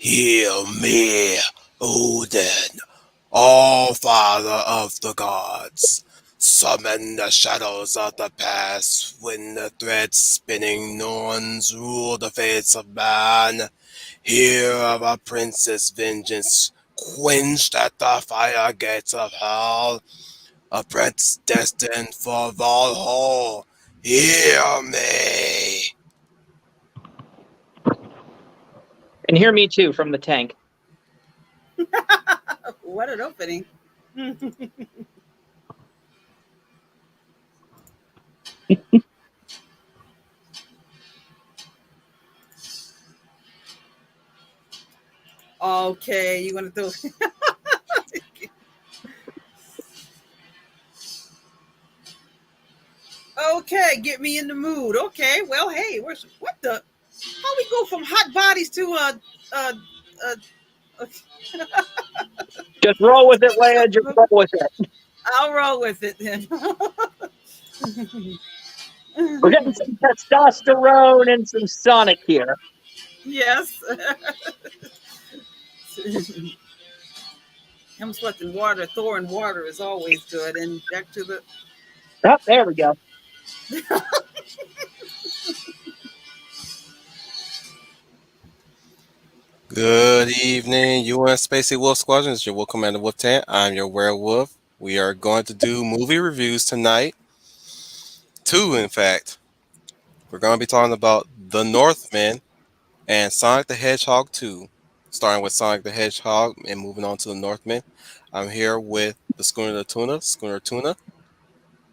Hear me, Odin, all father of the gods. Summon the shadows of the past when the threads spinning Norns rule the fates of man. Hear of a prince's vengeance quenched at the fire gates of hell. A prince destined for Valhalla. Hear me. And hear me too from the tank. What an opening. Okay, you want to throw. Okay, get me in the mood. Okay, well, hey, what the? How we go from hot bodies to uh, uh Just roll with it, Leia. Just roll with it. I'll roll with it then. We're getting some testosterone and some Sonic here. Yes. Him sweating water, Thor and water is always good. And back to the. Oh, there we go. Good evening, UN Spacey Wolf Squadron. It's your Wolf Commander Wolf Tank. I'm your werewolf. We are going to do movie reviews tonight. Two, in fact. We're going to be talking about The Northman and Sonic the Hedgehog 2. Starting with Sonic the Hedgehog and moving on to The Northman. I'm here with the Schooner Tuna. Schooner Tuna.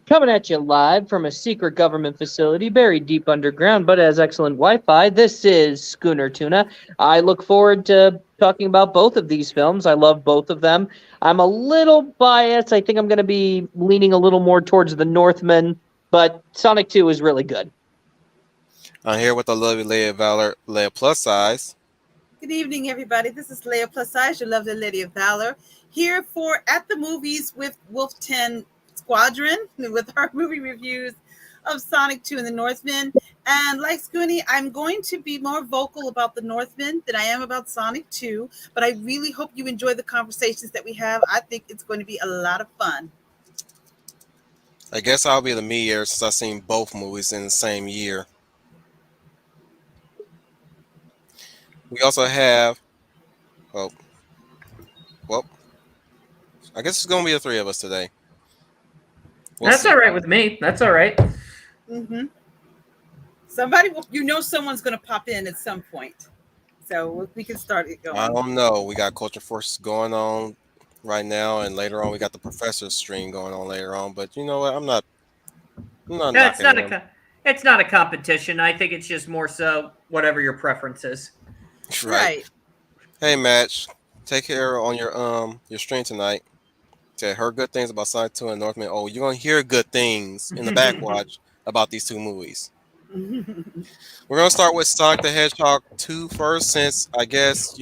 Coming at you live from a secret government facility buried deep underground, but has excellent Wi-Fi. This is Schooner Tuna. I look forward to talking about both of these films. I love both of them. I'm a little biased. I think I'm going to be leaning a little more towards The Northman, but Sonic 2 is really good. I'm here with the lovely Leia Valor, Leia Plus Size. Good evening, everybody. This is Leia Plus Size, your lovely Lady of Valor, here for At the Movies with Wolf 10 Squadron with our movie reviews of Sonic 2 and The Northman. And like Scooney, I'm going to be more vocal about The Northman than I am about Sonic 2, but I really hope you enjoy the conversations that we have. I think it's going to be a lot of fun. I guess I'll be the me year since I've seen both movies in the same year. We also have, oh, well, I guess it's going to be the three of us today. That's all right with me. That's all right. Mm-hmm. Someone's going to pop in at some point. So we can start it going. I don't know. We got Culture Force going on right now, and later on we got the Professor's stream going on later on. But you know what? I'm not No, knocking him. it's not a competition. I think it's just more so whatever your preference is. Right. Hey, Match, take care on your stream tonight. Heard good things about Sonic 2 and Northman. Oh, you're gonna hear good things in the backwatch about these two movies. We're gonna start with Sonic the Hedgehog 2 first, since I guess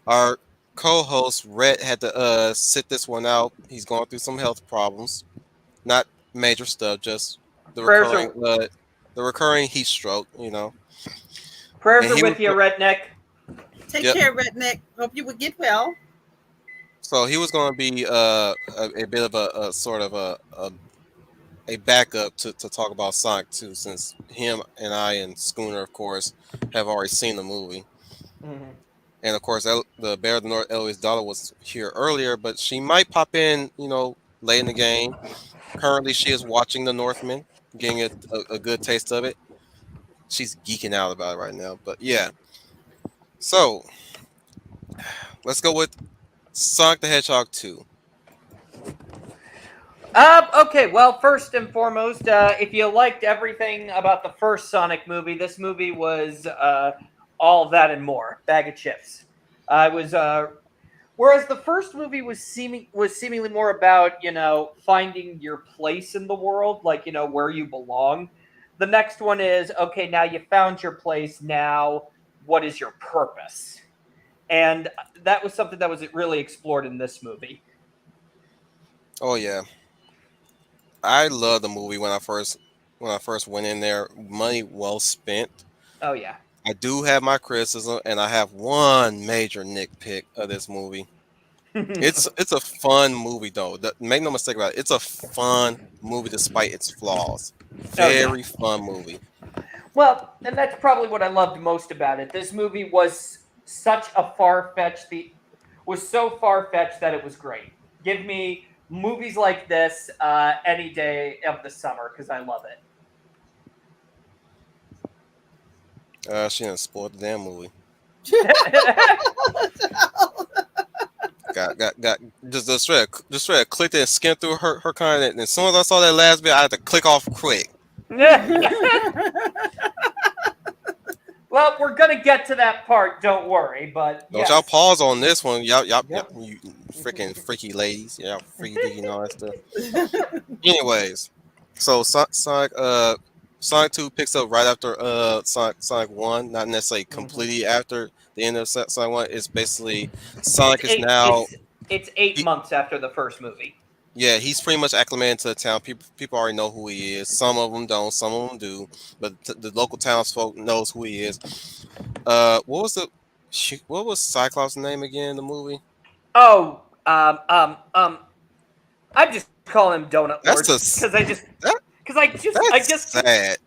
our co-host Rhett had to sit this one out. He's going through some health problems, not major stuff, just the recurring heat stroke. Prayers are with you, Redneck. Take care, Redneck. Hope you would get well. So he was going to be a bit of a sort of a backup to talk about Sonic 2, since him and I and Schooner, of course, have already seen the movie. Mm-hmm. And of course, the Bear of the North, Eloise Dollar, was here earlier, but she might pop in, late in the game. Currently, she is watching The Northman, getting a good taste of it. She's geeking out about it right now, but yeah. So let's go with Sonic the Hedgehog 2. Okay, well, first and foremost, if you liked everything about the first Sonic movie, this movie was all that and more. Bag of chips. Whereas the first movie was seemingly more about finding your place in the world, like where you belong. The next one is, okay, now you found your place. Now, what is your purpose? And that was something that was really explored in this movie. Oh yeah, I love the movie when I first went in there. Money well spent. Oh yeah. I do have my criticism, and I have one major nitpick of this movie. It's a fun movie though. Make no mistake about it. It's a fun movie despite its flaws. Oh yeah. Very fun movie. Well, and that's probably what I loved most about it. This movie was such a far fetched was so far fetched that it was great. Give me movies like this any day of the summer because I love She didn't spoil the damn movie. it. Got just straight up clicked it and skimmed through her kind of, and as soon as I saw that last bit, I had to click off quick. Well, we're gonna get to that part. Don't worry. But Don't y'all yes. pause on this one, y'all, Yep. you freaking freaky ladies, y'all freaky deaky and all that stuff. Anyways, so Sonic 2 picks up right after Sonic 1, not necessarily Mhm. completely after the end of Sonic 1. It's basically Sonic It's is eight. now It's 8 months he, after the first movie. yeah, he's pretty much acclimated to the town. People already know who he is. Some of them don't, some of them do, but the local townsfolk knows who he is. What was what was Cyclops' name again in the movie? Oh, I'm just calling him Donut Lord That's a because that I that's just sad.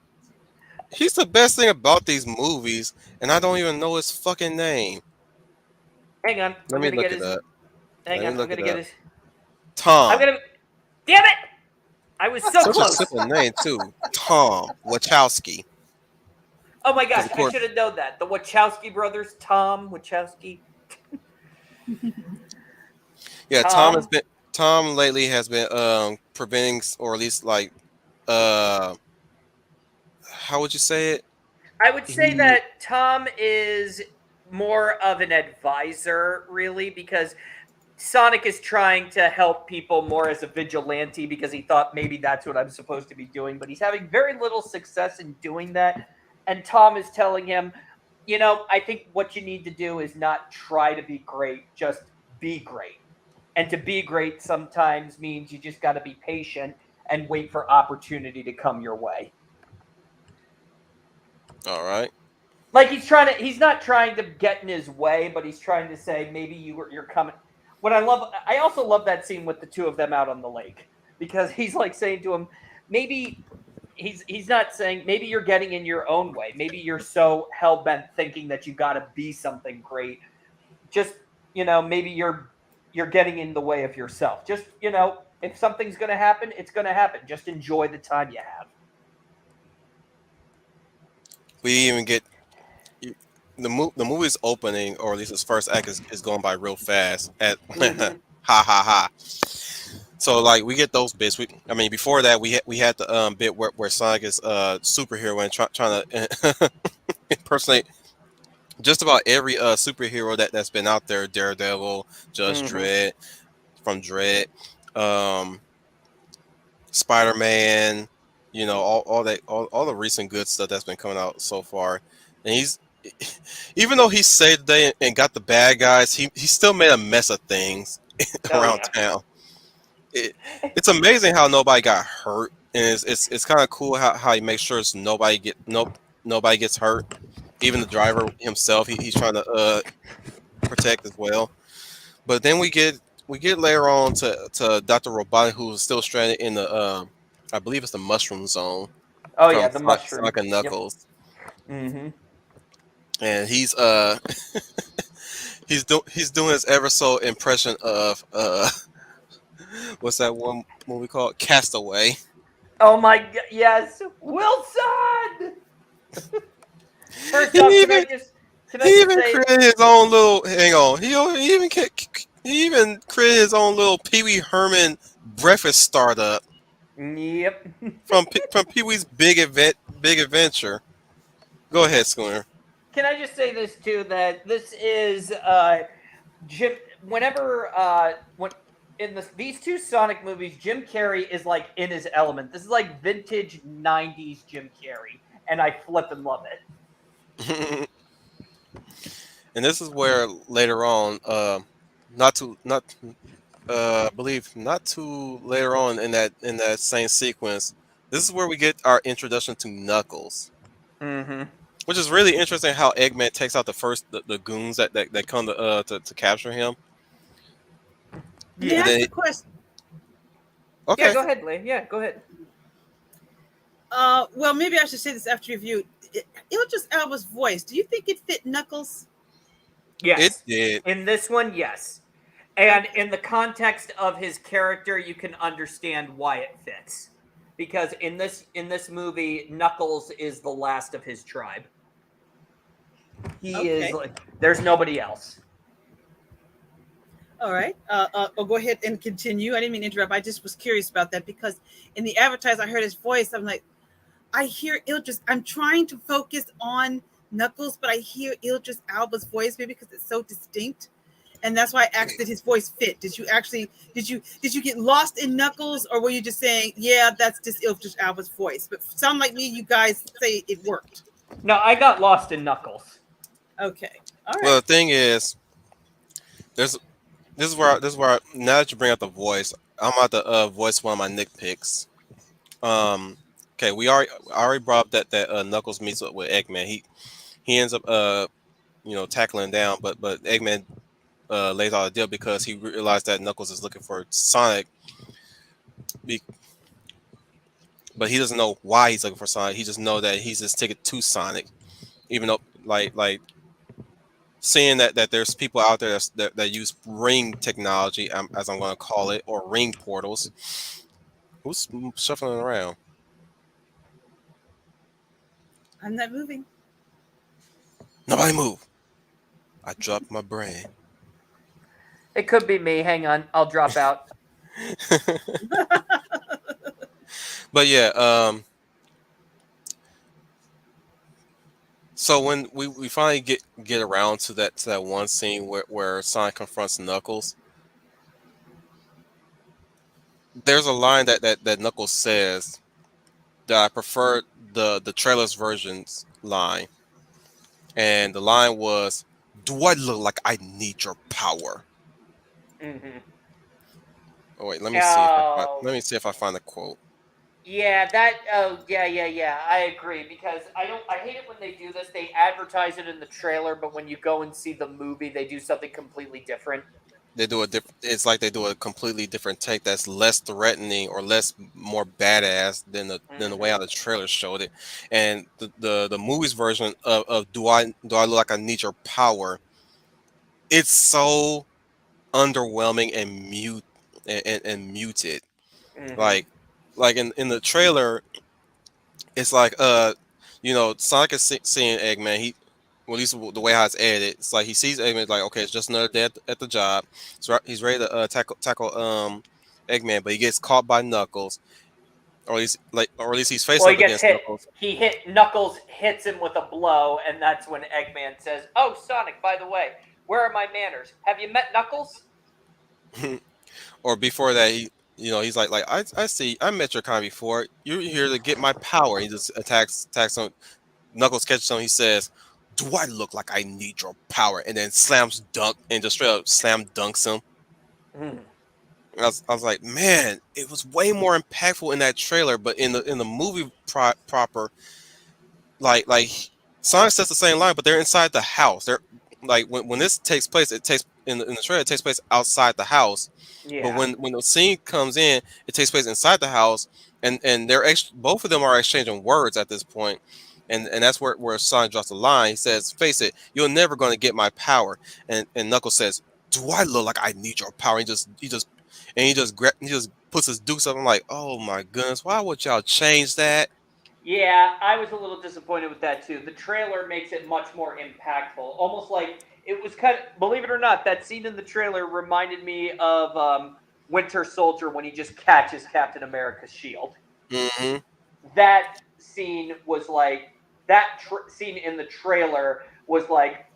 He's the best thing about these movies, and I don't even know his fucking name. hang on. Let me look it up. Let Hang me on. I'm look it gonna get up. his. I'm Tom. gonna. Damn it! I was so Such a close. simple name too. Tom Wachowski. Oh my Because gosh, of I course, should have known that. The Wachowski brothers, Tom Wachowski, yeah. Tom. Tom lately has been preventing, or at least like uh how would you say it? I would say He that Tom is more of an advisor, really, because Sonic is trying to help people more as a vigilante because he thought maybe that's what I'm supposed to be doing, but he's having very little success in doing that. And Tom is telling him, I think what you need to do is not try to be great, just be great. And to be great sometimes means you just got to be patient and wait for opportunity to come your way. all right. Like he's not trying to get in his way, but he's trying to say maybe you're coming. I also love that scene with the two of them out on the lake because he's like saying to him, maybe he's not saying maybe you're getting in your own way. Maybe you're so hell bent thinking that you got to be something great. Just maybe you're getting in the way of yourself. Just if something's gonna happen, it's gonna happen. Just enjoy the time you have. We even get the movie's opening, or at least its first act, is going by real fast. At ha Mm-hmm. ha ha. So like we get those bits. I mean, before that we had the bit where Sonic is superhero and trying to impersonate just about every superhero that's been out there. Daredevil, Judge Mm-hmm. Dredd from Dredd, um, Spider Man. You know all the recent good stuff that's been coming out so far, and he's even though he saved the day and got the bad guys, he still made a mess of things Oh around yeah. town. it, it's amazing how nobody got hurt, and it's kind of cool how he makes sure it's nobody gets hurt. Even the driver himself, he's trying to protect as well. But then we get later on to Dr. Robotnik, who's still stranded in the I believe it's the Mushroom Zone Oh yeah, from the mushroom. Sonic and Yep. Knuckles, Mm-hmm. and he's doing his ever so impression of what's that one movie called, Castaway. Oh my god, yes, Wilson. First He off, even can I he just even say, created his own little. Hang on. He even created his own little Pee Wee Herman breakfast startup yep. from Pee Wee's Big Adventure. Go ahead, Schooner. Can I just say this too? That this is Jim. Whenever when in these two Sonic movies, Jim Carrey is like in his element. This is like vintage '90s Jim Carrey, and I flip and love it. And this is where later on, not to not I believe not too later on in that same sequence, this is where we get our introduction to Knuckles. Mm-hmm. which is really interesting how Eggman takes out the goons that come to capture him, Let me and Yeah. ask then the question. Yeah, okay, go ahead, Lee. Yeah, go ahead. Well, maybe I should say this after review. Idris Elba's voice. Do you think it fit Knuckles? it Yes. did. In this one, yes. And Okay. in the context of his character, you can understand why it fits. Because in this movie, Knuckles is the last of his tribe. He is Okay. like there's nobody else. All right. I'll go ahead and continue. I didn't mean to interrupt. I just was curious about that because in the advertise, I heard his voice. I'm like, I hear Idris. I'm trying to focus on Knuckles, but I hear Idris Alba's voice maybe because it's so distinct. And that's why I asked, did his voice fit? Did you get lost in Knuckles, or were you just saying, yeah, that's just Idris Alba's voice? But sound like me, you guys say it worked. No, I got lost in Knuckles. Okay. All Well, right. the thing is, there's now that you bring up the voice, I'm about to voice one of my nitpicks. Um, okay, I already brought up that Knuckles meets up with Eggman. He ends up tackling him down, but Eggman lays out a deal because he realized that Knuckles is looking for Sonic, be- but he doesn't know why he's looking for Sonic. He just know that he's his ticket to Sonic. Even though like seeing that there's people out there that use ring technology, as I'm going to call it, or ring portals. Who's shuffling around? I'm not moving. Nobody move. I dropped my brain. It could be me. Hang on, I'll drop out. But yeah, so when we finally get around to that one scene where Sonic confronts Knuckles, there's a line that Knuckles says that I prefer the trailer's version's line, and the line was, "Do I look like I need your power?" Hmm. Oh wait, Oh, let me see if I find the quote. yeah, that. Oh, yeah, yeah, yeah. I agree because I don't. I hate it when they do this. They advertise it in the trailer, but when you go and see the movie, they do something completely different. They do a it's like they do a completely different take that's less threatening or less more badass than the way how Hmm. the trailer showed it. And the movie's version of do I look like I need your power, it's so underwhelming and and muted. Hmm. Like in the trailer, it's like Sonic is seeing Eggman. He, well, at least the way how it's edited, it's like he sees Eggman, like, okay, it's just another day at the job. So he's ready to tackle Eggman, but he gets caught by Knuckles, or at least he's facing Well, he up gets against hit. Knuckles. He hit Knuckles hits him with a blow, and that's when Eggman says, "Oh, Sonic, by the way, where are my manners? Have you met Knuckles?" Or before that, he's like I see, I met your kind before. You're here to get my power. He just attacks him. Knuckles catches him. He says, "Do I look like I need your power?" And then slams dunk and just straight up slam dunks him. Mhm. I was like, man, it was way more impactful in that trailer, but in the movie proper, like Sonic says the same line, but they're inside the house. They're like when this takes place, it takes in the trailer, it takes place outside the house. But Yeah. when the scene comes in, it takes place inside the house, and both of them are exchanging words at this point, and that's where Sonic drops the line. He says, "Face it, you're never going to get my power." And Knuckles says, "Do I look like I need your power?" He just puts his dukes up. I'm like, "Oh my goodness, why would y'all change that?" Yeah, I was a little disappointed with that too. The trailer makes it much more impactful. Almost like it was kind of, believe it or not, that scene in the trailer reminded me of Winter Soldier when he just catches Captain America's shield. Hmm. That scene was like, scene in the trailer was like,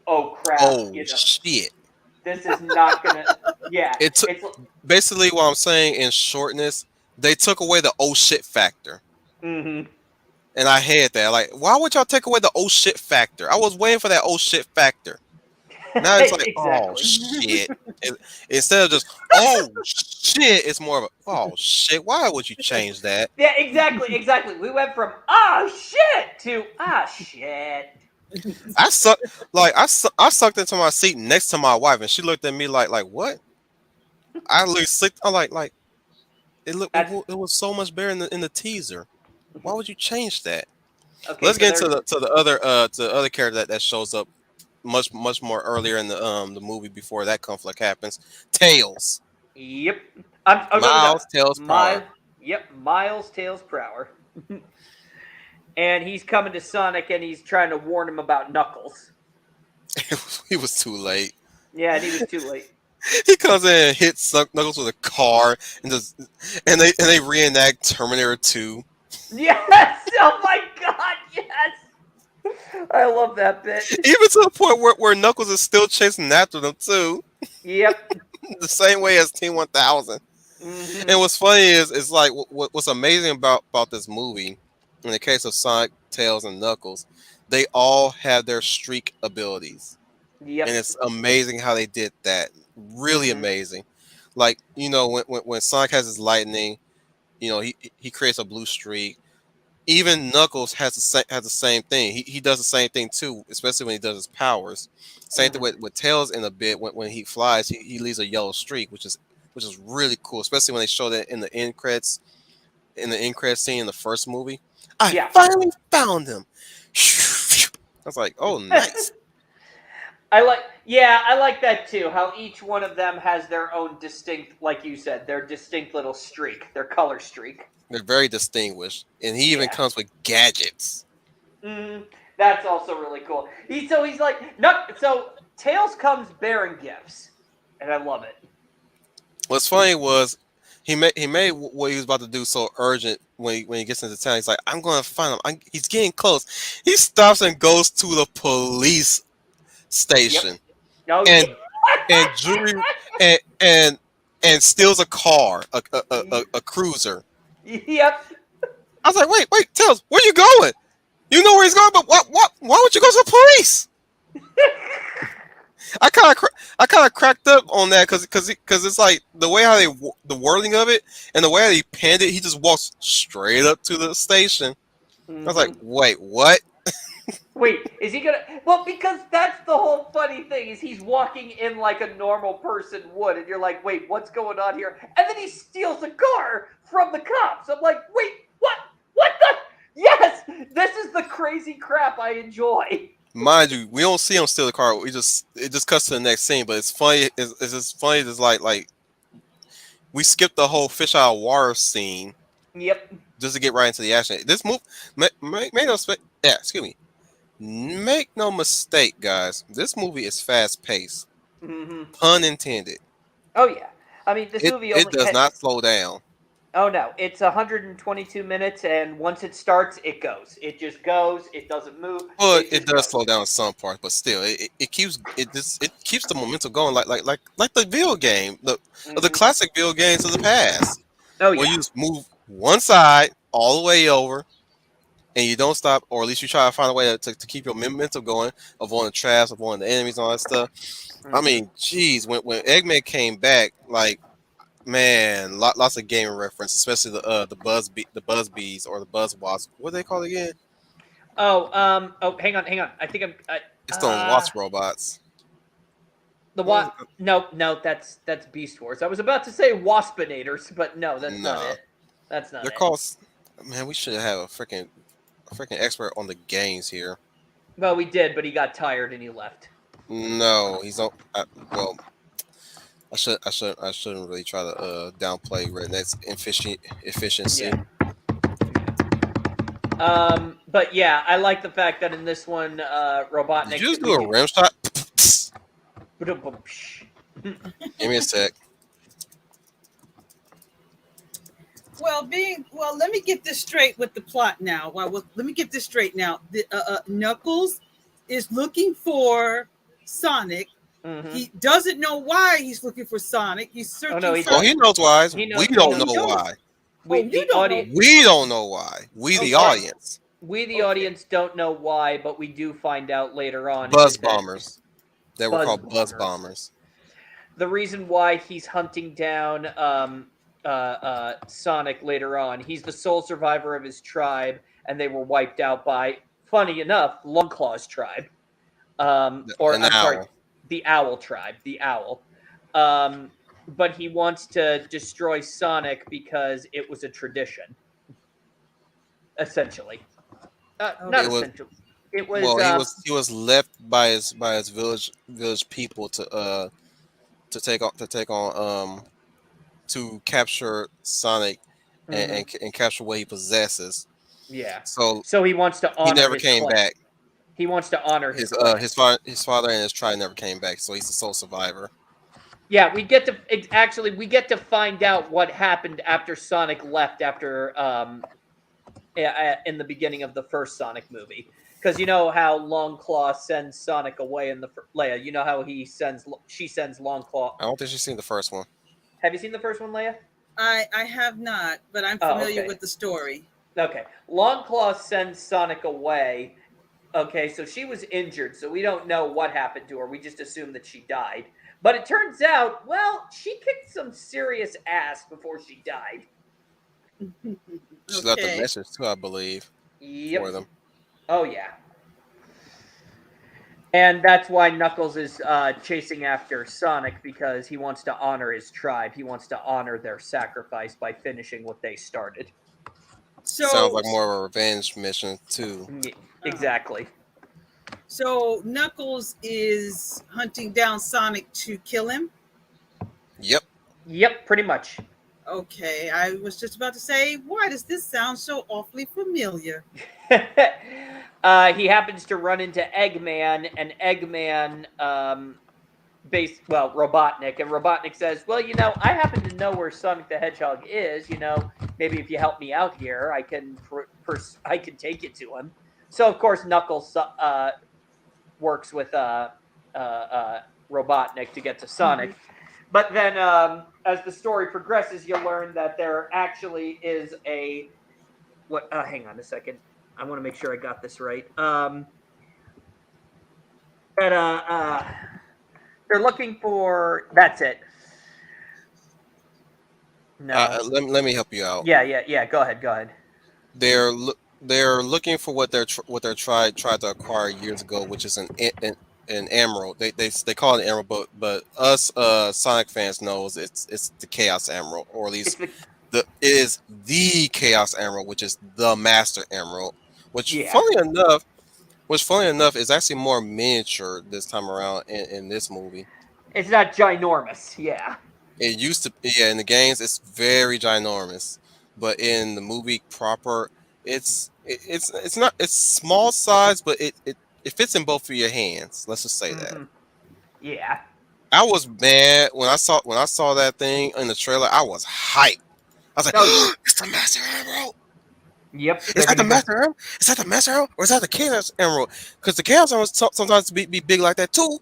oh crap, Oh shit! this is not gonna, yeah, It took it's, basically what I'm saying in shortness. They took away the oh shit factor. mm-hmm. And I hate that. Like, why would y'all take away the oh shit factor? I was waiting for that oh shit factor. Now it's like, oh Exactly. shit. Instead of just, oh shit, it's more of a, oh shit. Why would you change that? Yeah, exactly. We went from ah shit to ah shit. I suck like I sucked into my seat next to my wife, and she looked at me like what? I literally slipped. I'm like it looked That's it was so much better in the teaser. Why would you change that? okay. Let's So get into there's the other character that shows up much more earlier in the movie before that conflict happens. Tails, yep. Oh no. Miles, Tails, Miles. Prower. Yep. Miles Tails per hour. And he's coming to Sonic and he's trying to warn him about Knuckles. He was too late. Yeah, and he was too late. He comes in and hits Knuckles with a car and just and they reenact Terminator 2. Yes! Oh my god, yes! I love that bit. Even to the point where Knuckles is still chasing after them too. Yep. The same way as Team 1000. Hmm. And what's funny is like what's amazing about this movie, in the case of Sonic, Tails, and Knuckles, they all have their streak abilities, and Yep. it's amazing how they did that. Really Hmm. amazing. Like when Sonic has his lightning, he creates a blue streak. Even Knuckles has the same thing. He does the same thing too, especially when he does his powers. Same thing Hmm. with Tails in a bit. When he flies, he leaves a yellow streak, which is really cool, especially when they show that in the end credits scene in the first movie. I Yeah. finally found him. I was like, oh, nice. I like that too. How each one of them has their own distinct, like you said, their distinct little streak, their color streak. They're very distinguished, and he even Yeah. comes with gadgets. Hmm. That's also really cool. He's like no. So Tails comes bearing gifts, and I love it. What's funny was he made what he was about to do so urgent when he gets into town. He's like, I'm going to find him. He's getting close. He stops and goes to the police Yep. station Oh yeah. and and jury and and and steals a car, a cruiser. Yep. I was like, wait, Tails, where you going? You know where he's going, but why would you go to the police? I kind of cracked up on that because it's like the way how the wording of it and the way how he penned it, he just walks straight up to the station. I was like, Hmm. wait, what? Wait, is he gonna? Well, because that's the whole funny thing is he's walking in like a normal person would, and you're like, wait, what's going on here? And then he steals a car from the cops. I'm like, wait, what? What the? Yes, this is the crazy crap I enjoy. Mind you, we don't see him steal the car. It just cuts to the next scene, but it's funny. It's just funny. It's like we skipped the whole fish out of water scene Yep. just to get right into the action. This move, make no yeah, excuse me. Make no mistake, guys. This movie is fast paced. Hmm. Pun intended. Oh yeah. I mean, this movie It only. does not slow down. Oh no, it's 122 minutes, and once it starts, it goes. It just goes. It doesn't move. Well, It it just does goes. slow down in some parts, but still, it keeps the momentum going like the video game, the Hmm. classic video games of the past, Oh where you yeah. just move one side all the way over, and you don't stop, or at least you try to find a way to keep your momentum going, avoiding traps, avoiding the enemies, and all that stuff. I Hmm. mean, geez, when Eggman came back, like man, lots of gaming reference, especially the buzz bees or the buzz wasps. What do they call it again? Oh, hang on. I think I'm. It's them wasp robots. The What was what? it? No, that's Beast Wars. I was about to say Waspinators, but no, that's not Nah, it. That's not they're it. called. Man, we should have a freaking expert on the games here. Well, we did, but he got tired and he left. No, he's on. Well, I shouldn't really try to downplay Redneck's efficiency. Yeah. But yeah, I like the fact that in this one, Did Robotnik. you just do a rim shot? Give me a sec. Let me get this straight with the plot now. Let me get this straight now. Knuckles is looking for Sonic. Hmm. He doesn't know why he's looking for Sonic. He's Oh no, searching he for. Oh, he knows why. He We knows. He don't knows. know why. Oh, you The don't know. audience. We don't know why. We the Okay. audience. We the Okay. audience don't know why, but we do find out later on. Buzz is that- bombers. They were buzz called buzz bombers. bombers. The reason why he's hunting down Sonic later on, he's the sole survivor of his tribe, and they were wiped out by, funny enough, Longclaw's tribe. Or An I'm sorry, owl. the Owl tribe, the Owl. Um, but he wants to destroy Sonic because it was a tradition, essentially. Not It was essentially. It was well, he was left by his village people to take on to capture Sonic mhm, and capture what he possesses. yeah. So So he wants to he honor never his came clan. back. He wants to honor his clan. His father and his tribe never came back. So he's the sole survivor. Yeah, we get to actually we get to find out what happened after Sonic left after in the beginning of the first Sonic movie. Because you know how Longclaw sends Sonic away in the Leia. You know how she sends Longclaw. I don't think she's seen the first one. Have you seen the first one, Leia? I have not, but I'm Oh, familiar okay. with the story. Okay. Longclaw sends Sonic away. Okay, so she was injured, so we don't know what happened to her. We just assume that she died. But it turns out, well, she kicked some serious ass before she died. She left a Okay. message too, I believe, for Yep. them. Oh yeah. And that's why Knuckles is chasing after Sonic because he wants to honor his tribe. He wants to honor their sacrifice by finishing what they started. Sounds So, like more of a revenge mission too. uh, Exactly. so Knuckles is hunting down Sonic to kill him. Yep. Yep, pretty much. Okay, I was just about to say, why does this sound so awfully familiar? He happens to run into Eggman, and Eggman Robotnik, and Robotnik says, "Well, I happen to know where Sonic the Hedgehog is. Maybe if you help me out here, I can take you to him." So of course Knuckles works with Robotnik to get to Mhm. Sonic. But then, as the story progresses, you learn that there actually is a what? Hang on a second. I want to make sure I got this right. That they're looking for. That's it. No. Let me help you out. Yeah. Go ahead. Go ahead. They're looking for what their tried to acquire years ago, which is an emerald. They call it an emerald, but us Sonic fans knows it's the Chaos Emerald, or at It's least the it is the Chaos Emerald, which is the Master Emerald. Which yeah. funny enough is actually more miniature this time around in this movie. It's not ginormous. Yeah. It used to, yeah, in the games it's very ginormous, but in the movie proper, it's not, it's small size, but it fits in both of your hands. Let's just say that. Hmm. Yeah. I was mad when I saw that thing in the trailer. I was hyped. I was like, Oh yeah. "It's the Master Emerald! Yep. Is They're that the gonna go. Master Emerald? Is that the Master Emerald, or is that the Chaos Emerald? Because the Chaos Emerald sometimes be big like that too.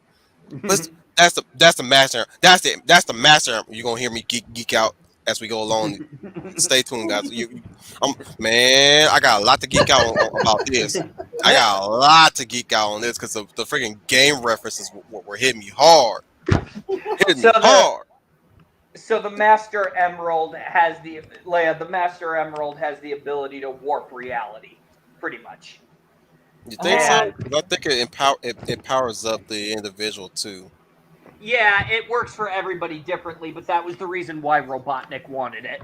But that's the Master. That's the Master. You're gonna hear me geek out as we go along. Stay tuned, guys. Man, I got a lot to geek out about this. I got a lot to geek out on this because the freaking game references were hitting me hard, hitting so me the hard. so the Master Emerald has the Leia. The Master Emerald has the ability to warp reality, pretty much. You think so? And Oh, 'Cause I think it powers up the individual too. yeah, it works for everybody differently, but that was the reason why Robotnik wanted it,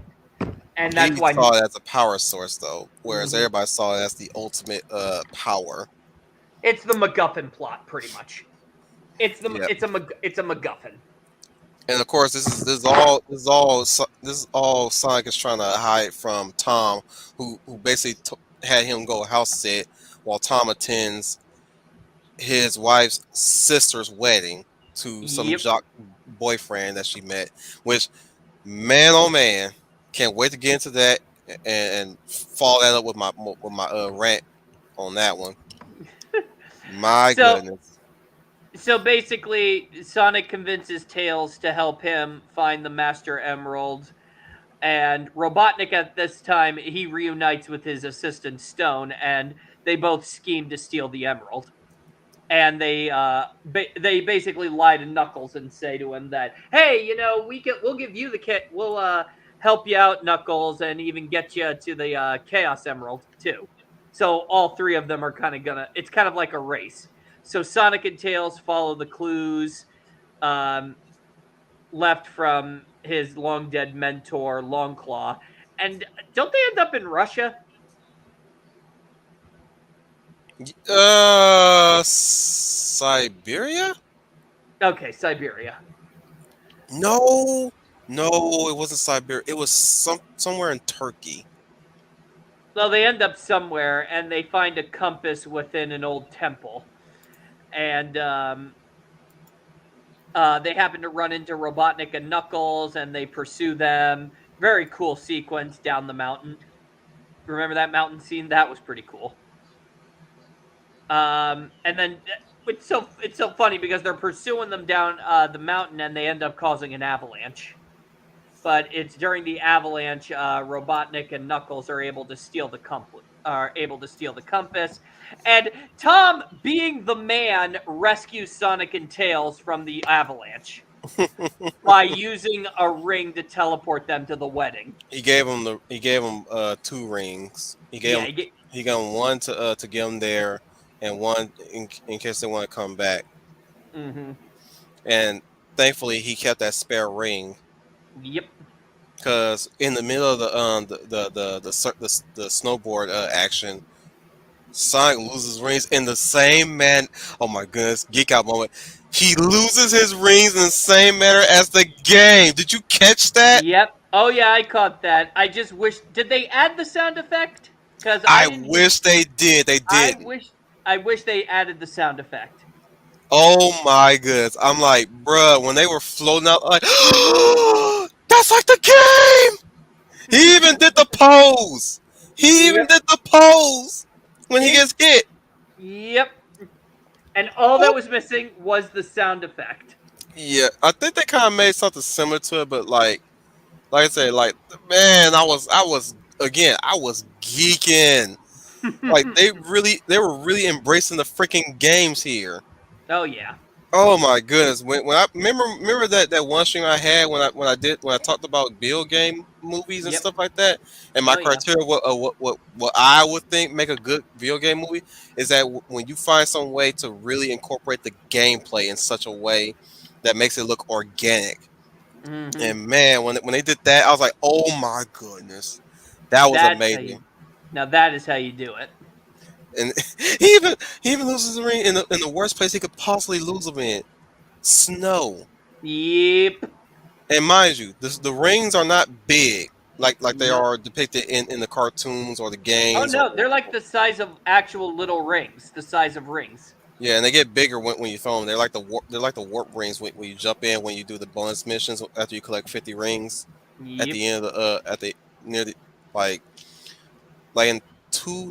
and that's He why. saw it as a power source though, whereas Mhm. everybody saw it as the ultimate power. It's the MacGuffin plot, pretty much. Yeah. It's a MacGuffin. And of course, this is all Sonic is trying to hide from Tom, who basically had him go house sit while Tom attends his wife's sister's wedding to some Yep. jock boyfriend that she met. Which, man, oh man, can't wait to get into that and follow that up with my rant on that one. My So goodness. so basically, Sonic convinces Tails to help him find the Master Emerald, and Robotnik at this time he reunites with his assistant Stone, and they both scheme to steal the emerald. and they basically lie to Knuckles and say to him that, hey, we'll give you the kit, we'll help you out, Knuckles, and even get you to the Chaos Emerald too. So all three of them are kind of gonna. It's kind of like a race. So Sonic and Tails follow the clues um, left from his long dead mentor Longclaw, and don't they end up in Russia? Siberia? Okay, Siberia. No, no, it wasn't Siberia. It was somewhere in Turkey. Well, they end up somewhere and they find a compass within an old temple. And they happen to run into Robotnik and Knuckles and they pursue them. Very cool sequence down the mountain. Remember that mountain scene? That was pretty cool. And then it's so funny because they're pursuing them down the mountain and they end up causing an avalanche. But it's during the avalanche, Robotnik and Knuckles are able to steal the compass, and Tom, being the man, rescues Sonic and Tails from the avalanche by using a ring to teleport them to the wedding. He gave him two rings. Yeah, He gave him one to get him there, and one in case they want to come back. mm-hmm. And thankfully, he kept that spare ring Yep. because in the middle of the snowboard action, Sonic loses rings in the same man. Oh my goodness, geek out moment. He loses his rings in the same manner as the game. Did you catch that? Yep. Oh yeah, I caught that. I just wish did they add the sound effect? Because I I didn't hear. wish they did. They I didn't. wish I wish they added the sound effect. Oh my goodness. I'm like, bruh, when they were floating out, like, that's like the game. He even did the pose. He even Yep. did the pose when he It, gets hit. yep. And all that Oh, was missing was the sound effect. yeah, I think they kind of made something similar to it, but like I said, like man, I was geeking. Like they were really embracing the freaking games here. Oh yeah. Oh my goodness! When I remember that one stream I had when I talked about build game movies and Yep. stuff like that, and my Oh yeah. criteria what I would think make a good video game movie is that when you find some way to really incorporate the gameplay in such a way that makes it look organic. Hmm. And man, when they did that, I was like, oh my goodness, that was That's how amazing. you. Now that is how you do it. And he even loses the ring in the worst place he could possibly lose them in snow. Yep. And mind you, the rings are not big like they Nope. are depicted in the cartoons or the Oh games no, they're like the size of actual little rings. The size of rings. yeah, and they get bigger when you throw them. They're like the warp rings when you jump in when you do the bonus missions after you collect 50 rings at Yep. the end of the at the near the like like in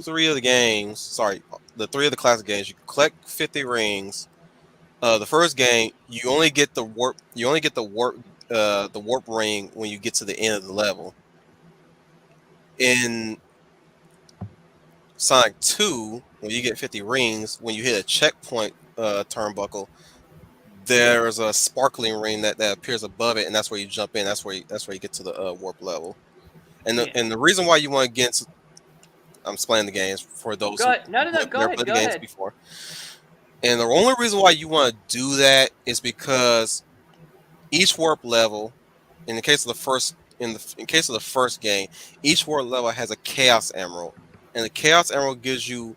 three of the games. Sorry, the three of the classic games. You collect 50 rings. The first game you only get the warp. You only get the warp ring when you get to the end of the level. In Sonic 2, when you get 50 rings, when you hit a checkpoint turnbuckle, there's a sparkling ring that appears above it, and that's where you jump in. That's where you get to the warp level. Yeah. And the reason why you want to get into, I'm explaining the games for those Go who ahead. No, no, no. have Go never ahead. played the Go games ahead. before. And the only reason why you want to do that is because each warp level, in the case of the first in case of the first game, each warp level has a Chaos Emerald, and the Chaos Emerald gives you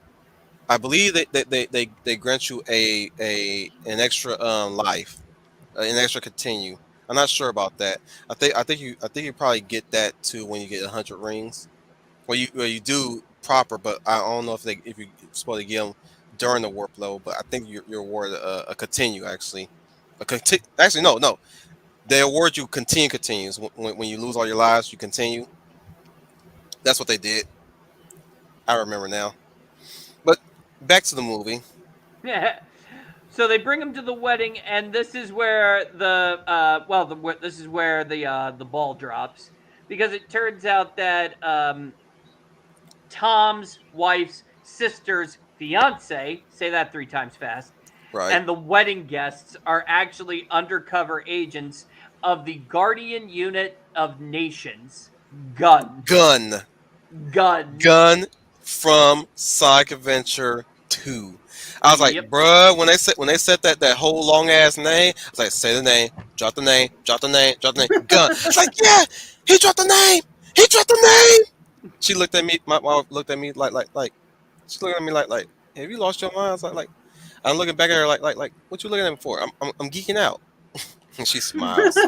I believe they grant you a an extra life, an extra continue. I'm not sure about that. I think you probably get that too when you get 100 rings. Well you do proper, but I don't know if you're supposed to get them during the warp level. But I think you're awarded a continue actually. Actually no. They award you continues when you lose all your lives. You continue. That's what they did. I remember now. But back to the movie. Yeah. So they bring him to the wedding, and this is where this is where the ball drops, because it turns out that Tom's wife's sister's fiance, say that 3 times fast, Right. and the wedding guests are actually undercover agents of the Guardian Unit of Nations. Gun. Gun. Gun. Gun from Sonic Adventure 2. I was like, Yep. bruh, when they said that whole long ass name, I was like, say the name, drop the name, drop the name, drop the name, gun. It's like, yeah, he dropped the name, he dropped the name. She looked at me, my mom looked at me like, she looked at me like, have you lost your mind? I was like, I'm looking back at her like, what you looking at me for? I'm geeking out. And she smiles.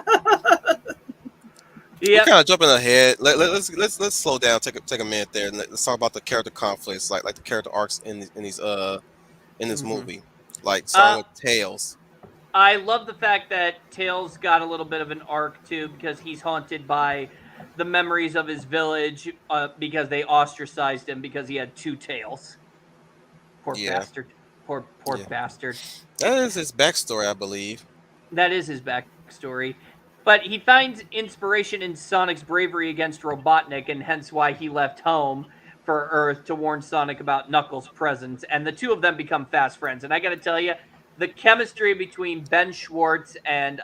We Yep. kind of jumping ahead. Let's slow down. Take a minute there, and let's talk about the character conflicts, like the character arcs in this Hmm. movie, like starting Uh, with Tails. I love the fact that Tails got a little bit of an arc too because he's haunted by the memories of his village because they ostracized him because he had two tails. Poor Yeah, bastard. Poor yeah, bastard. that is his backstory, I believe. That is his backstory. But he finds inspiration in Sonic's bravery against Robotnik, and hence why he left home for Earth to warn Sonic about Knuckles' presence. And the two of them become fast friends. And I got to tell you, the chemistry between Ben Schwartz and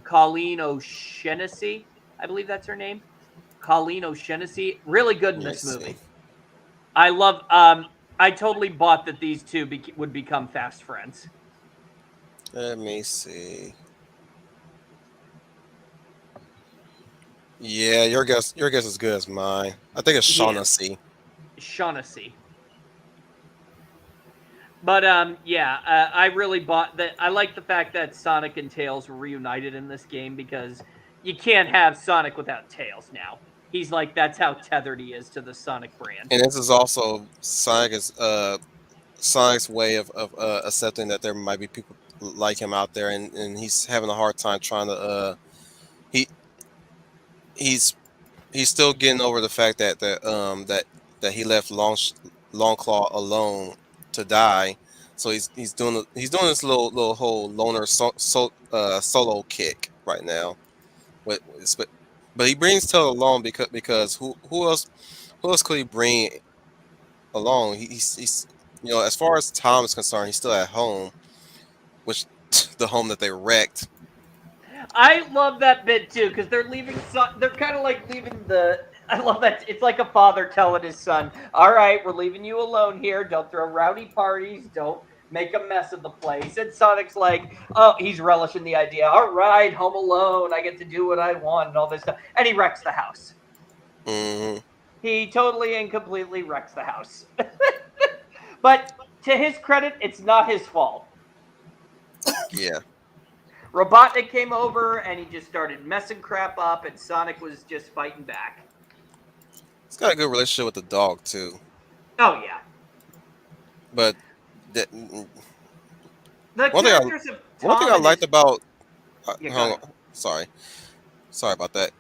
Colleen O'Shaughnessy, I believe that's her name, Colleen O'Shaughnessy, really good in Let me this see. movie. I love. I totally bought that these two would become fast friends. Let me see. Yeah, your guess is good as mine. I think it's Yeah, Shaughnessy. Shaughnessy. But yeah, I really bought that. I like the fact that Sonic and Tails were reunited in this game because you can't have Sonic without Tails now. He's like that's how tethered he is to the Sonic brand. And this is also Sonic's way of accepting that there might be people like him out there, and he's having a hard time trying to he he's he's still getting over the fact that he left Longclaw alone to die. So he's doing this little whole loner solo kick right now. But he brings Tail along because who else could he bring along? He's as far as Tom is concerned, he's still at home, which the home that they wrecked. I love that bit too because they're leaving. They're kind of like leaving the. I love that it's like a father telling his son, "All right, we're leaving you alone here. Don't throw rowdy parties. Don't make a mess of the place." And Sonic's like, "Oh, he's relishing the idea. All right, home alone. I get to do what I want and all this stuff." And he wrecks the house. Hmm. He totally and completely wrecks the house. But to his credit, it's not his fault. Yeah, Robotnik came over and he just started messing crap up, and Sonic was just fighting back. he's got a good relationship with the dog too. Oh yeah, But the one thing I characters of one thing Tom I and liked his about yeah, go hang ahead. on, sorry about that.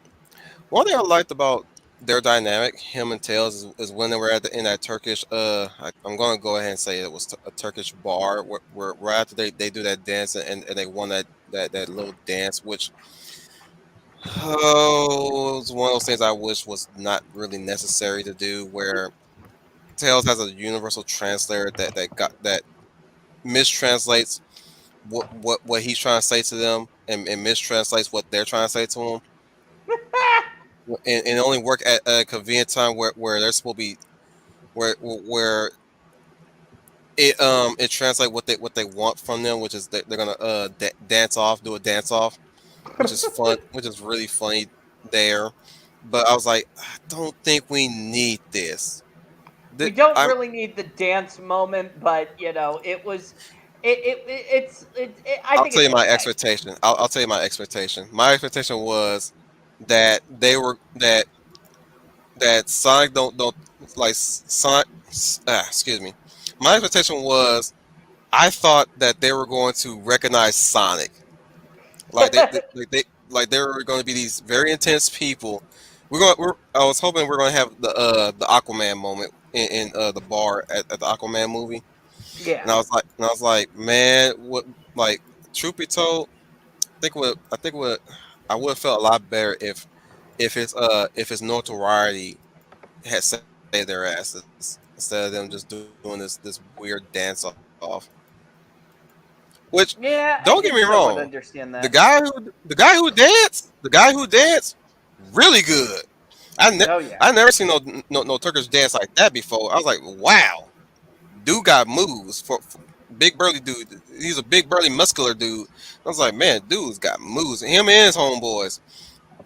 One thing I liked about their dynamic, him and Tails, is when they were in that Turkish. I'm gonna go ahead and say it was a Turkish bar where right after they do that dance and they won that little dance, which was one of those things I wish was not really necessary to do. Where Tails has a universal translator that mistranslates what he's trying to say to them and mistranslates what they're trying to say to him. And only work at a convenient time where they're supposed to be where it translates what they want from them, which is they're gonna dance off, do a dance off, which is fun, which is really funny there. But I was like, I don't think we need this. We don't I'm really need the dance moment, but you know, it was. I I'll think tell it's you my okay. expectation. I'll tell you my expectation. My expectation was that they were that Sonic don't like Sonic. Excuse me. My expectation was I thought that they were going to recognize Sonic, like they were going to be these very intense people. I was hoping we're going to have the Aquaman moment in the bar at the Aquaman movie, Yeah. and I was like, man, what like truth be told, I think what I would have felt a lot better if his notoriety had saved their asses instead of them just doing this weird dance off. Which, Yeah, I don't get could me somewhat wrong, understand the that. guy who the guy who danced, really good. Oh yeah. I never seen no Turkish dance like that before. I was like, wow, dude got moves for big burly dude. He's a big burly muscular dude. I was like, man, dude's got moves. Him and his homeboys.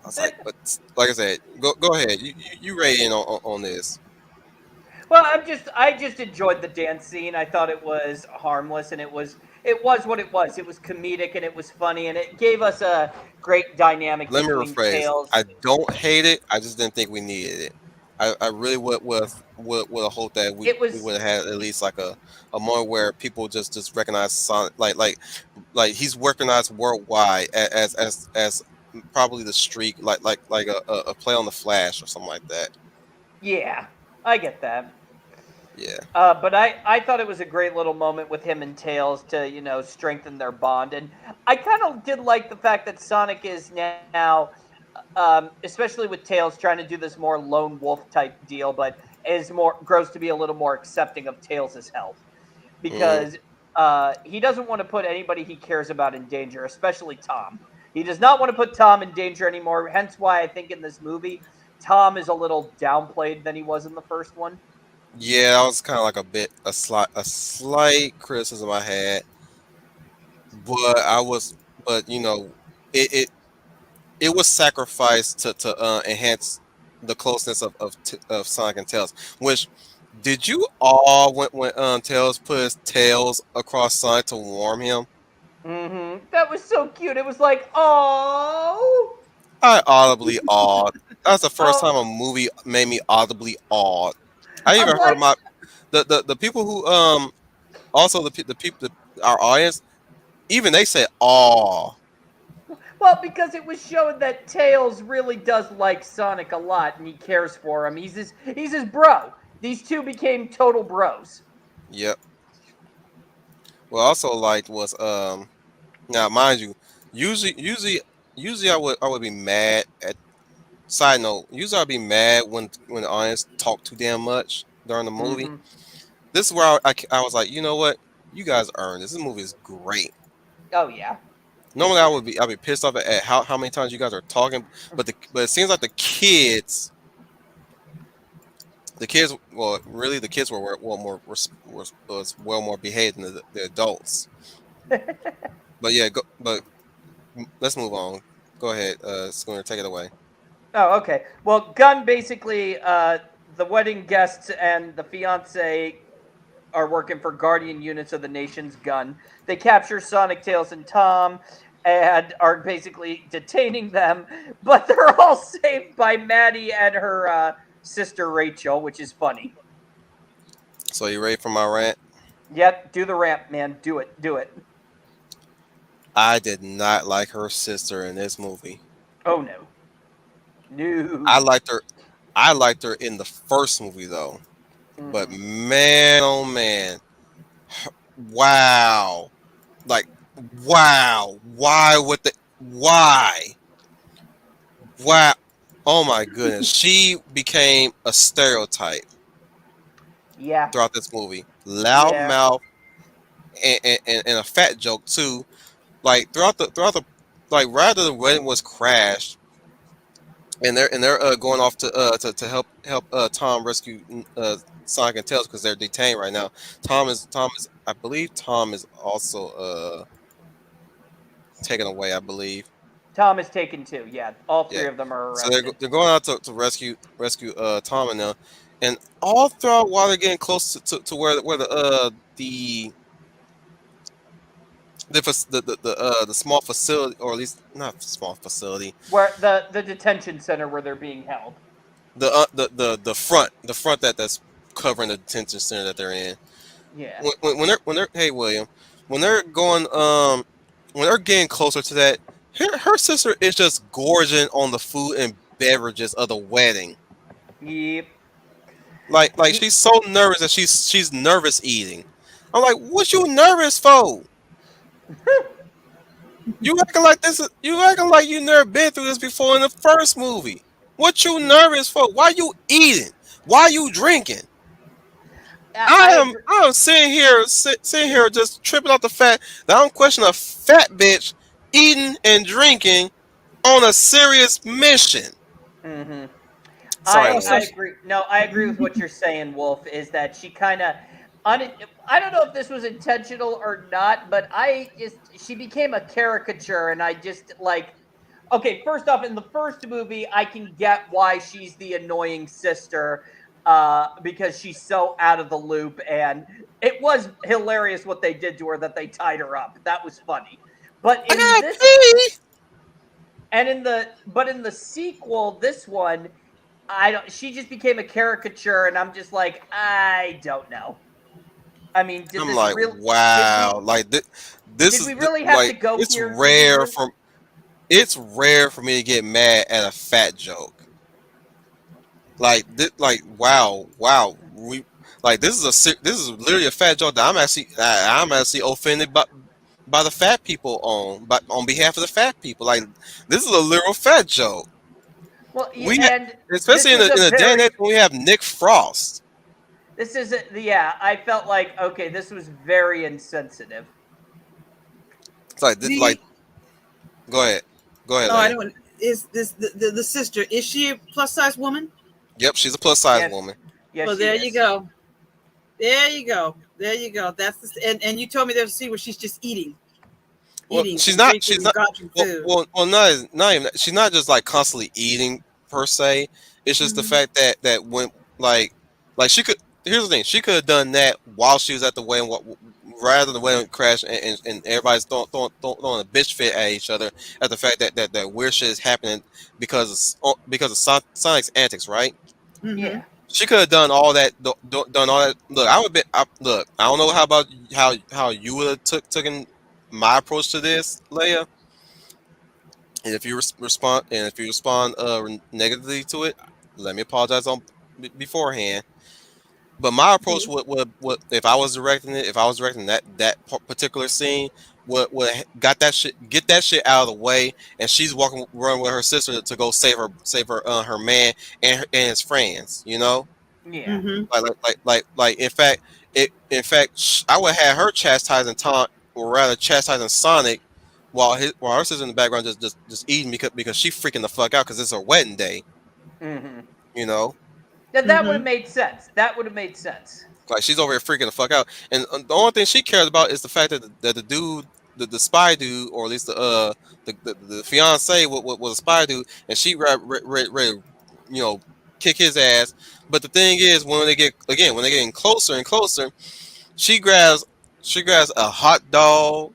I was like, but like I said, go ahead. You ready in on this? Well, I just enjoyed the dance scene. I thought it was harmless and it was what it was. It was comedic and it was funny and it gave us a great dynamic Let me between rephrase. Tails. I don't hate it. I just didn't think we needed it. I really would have hoped that It we was would have had at least like a moment where people just recognize Sonic like he's recognized worldwide as probably the streak like a play on the Flash or something like that. yeah, I get that. Yeah. But I thought it was a great little moment with him and Tails to, strengthen their bond. And I kind of did like the fact that Sonic is now, especially with Tails trying to do this more lone wolf type deal, but grows to be a little more accepting of Tails' help Hmm. because he doesn't want to put anybody he cares about in danger, especially Tom. He does not want to put Tom in danger anymore. Hence why I think in this movie, Tom is a little downplayed than he was in the first one. Yeah, that was kind of like a slight criticism I had, but I was but it it, it was sacrificed to enhance the closeness of Sonic and Tails. Which did you all when Tails put his tails across Sonic to warm him? That was so cute. It was like, oh, I audibly awed. That's the first oh. time a movie made me audibly awed. I I'm even heard like, the people who also the people our audience even they said aw. well, because it was showing that Tails really does like Sonic a lot and he cares for him. He's his bro. These two became total bros. Yep. What I also liked was now mind you, usually usually usually I would be mad at side note, usually I'd be mad when the audience talk too damn much during the movie. Mm-hmm. This is where I was like, you know what? You guys earned this. This movie is great. Oh yeah. Normally I'd be pissed off at how many times you guys are talking, but it seems like the kids well really the kids were well more was well more behaved than the adults. But yeah, let's move on. Go ahead, Schooner, take it away. Oh, okay. Well, Gunn basically, the wedding guests and the fiance are working for Guardian units of the nation's gun. They capture Sonic, Tails, and Tom and are basically detaining them, but they're all saved by Maddie and her sister Rachel, which is funny. So you ready for my rant? Yep, do the ramp, man. Do it. Do it. I did not like her sister in this movie. Oh no. I No. liked her. I liked her in the first movie though. But Mm-hmm. man, oh man, wow, like wow, why would the why wow? Oh my goodness, she became a stereotype Yeah. throughout this movie. Yeah. Loudmouth and a fat joke too. Like throughout the like rather the wedding was crashed and they're going off to help Tom rescue Sonic and Tails because they're detained right now. Tom is I believe Tom is also taken away. I believe. Tom is taken too. Yeah. All Yeah. three of them are So they're arrested. they're going out to rescue Tom and them, and all throughout while they're getting close to where the small facility, or at least not small facility, Where the detention center where they're being held. the front that's covering the detention center that they're in. Yeah. When they're hey William, when they're going when they're getting closer to that, her sister is just gorging on the food and beverages of the wedding. Yep. Like Ye- she's so nervous that she's nervous eating. I'm like, what you nervous for? You acting like you never been through this before in the first movie. What you nervous for? Why you eating? Why you drinking? I agree. I am sitting here just tripping off the fact that I'm questioning a fat bitch eating and drinking on a serious mission. Hmm. Sorry, Oh, so I Leia. agree. No, I agree with what you're saying, Wolf. Is that she kind of, I don't know if this was intentional or not, but she became a caricature, and I just like. Okay, first off, in the first movie, I can get why she's the annoying sister, because she's so out of the loop, and it was hilarious what they did to her that they tied her up. That was funny. But I in gotta this, pee. in the sequel, this one, I don't. She just became a caricature, and I'm just like, I don't know. I mean, I'm like, did wow, we like this did is we really have to like go here? Did we really? it's rare for me to get mad at a fat joke. Like wow, we like this is literally a fat joke that I'm actually offended by the fat people on behalf of the fat people. Like this is a literal fat joke. Well, We ha- and especially this was a in a day and age very. when we have Nick Frost. This is yeah. I felt like okay, this was very insensitive. It's like the go ahead, oh, I Leia. don't. Is this the sister? Is she a plus size woman? Yep, she's a plus size Yes, woman. yes, Well, she there you is. go. There you go. There you go. And you told me there's a scene where she's just Well, eating she's and not. drinking She's and not. gobbling food. Not even. She's not just like constantly eating per se. It's just the Hmm. fact that when like she could. Here's the thing. She could have done that while she was at the wedding, rather than the wedding crash and everybody's throwing a bitch fit at each other at the fact that weird shit is happening because of Sonic's antics, right? Hmm. Yeah. She could have done all that. Done all that. Look, I would be. Look, I don't know how about how you would have taken my approach to this, Leia. And if you respond negatively to it, let me apologize on beforehand. But my approach would if I was directing it, if I was directing particular scene, would got that shit get that shit out of the way, and she's walking running with her sister to go save her man and his friends. You know. Yeah. Hmm. In fact, I would have her chastising Taunt, or rather chastising Sonic, while her sister's in the background just eating because she freaking the fuck out because it's her wedding day. Hmm. You know, Now that would Hmm. have made sense. That would have made sense. like she's over here freaking the fuck out, and the only thing she cares about is the fact that the dude. The spy dude, or at least the fiance was a spy dude, and she ready, you know, kick his ass. But the thing is, when they getting closer and closer, She grabs she grabs a hot dog,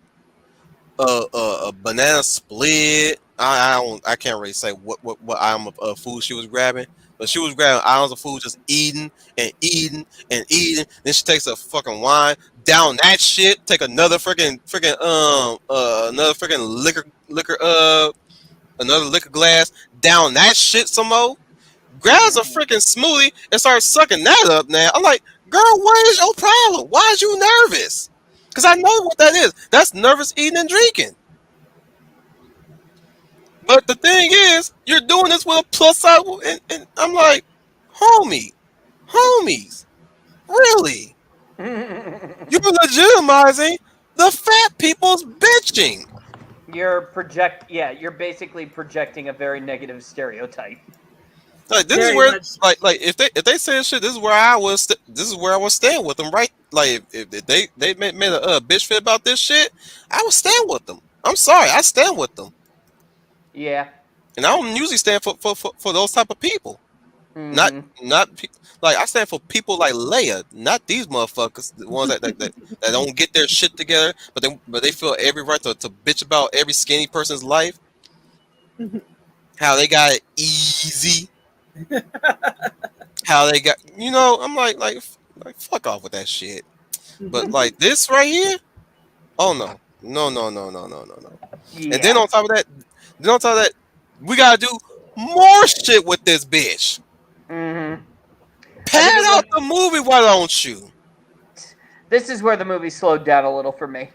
a banana split. I can't really say what item of food she was grabbing, but she was grabbing items of food, just eating and eating and eating. Then she takes a fucking wine down that shit. Take another freaking another liquor glass down that shit some more. Grabs a Hmm. freaking smoothie and starts sucking that up now. I'm like, girl, what is your problem? Why is you nervous? Because I know what that is. That's nervous eating and drinking. But the thing is, you're doing this with a plus side. And I'm like, homie, homies, really? You're legitimizing the fat people's bitching. You're basically projecting a very negative stereotype. Like this is Very where much. like if they say shit, this is where I was staying with them, right? Like if they made a bitch fit about this shit, I would stand with them. I'm sorry, I stand with them, Yeah. and I don't usually stand for those type of people. Not Hmm. not pe- like I stand for people like Leia, not these motherfuckers, the ones that don't get their shit together, but they feel every right to bitch about every skinny person's life, how they got it easy, how they got I'm like fuck off with that shit. But like this right here, oh no. No. And Yeah. then on top of that, we gotta do more shit with this bitch. Hmm. I think Pad out the movie, why don't you? this is where the movie slowed down a little for me.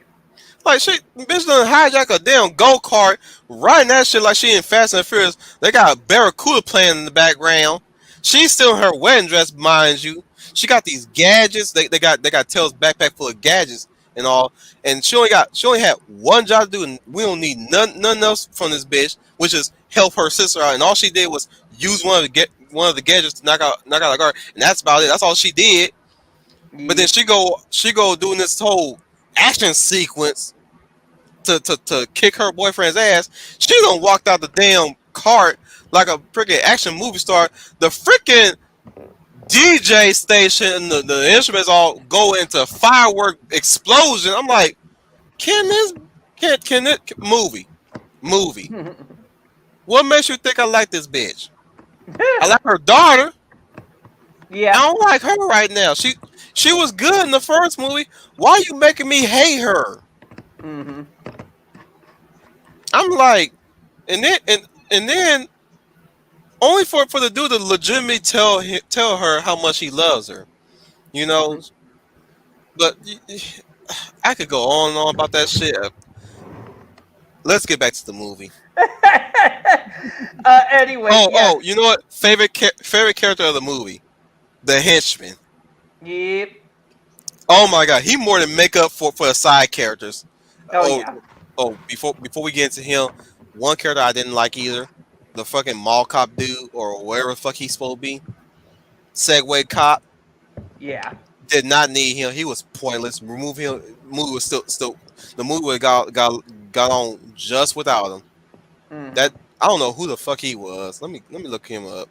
Like shit, bitch done hijack a damn go-kart, riding that shit like she in Fast and Furious. They got a Barracuda playing in the background. She's still in her wedding dress, mind you. she got these gadgets. They got Tails backpack full of gadgets and all. And she only had one job to do, and we don't need none else from this bitch, which is help her sister out. And all she did was use one of the gadgets to knock out a guard, and that's about it. That's all she did. But then Yep. she go doing this whole action sequence to kick her boyfriend's ass. She done walked out the damn cart like a freaking action movie star. The freaking DJ station and the instruments all go into firework explosion. I'm like, can this can it movie? What makes you think I like this bitch? I like her daughter. I Yeah. don't like her right now. She was good in the first movie. Why are you making me hate her? Hmm. I'm like, and then only for the dude to legitimately tell her how much he loves her, you know. Hmm. But I could go on and on about that shit. Let's get back to the movie. Anyway, yeah. Oh, you know what? Favorite character of the movie, the henchman. Yep. Oh my god, he more than make up for the side characters. Oh Oh, yeah. before we get into him, one character I didn't like either, the fucking mall cop dude or whatever the fuck he's supposed to be, Segway cop. Yeah. Did not need him. He was pointless. Remove him. Movie was still the movie would got on just without him. Hmm. That I don't know who the fuck he was. Let me look him up.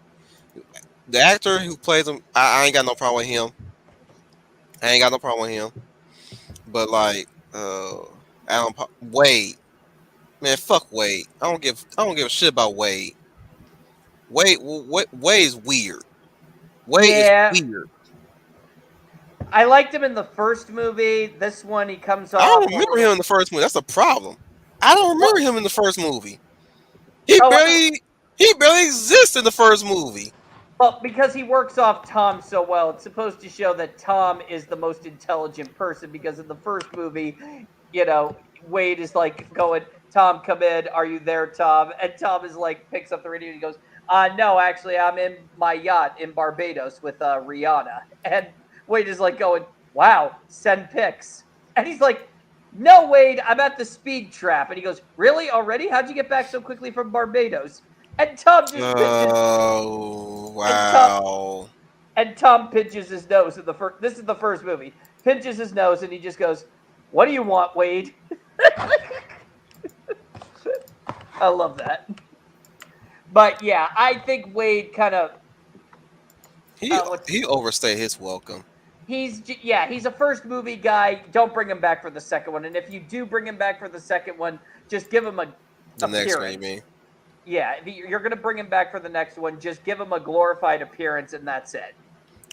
The actor who plays him, I ain't got no problem with him. I ain't got no problem with him. But like, Wade, man, fuck Wade. I don't give a shit about Wade. Wade's weird. Wade is Yeah. weird. I liked him in the first movie. This one, he comes I off don't a remember him little. in the first movie. That's the problem. I don't remember What? him in the first movie. He Oh, barely he barely exists in the first movie. well, because he works off Tom so well, it's supposed to show that Tom is the most intelligent person. Because in the first movie, Wade is like going, "Tom, come in. Are you there, Tom?" And Tom is like, picks up the radio and he goes, no, actually, I'm in my yacht in Barbados with Rihanna." And Wade is like going, "Wow, send pics." And he's like, "No, Wade, I'm at the speed trap." And he goes, "Really? Already? How'd you get back so quickly from Barbados?" And Tom just pitches Oh and Tom wow. and Tom pinches his nose in the first. This is the first movie. Pinches his nose and he just goes, "What do you want, Wade?" I love that. But yeah, I think Wade kind of He what's he overstayed his welcome. he's a first movie guy. Don't bring him back for the second one. And if you do bring him back for the second one, just give him a The next one, you appearance. mean? Yeah, if you're gonna bring him back for the next one, just give him a glorified appearance and that's it.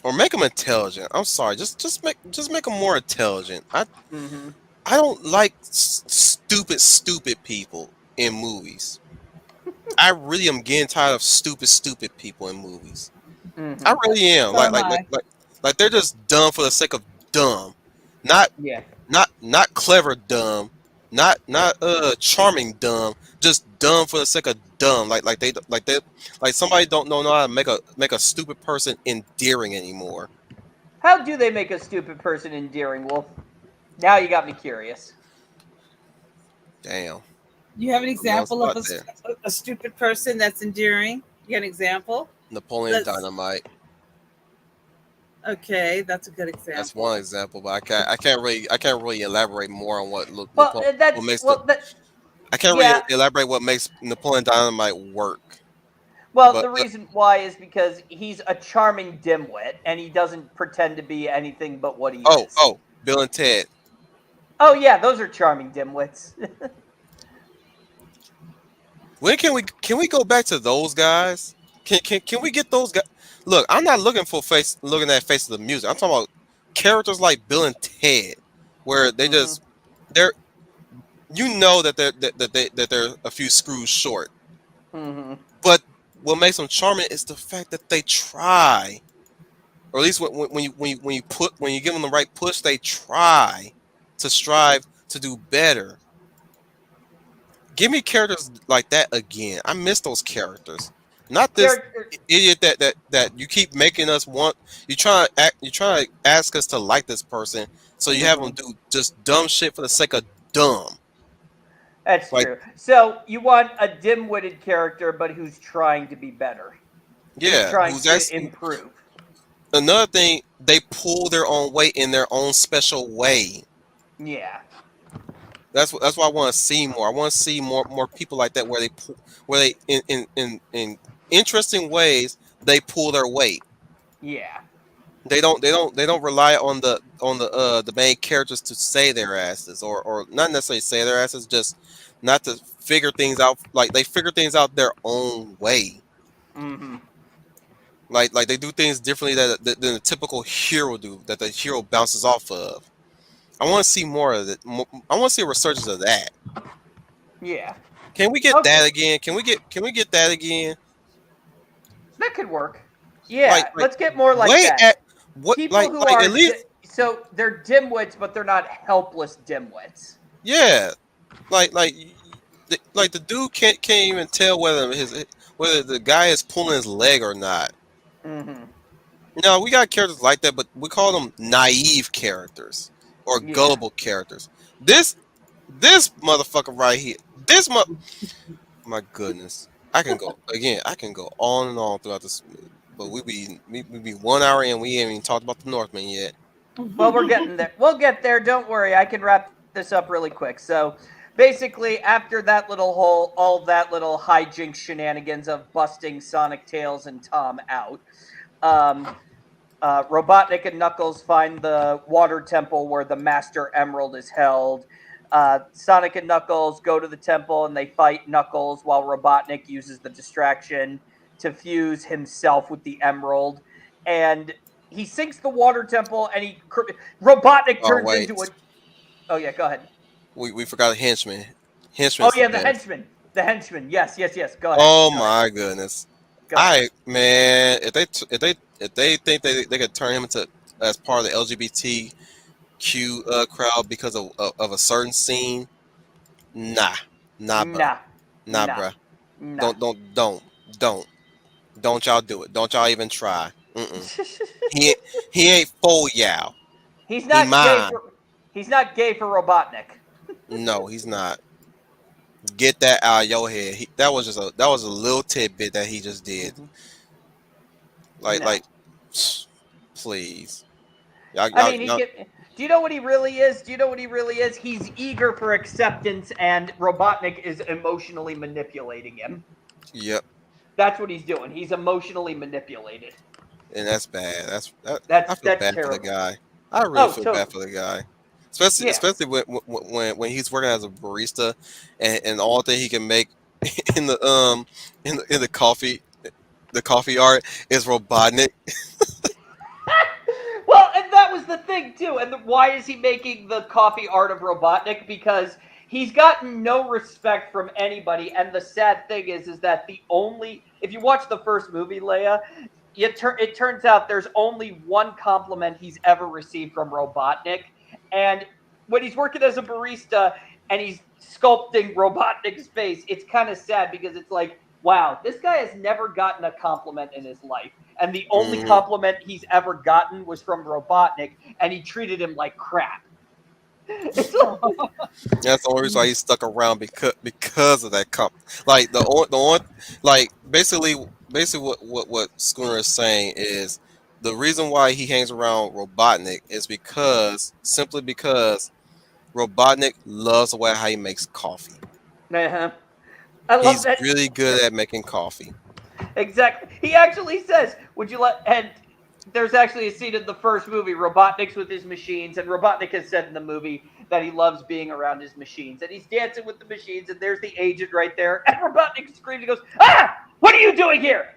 Or make him intelligent. I'm sorry, just make him more intelligent. Mm-hmm. I don't like stupid people in movies. I really am getting tired of stupid people in movies. I Mm-hmm. really am. So am I. Like they're just dumb for the sake of dumb. Not Yeah. not clever dumb. Not charming dumb. Just dumb for the sake of dumb. Like somebody don't know how to make a stupid person endearing anymore. How do they make a stupid person endearing, Wolf? Now you got me curious. Damn. You have an I'm on the example of spot there. a stupid person that's endearing? You got an example? Napoleon Let's. Dynamite. Okay, that's a good That's example. one example, but I can't really elaborate more on Well, what that's makes the well that I can't really yeah. elaborate what makes Napoleon Dynamite work. Well, But the reason why is because he's a charming dimwit and he doesn't pretend to be anything but what he is. Bill and Ted. Oh yeah, those are charming dimwits. When can we go back to those guys? Can we get those guys? Look, I'm not looking at face of the music. I'm talking about characters like Bill and Ted, where Hmm. they're that they're a few screws short. Hmm. But what makes them charming is the fact that they try, or at least when you give them the right push, they try to strive to do better. Give me characters like that again. I miss those characters. Not this Character. idiot that you keep making us want. You try to ask us to like this person, so you have them Mhm. do just dumb shit for the sake of dumb. That's Like, true. So you want a dim-witted character, but who's trying to be better, who's yeah, trying who's to that's improve. another thing. They pull their own weight in their own special way. Yeah. That's why I want to see more. I want to see more people like that where they in interesting ways they pull their weight. Yeah. They don't rely on the main characters to say their asses or not necessarily say their asses, just not to figure things out. Like they figure things out their own way. Mhm. Like they do things differently than the typical hero do that the hero bounces off of. I want to see more of it. I want to see a resurgence of that. Yeah. Can we get Okay. that again? Can we get that again? That could work. Yeah, Like let's get more like wait that. at what People who like at are least so they're dimwits, but they're not helpless dimwits. yeah. Like the dude can't even tell whether the guy is pulling his leg or not. Mm-hmm. We got characters like that, but we call them naive characters or Yeah. gullible characters. This this motherfucker right here. My goodness. I can go on and on throughout this, but we be 1 hour in. We ain't even talked about the Northman yet. Well, we're getting there. We'll get there. Don't worry. I can wrap this up really quick. So, basically, after that little whole, all that little hijinks shenanigans of busting Sonic, Tails, and Tom out, um, Robotnik and Knuckles find the water temple where the Master Emerald is held. Sonic and Knuckles go to the temple and they fight Knuckles while Robotnik uses the distraction to fuse himself with the Emerald. And he sinks the water temple and Robotnik Oh turns into a. wait, Oh, yeah, go ahead. we forgot a henchman. Oh, Henchman's the yeah, the best. henchman. The henchman. Yes, yes, yes. Go ahead. Oh Go ahead. my goodness. Go ahead. If they think they could turn him into as part of the LGBTQ crowd because of a certain scene, nah, nah, bruh, Nah. nah, Nah. bruh. Nah. Don't y'all do it. Don't y'all even try. Mm-mm. He ain't- he ain't for y'all. He's He not gay mine. for. He's not gay for Robotnik. No, he's not. Get that out of your head. That was a little tidbit that he just did. Mhm. No. Like, please, y'all, I y'all, mean, he y'all. get. Do you know what he really is? Do you know what he really is? He's eager for acceptance, and Robotnik is emotionally manipulating him. Yep, That's what he's doing. He's emotionally manipulated. and that's bad. I feel That's bad for the terrible. guy. I really Oh, feel bad totally. for the guy, Yeah. especially when he's working as a barista, and all thing he can make in the coffee art is Robotnik. Well, and that was the thing too. And why is he making the coffee art of Robotnik? Because he's gotten no respect from anybody. And the sad thing is that the only if you watch the first movie, Leia, it turns out there's only one compliment he's ever received from Robotnik, and when he's working as a barista and he's sculpting Robotnik's face, it's kind of sad because it's like, wow, this guy has never gotten a compliment in his life. And the only Hmm. compliment he's ever gotten was from Robotnik, and he treated him like crap. It's like, That's the only reason why he stuck around because of that like the only like basically what Schooner is saying is the reason why he hangs around Robotnik is simply because Robotnik loves the way how he makes coffee. uh-huh. I love He's that. really good at making coffee. Exactly. He actually says, "Would you let?" And there's actually a scene in the first movie, Robotnik's with his machines, and Robotnik has said in the movie that he loves being around his machines, and he's dancing with the machines, and there's the agent right there, and Robotnik screams and goes, "Ah! What are you doing here?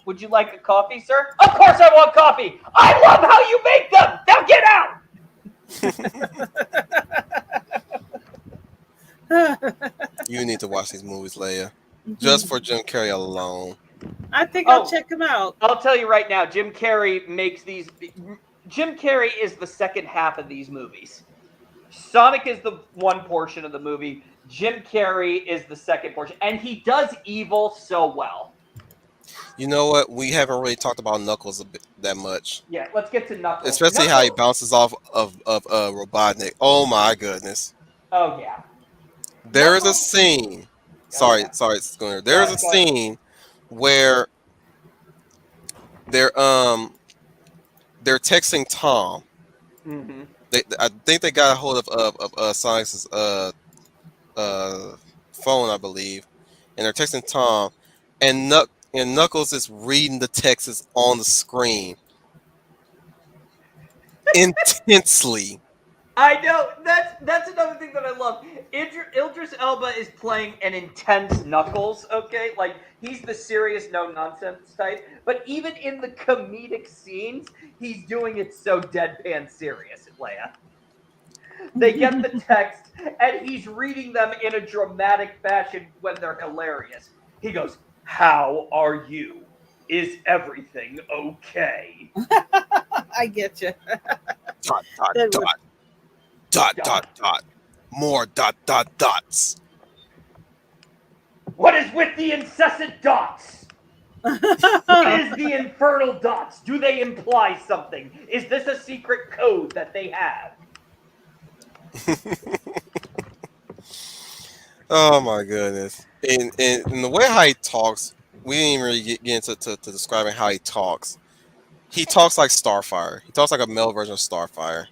Would you like a coffee, sir? Of course I want coffee. I love how you make them. Now get out." You need to watch these movies, Leia, just for Jim Carrey alone. I think I'll Oh, check them out. I'll tell you right now, Jim Carrey makes these. Jim Carrey is the second half of these movies. Sonic is the one portion of the movie. Jim Carrey is the second portion, and he does evil so well. You know what? We haven't really talked about Knuckles that much, Yeah, let's get to Knuckles. especially how he Knuckles. bounces off of Robotnik. Oh my goodness! Oh yeah, There is a Knuckles. scene. Oh Sorry, yeah. sorry, Schooner. Go There is a ahead. Go ahead. scene where they're um they're texting Tom. Hmm. I think they got a hold of Sonic's uh phone, I believe, and they're texting Tom, and Knuckles is reading the texts on the screen intensely. I know that's another thing that I love. Idris Elba is playing an intense Knuckles. Okay, like he's the serious, no nonsense type. But even in the comedic scenes, he's doing it so deadpan serious. Leia, they get the text, and he's reading them in a dramatic fashion when they're hilarious. He goes, "How are you? Is everything okay?" I get you. Dot dot That would. dot dot dot Dot. dot. More dot dot dots. What is with the incessant dots? What is the infernal dots? Do they imply something? Is this a secret code that they have? Oh my goodness! In the way how he talks, we didn't even really get into to describing how he talks. He talks like Starfire. He talks like a male version of Starfire,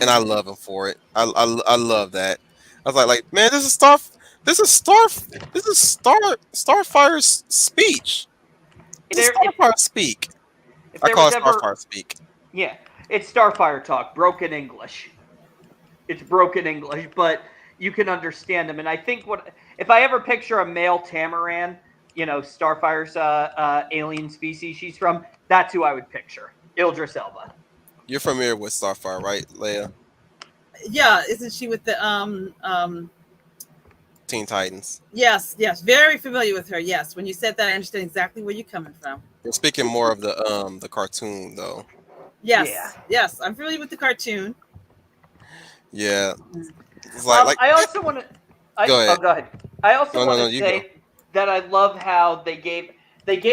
and I Mm-hmm. love him for it. I love that. I was like, man, this is Starfire's speech. If This is there, if Starfire speak. if I there call was it ever, Starfire speak. yeah, it's Starfire talk, broken English. It's broken English, but you can understand them. And I think what if I ever picture a male Tamaran, Starfire's alien species she's from, that's who I would picture. Idris Elba. You're familiar with Starfire, right, Leia? Yeah, isn't she with the Teen Titans. Yes, yes, very familiar with her. Yes, when you said that, I understand exactly where you're coming from. We're speaking more of the cartoon though. Yeah. Yes, yes, I'm familiar with the cartoon. Yeah, it's like I also want to. go ahead. Go ahead. I also No, no, want no. to You go. say that I love how they gave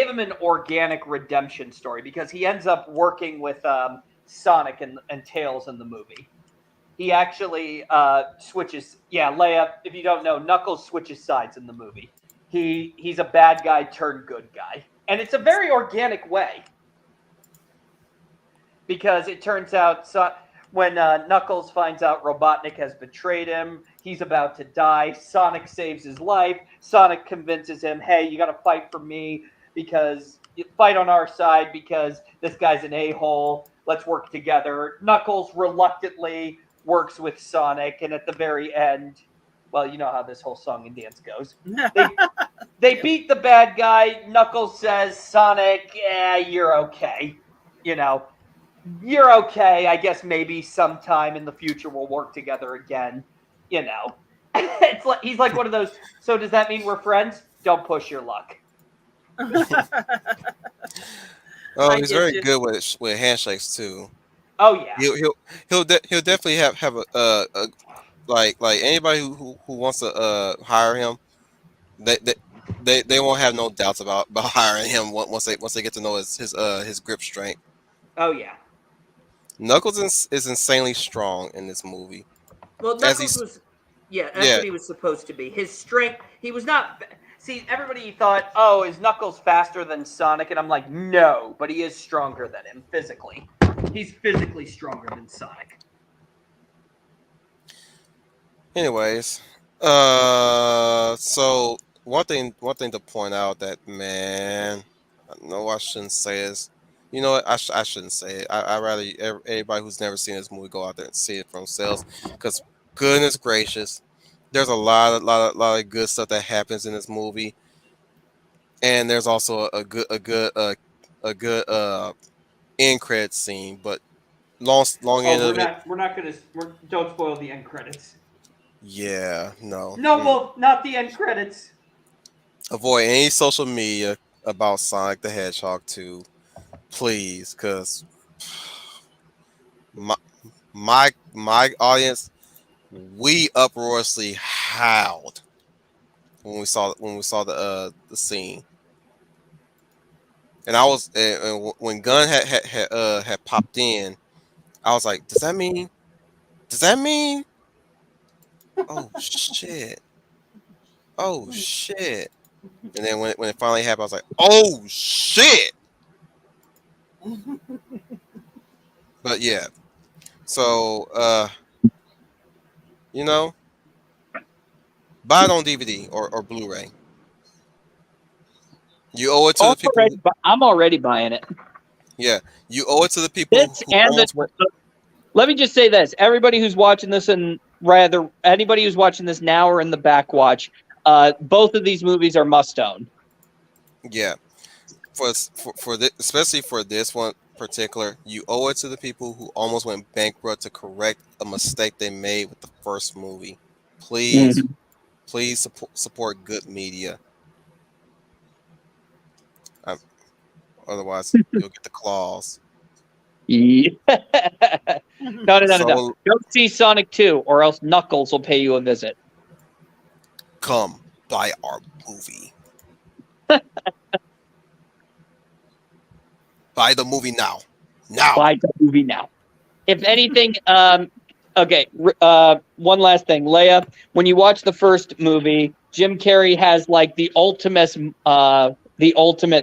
him an organic redemption story because he ends up working with Sonic and Tails in the movie. He actually switches. Yeah, Leia. If you don't know, Knuckles switches sides in the movie. He's a bad guy turned good guy, and it's a very organic way because it turns out when Knuckles finds out Robotnik has betrayed him, he's about to die. Sonic saves his life. Sonic convinces him, "Hey, you got to fight for me because you fight on our side because this guy's an a-hole. Let's work together." Knuckles reluctantly works with Sonic, and at the very end, well, you know how this whole song and dance goes. They they Yep. beat the bad guy. Knuckles says, "Sonic, yeah, you're okay. You know, you're okay. I guess maybe sometime in the future we'll work together again." You know, it's like he's like one of those. So does that mean we're friends? Don't push your luck. Oh, I he's get very you. good with handshakes too. Oh yeah. He'll definitely have a like anybody who wants to hire him. They, they they won't have no doubts about hiring him once they get to know his grip strength. Oh yeah. Knuckles is insanely strong in this movie. Well, As Knuckles he's was. Yeah, that's yeah, what he was supposed to be. His strength. He was not. See, everybody thought, "Oh, is Knuckles faster than Sonic?" And I'm like, no, but he is stronger than him physically. He's physically stronger than Sonic. anyways, so one thing to point out that man, I know I shouldn't say this. You know what? I shouldn't say it. I rather everybody who's never seen this movie go out there and see it for themselves. Because goodness gracious, there's a lot of good stuff that happens in this movie, and there's also a good end credit scene. But long Oh, end of it, we're not gonna don't spoil the end credits. yeah, no. No, well, not the end credits. Avoid any social media about Sonic the Hedgehog 2, please, because my my audience, we uproariously howled when we saw the scene. And I was when Gunn had popped in, I was like, does that mean? Does that mean? Oh shit! Oh shit! And then when it finally happened, I was like, oh shit! But yeah, so you know, buy it on DVD or Blu-ray. You owe it to the people. I'm already buying it. Yeah, you owe it to the people This who and the. almost went. Let me just say this: everybody who's watching this, and rather anybody who's watching this now or in the back watch, both of these movies are must own. Yeah, for this, especially for this one particular, you owe it to the people who almost went bankrupt to correct a mistake they made with the first movie. Please, Mhm. please support good media. Um, Otherwise, you'll get the claws. Yeah. No. So Go see Sonic 2, or else Knuckles will pay you a visit. come buy our movie. Buy the movie now. Now. Buy the movie now. If anything, okay. One last thing, Leia. When you watch the first movie, Jim Carrey has like the ultimate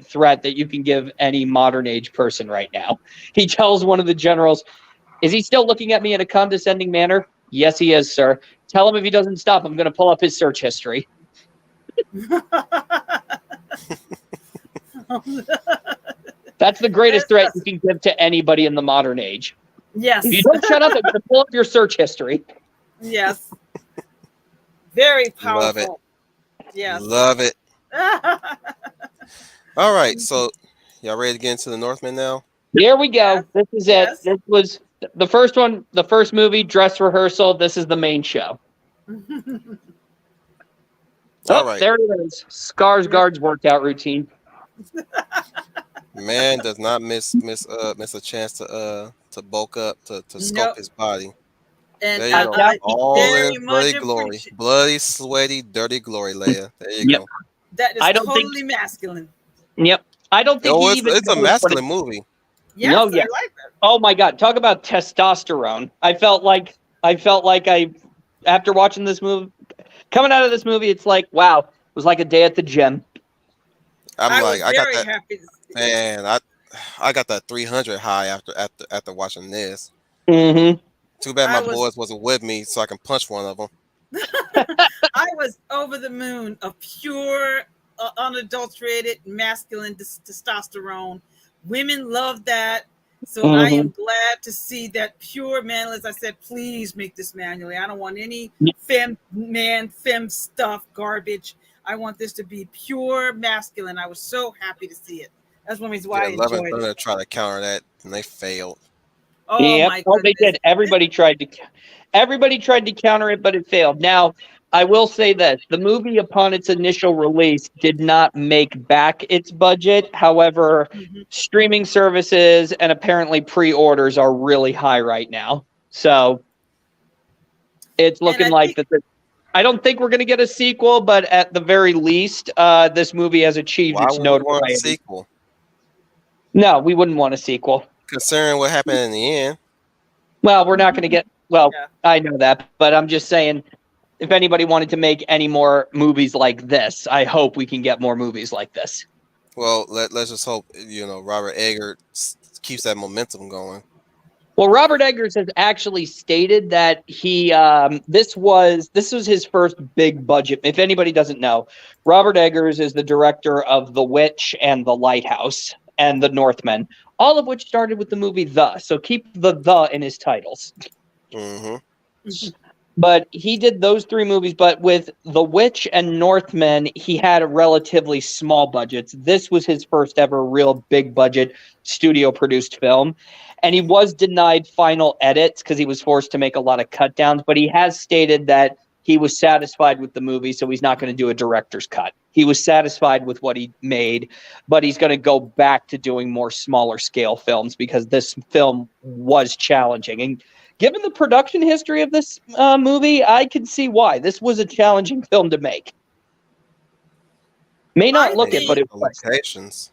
threat that you can give any modern age person right now. He tells one of the generals, "Is he still looking at me in a condescending manner?" "Yes, he is, sir." "Tell him if he doesn't stop, I'm going to pull up his search history." That's the greatest threat you can give to anybody in the modern age. Yes. If you don't shut up, I'm going to pull up your search history. Yes. Very Love it. powerful. Yes. Love it. All right. So, y'all ready to get into the Northman now? Here we go. Yes. This is Yes. it. This was the first one, the first movie, dress rehearsal. This is the main show. All right. There it is. Skarsgård's workout routine. Man does not miss a chance to bulk up to sculpt Nope. his body. And There you go. I All in very his much bloody glory. appreciate. Bloody, sweaty, dirty glory, Leia. There you Yep. go. That is I don't think- totally masculine. Yep. I don't think Oh, he it's, even it's a knows what masculine movie. Yes, No, yeah. I like that. Oh my God! Talk about testosterone. I felt like I, after watching this movie, coming out of this movie, it's like, wow, it was like a day at the gym. I I got very that, happy to see it. man. I got that 300 high after watching this. Mm-hmm. Too bad I my was- boys wasn't with me so I can punch one of them. I was over the moon of pure, unadulterated masculine testosterone. Women love that. So I am glad to see that pure manly. As I said, please make this manually. I don't want any fem stuff, garbage. I want this to be pure masculine. I was so happy to see it. That's one reason why I Love and enjoyed Thunder it. tried to counter that and they failed. Oh Yep. my Oh, goodness. they did. Everybody tried to counter it, but it failed. Now, I will say this: the movie, upon its initial release, did not make back its budget. However, Mhm. streaming services and apparently pre-orders are really high right now. So it's looking I like think- that. I don't think we're going to get a sequel, but at the very least, this movie has achieved Why its would we want a notoriety. sequel? No, we wouldn't want a sequel. Considering what happened in the end. Well, we're not going to get. Well, Yeah. I know that, but I'm just saying, if anybody wanted to make any more movies like this, I hope we can get more movies like this. Well, let's just hope Robert Eggers keeps that momentum going. Well, Robert Eggers has actually stated that he this was his first big budget. If anybody doesn't know, Robert Eggers is the director of The Witch and The Lighthouse and The Northman, all of which started with the movie The. So keep the in his titles. Mm-hmm. But he did those three movies. But with The Witch and Northman, he had a relatively small budgets. This was his first ever real big budget studio produced film. And he was denied final edits because he was forced to make a lot of cut downs. But he has stated that he was satisfied with the movie, so he's not going to do a director's cut. He was satisfied with what he made, but he's going to go back to doing more smaller scale films because this film was challenging. And given the production history of this movie, I can see why. This was a challenging film to make. May not look it, but it was. Locations.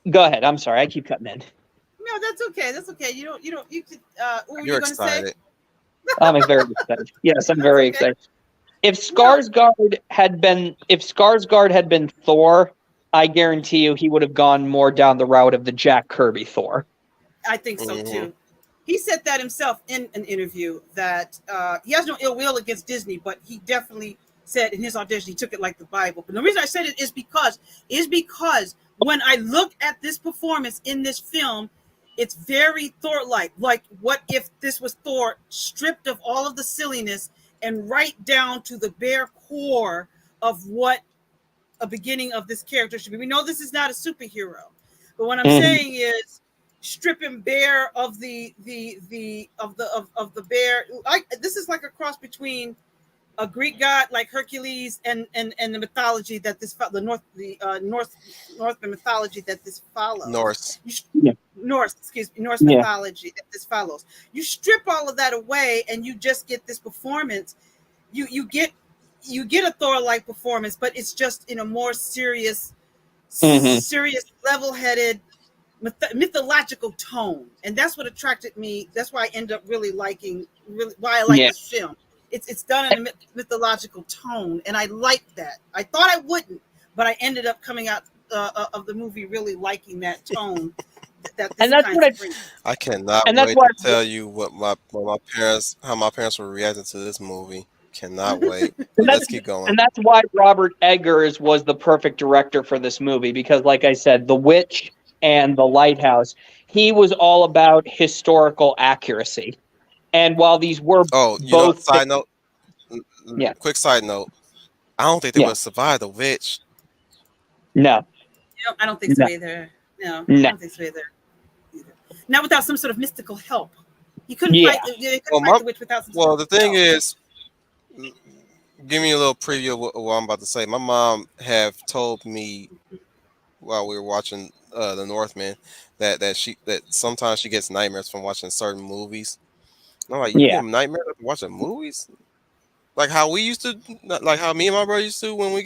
Go ahead. I'm sorry. I keep cutting in. No, that's okay. That's okay. You could. What were You're you going to say? excited. I'm very excited. Yes, I'm That's very okay. excited. If No, Skarsgård had been Thor, I guarantee you he would have gone more down the route of the Jack Kirby Thor. I think so Hmm. too. He said that himself in an interview that he has no ill will against Disney, but he definitely said in his audition he took it like the Bible. But the reason I said it is because when I look at this performance in this film, it's very Thor-like. Like, what if this was Thor stripped of all of the silliness and right down to the bare core of what a beginning of this character should be. We know this is not a superhero, but what I'm Mhm. saying is strip him bare of the bear. This is like a cross between a Greek god like Hercules and the mythology that Northman mythology that this follows. Norse. Yeah. Norse Yeah. mythology that this follows. You strip all of that away, and you just get this performance. You get a Thor like performance, but it's just in a more Mhm. serious, level-headed, mythological tone, and that's what attracted me. That's why I end up really why I like Yeah. this film. It's done in a mythological tone, and I like that. I thought I wouldn't, but I ended up coming out of the movie really liking that tone that And this that's kind what of I brings. I cannot and that's wait why to tell you what my parents how my parents were reacting to this movie. Cannot wait. and But that's let's keep going. and that's why Robert Eggers was the perfect director for this movie because like I said, The Witch and The Lighthouse, he was all about historical accuracy. And while these were Oh, both side note, yeah, quick side note. I don't think they would yeah. have survived the witch. No. I don't think so No. either. No, I No. don't think so either. Not without some sort of mystical help. You couldn't Yeah. fight. You couldn't Well, fight the witch without some sort well, of the thing help. is, mm, give me a little preview of what I'm about to say. My mom have told me while we were watching the Northman that sometimes she gets nightmares from watching certain movies. And I'm like, you Yeah. get nightmares from watching movies? Like how we used to, like how me and my brother used to when we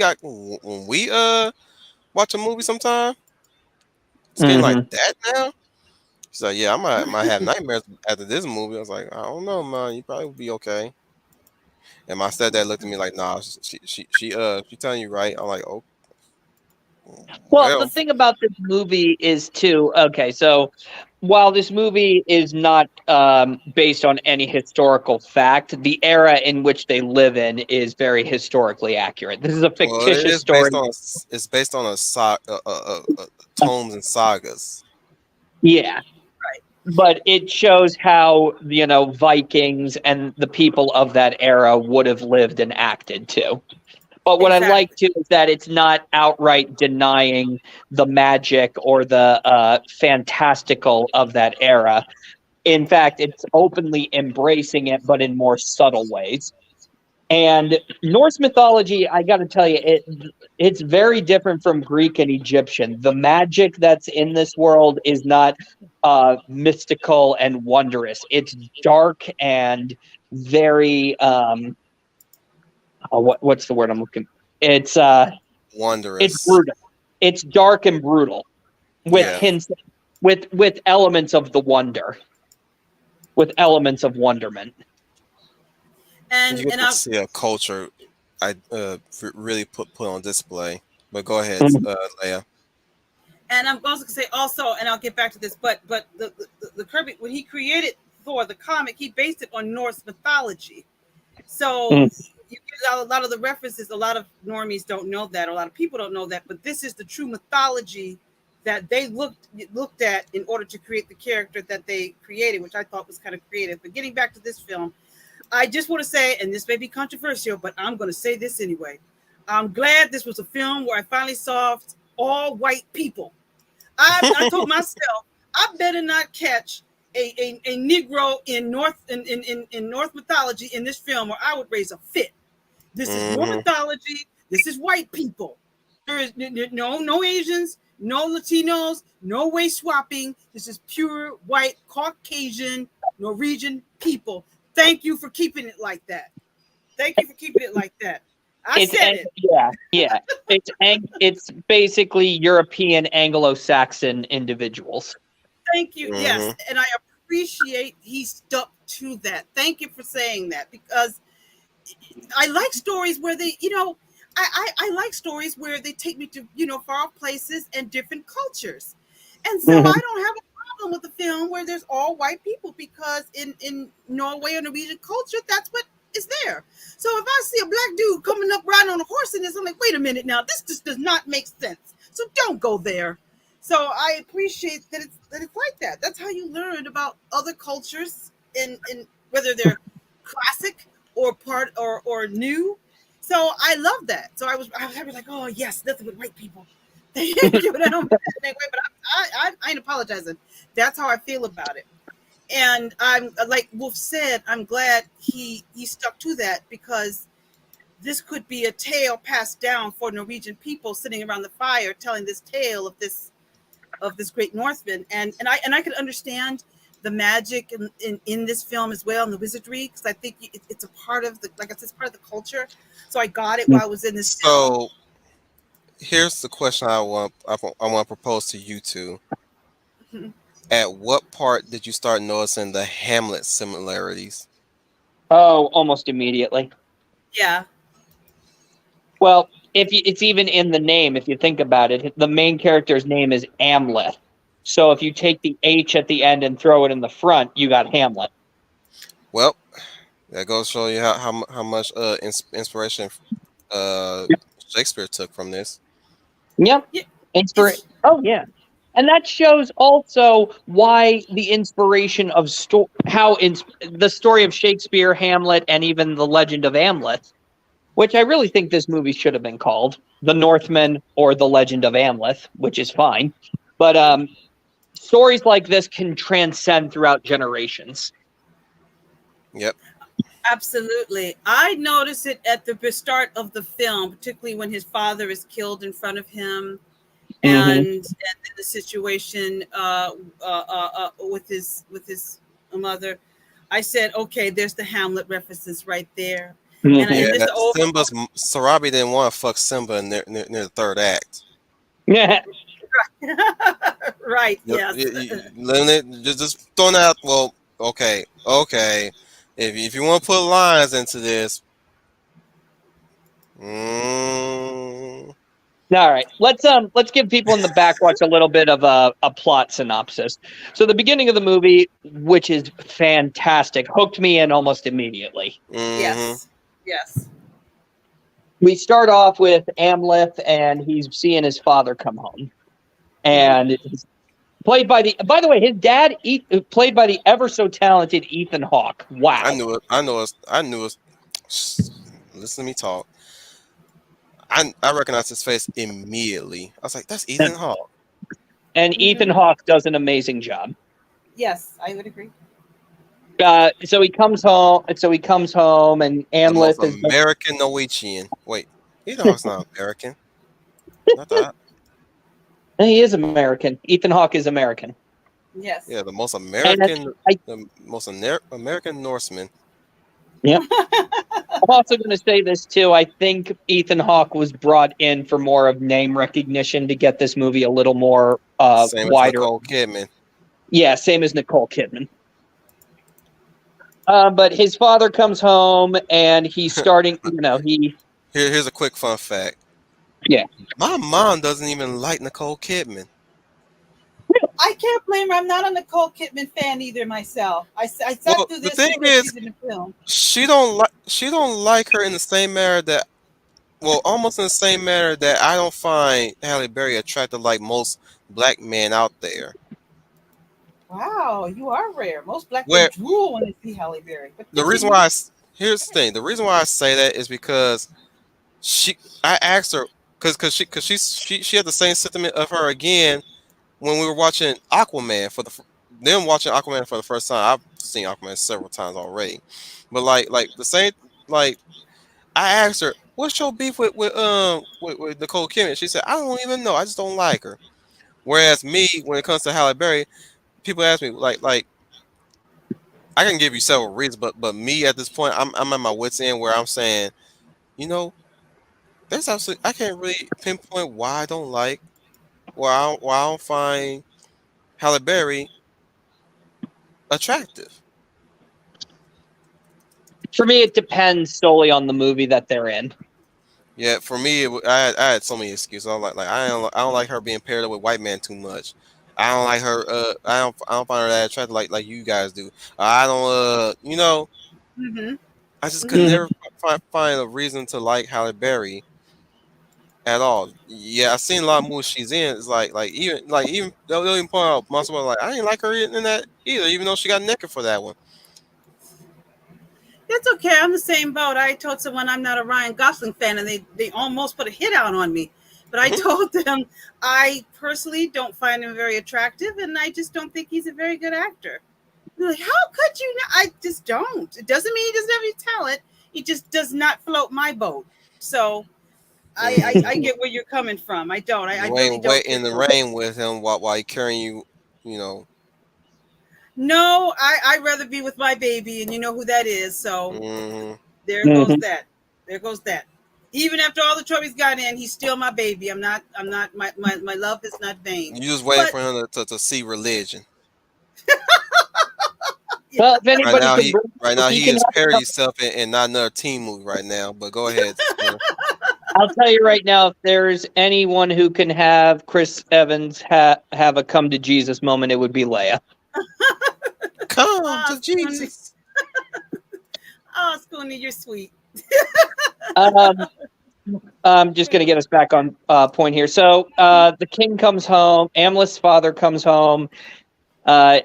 watch a movie sometime. It's getting like Mhm. that now. She's like, yeah, I might have nightmares after this movie. I was like, I don't know, man. You probably will be okay. And my stepdad looked at me like, nah, she telling you right. I'm like, oh, Well, the well, thing about this movie is too, okay, so while this movie is not based on any historical fact, the era in which they live in is very historically accurate. This is a well, it fictitious is based story. on it's based on tomes and sagas. Yeah, but it shows how, Vikings and the people of that era would have lived and acted too. But what I like Exactly. too is that it's not outright denying the magic or the fantastical of that era. In fact, it's openly embracing it, but in more subtle ways. And Norse mythology, I got to tell you, it's very different from Greek and Egyptian. The magic that's in this world is not mystical and wondrous. It's dark and very what's the word I'm looking? It's it's Wondrous. brutal. It's dark and brutal with Yeah. hints with elements of the wonder, with elements of wonderment. You And get and to I see a culture I really put on display. But go ahead, Mhm. Leia. and I'm also gonna say also, and I'll get back to this, but the Kirby, when he created Thor the comic, he based it on Norse mythology. So Mhm. you get a lot of the references. A lot of normies don't know that. A lot of people don't know that. But this is the true mythology that they looked at in order to create the character that they created, which I thought was kind of creative. But getting back to this film, I just want to say, and this may be controversial, but I'm going to say this anyway. I'm glad this was a film where I finally saw all white people. I told myself I better not catch a Negro in North mythology in this film, or I would raise a fit. This is North Hmm. mythology. This is white people. There is no Asians, no Latinos, no race swapping. This is pure white Caucasian Norwegian people. Thank you for keeping it like that. Thank you for keeping it like that. I said it. Yeah, yeah. It's basically European Anglo-Saxon individuals. Thank you. Yes, Mm-hmm. and I appreciate he stuck to that. Thank you for saying that because I like stories where they, I like stories where they take me to, far off places and different cultures. And so Mhm. I don't have a problem with the film where there's all white people because in Norway or Norwegian culture, that's what is there. So if I see a black dude coming up riding on a horse in this, I'm like, wait a minute now, this just does not make sense. So don't go there. So I appreciate that it's like that. That's how you learn about other cultures in whether they're classic or part or new. So I love that. So I was like, oh yes, nothing but white people. Thank you. But I don't mean that way, but I ain't apologizing. That's how I feel about it. And I'm like Wolf said, I'm glad he stuck to that because this could be a tale passed down for Norwegian people sitting around the fire telling this tale of this great Northman, and I could understand the magic in this film as well, and the wizardry, because I think it's a part of the, like I said, it's part of the culture. So I got it while I was in this film. So here's the question I want to propose to you two. Mhm. At what part did you start noticing the Hamlet similarities? Oh, almost immediately. Yeah, Well, it's even in the name, if you think about it, the main character's name is Amleth. So if you take the H at the end and throw it in the front, you got Hamlet. Well, that goes to show you how much inspiration uh Shakespeare took from this. Yep. yeah, Inspiration. it's Oh yeah. And that shows also why the inspiration of the story of Shakespeare, Hamlet, and even the legend of Amleth, which I really think this movie should have been called The Northman or The Legend of Amleth, which is fine. But stories like this can transcend throughout generations. Yep. absolutely. I notice it at the start of the film, particularly when his father is killed in front of him, Hmm. and the situation with his mother. I said, okay, there's the Hamlet references right there, Hmm. and Yeah. just the over. Sarabi didn't want to fuck Simba near the third act. Yeah. Right. Yes. Just throwing out. Well, okay. If you want to put lines into this, mm, All right, let's give people in the back watch a little bit of a plot synopsis. So the beginning of the movie, which is fantastic, hooked me in almost immediately. mm-hmm. Yes. Yes. We start off with Amleth, and he's seeing his father come home, Mhm. and he's played by the. By the way, his dad, played by the ever so talented Ethan Hawke. I Wow. knew it. I knew it. I knew it. Listen to me talk. I recognized his face immediately. I was like, "That's Ethan Hawke." And Ethan Mhm. Hawke does an amazing job. Yes, I would agree. So he comes home. So he comes home, and The most Amleth is. American Norwegian. Wait, Ethan Hawke's not American. Not that. He is American. Ethan Hawke is American. Yes. Yeah, the most And American, I, American Norseman. yeah, I'm also going to say this too. I think Ethan Hawke was brought in for more of name recognition to get this movie a little more Same as wider. Nicole Kidman. Yeah, same as Nicole Kidman. But his father comes home and he's starting. Here's a quick fun fact. Yeah. My mom doesn't even like Nicole Kidman. I can't blame her. I'm not a Nicole Kidman fan either myself. I sat Well, through the this thing before is, she's in the film. she don't like her in the same manner that, well, almost in the same manner that I don't find Halle Berry attractive like most black men out there. Wow, you are rare. Most black men Where drool when they see Halle Berry. But the reason continue. why here's the thing. The reason why I say that is because I asked her because she had the same sentiment of her again when we were watching Aquaman them watching Aquaman for the first time. I've seen Aquaman several times already, but like the same, like I asked her, "What's your beef with Nicole Kidman?" She said, "I don't even know. I just don't like her." Whereas me, when it comes to Halle Berry, people ask me like I can give you several reasons, but me at this point, I'm at my wits end where I'm saying, you know. There's absolutely I can't really pinpoint why I don't like why I don't find Halle Berry attractive. For me, it depends solely on the movie that they're in. Yeah, for me, I had so many excuses. I don't like her being paired up with white man too much. I don't like her. I don't find her that attractive like you guys do. I don't. Mm-hmm. I just could Mm-hmm. Mhm. never find a reason to like Halle Berry at all. Yeah, I've seen a lot of movies she's in. It's like even they'll even point out once in a while, like I didn't like her in that either, even though she got naked for that one. It's okay. I'm the same boat. I told someone I'm not a Ryan Gosling fan, and they almost put a hit out on me. But I told them I personally don't find him very attractive, and I just don't think he's a very good actor. They're like, how could you not? I just don't. It doesn't mean he doesn't have any talent. He just does not float my boat. So I Hmm. get where you're coming from. I don't. I You really ain't don't wet care in the for him. rain with him while he carrying you. You know. No, I'd rather be with my baby, and you know who that is. So Hmm. there goes Mhm. that. There goes that. Even after all the trouble he's got in, he's still my baby. I'm not my love is not vain. You just waiting But for him to see religion. yeah. Well, if Right anybody now can he bring, right if now he he can is have, parody stuff and not another teen movie right now. But go ahead, Spooner. I'll tell you right now, if there's anyone who can have Chris Evans have a come to Jesus moment, it would be Leia. Come Ah, to Scoony. Jesus. Oh, Scoony, you're sweet. Um, I'm just going to get us back on point here. So the king comes home. Amleth's father comes home, and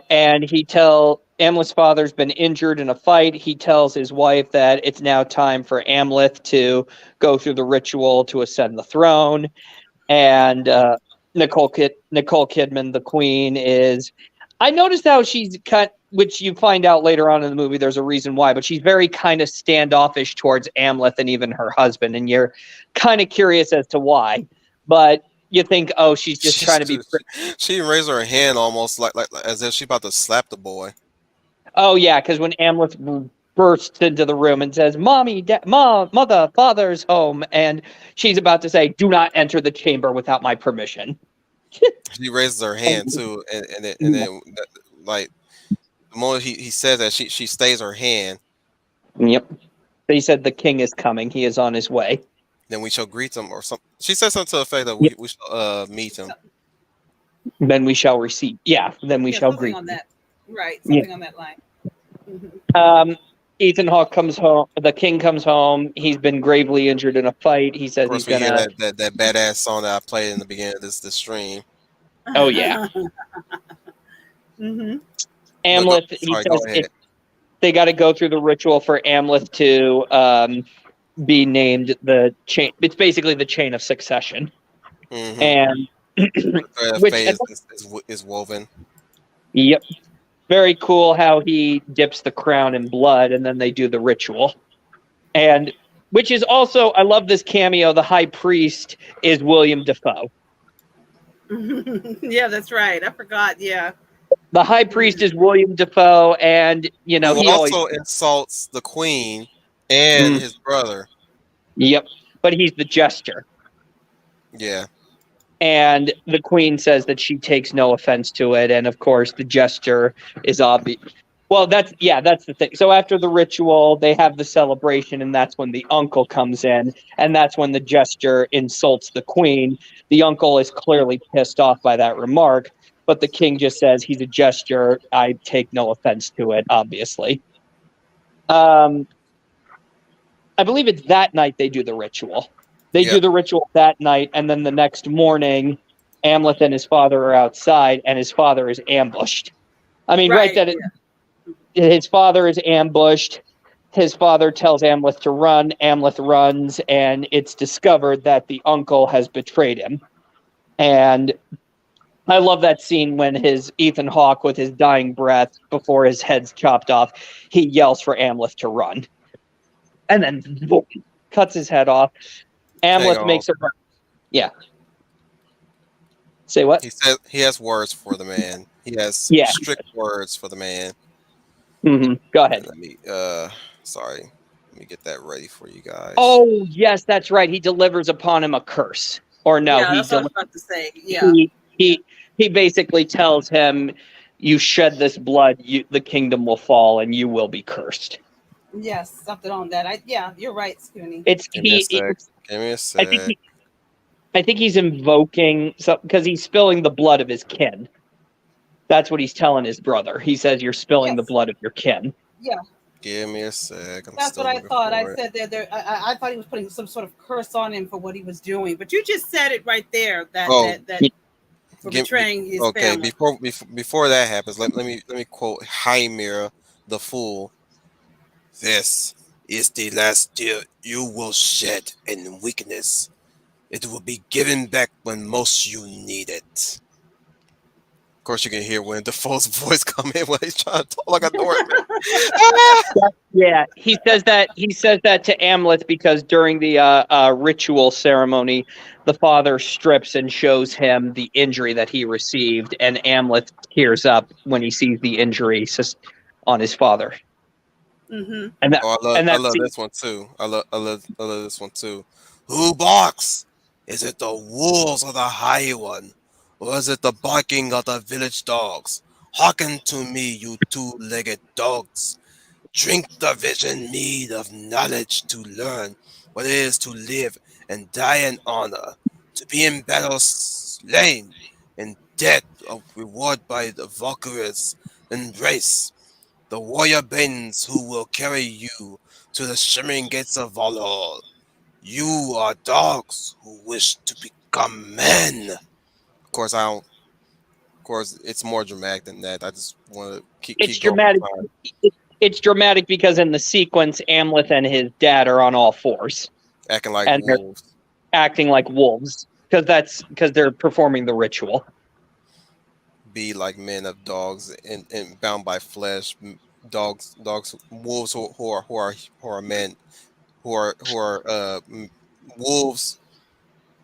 Amleth's father's been injured in a fight. He tells his wife that it's now time for Amleth to go through the ritual to ascend the throne. And Nicole Kidman, the queen, is. I noticed how she's cut, which you find out later on in the movie. There's a reason why, but she's very kind of standoffish towards Amleth and even her husband, and you're kind of curious as to why. But you think, oh, she's just She trying to be. she raised her hand almost like as if she about to slap the boy. Oh yeah, because when Amleth bursts into the room and says, "Mommy, Mom, Mother, Father's home," and she's about to say, "Do not enter the chamber without my permission." She raises her hand too, and then like the moment he says that she stays her hand. Yep. They said the king is coming. He is on his way. Then we shall greet him or something. She said something to the effect that Yep. we shall meet him. So, Then we shall receive. Yeah. Then we yeah, shall something greet on him. that. Right, Yeah. something on that line. Hmm. Um. Ethan Hawke comes home. The king comes home. He's been gravely injured in a fight. He Of says course, he's we hear gonna. that badass song that I played in the beginning of this stream. Oh yeah. Hmm. But go, Amleth. He sorry, go says ahead. if they got to go through the ritual for Amleth to be named the chain. It's basically the chain of succession, Mm-hmm. and The thread of which fate is woven. yep, very cool how he dips the crown in blood and then they do the ritual. And which is also, I love this cameo. The high priest is William Defoe. Yeah, that's right. I forgot. Yeah. The high priest is William Defoe, and Who he always. also insults the queen and Mm, his brother. yep, but he's the jester. Yeah. And the queen says that she takes no offense to it, and of course the jester is obvious. Well, that's the thing. So after the ritual, they have the celebration, and that's when the uncle comes in, and that's when the jester insults the queen. The uncle is clearly pissed off by that remark, but the king just says he's a jester. I take no offense to it, obviously. Um, I believe it's that night they do the ritual. They do Yep. the ritual that night, and then the next morning, Amleth and his father are outside, and his father is ambushed. I mean, right Right. that his father is ambushed. His father tells Amleth to run. Amleth runs, and it's discovered that the uncle has betrayed him. And I love that scene when his Ethan Hawke, with his dying breath before his head's chopped off, he yells for Amleth to run, and then boom, cuts his head off. Hang Amleth on. makes a run. Yeah. Say what? He said he has words for the man. He has Yeah. strict words for the man. Go ahead. Let me sorry. Let me get that ready for you guys. Oh, yes, that's right. He delivers upon him a curse. Or no, Yeah, that's what I was about to say. Yeah, he yeah. he basically tells him, "You shed this blood, the kingdom will fall, and you will be cursed." Yes, something on that. Yeah, you're right, Scooney. It's Give me a he. sec. Give me a I think sec. I think he's invoking because he's spilling the blood of his kin. That's what he's telling his brother. He says, "You're spilling the Yes. blood of your kin." Yeah, Give me a sec. I'm that's what still I looking thought. I for it. said that I thought he was putting some sort of curse on him for what he was doing, but you just said it right there that Oh, that that for betraying his okay. family. Before that happens, let me quote Hymir the fool. This is the last tear you will shed in weakness. It will be given back when most you need it. Of course, you can hear when Defoe's voice come in when he's trying to talk like a Northman. Yeah, he says that. He says that to Amleth because during the ritual ceremony, the father strips and shows him the injury that he received, and Amleth tears up when he sees the injury on his father. Mm-hmm. And that Oh, and I that love this one too. I love this one too. Who barks? Is it the wolves or the high one? Or is it the barking of the village dogs? Hearken to me, you two-legged dogs. Drink the vision mead of knowledge to learn what it is to live and die in honor, to be in battle slain, in death of reward by the Valkyries' embrace, the warrior maidens who will carry you to the shimmering gates of Valhall. You are dogs who wish to become men. Of course, I don't. Of course, it's more dramatic than that. I just want to it's keep going dramatic. with time, It's dramatic because in the sequence, Amleth and his dad are on all fours acting like and they're wolves. acting like wolves because they're performing the ritual. Be like men of dogs and bound by flesh. Dogs, wolves who are men, who are wolves.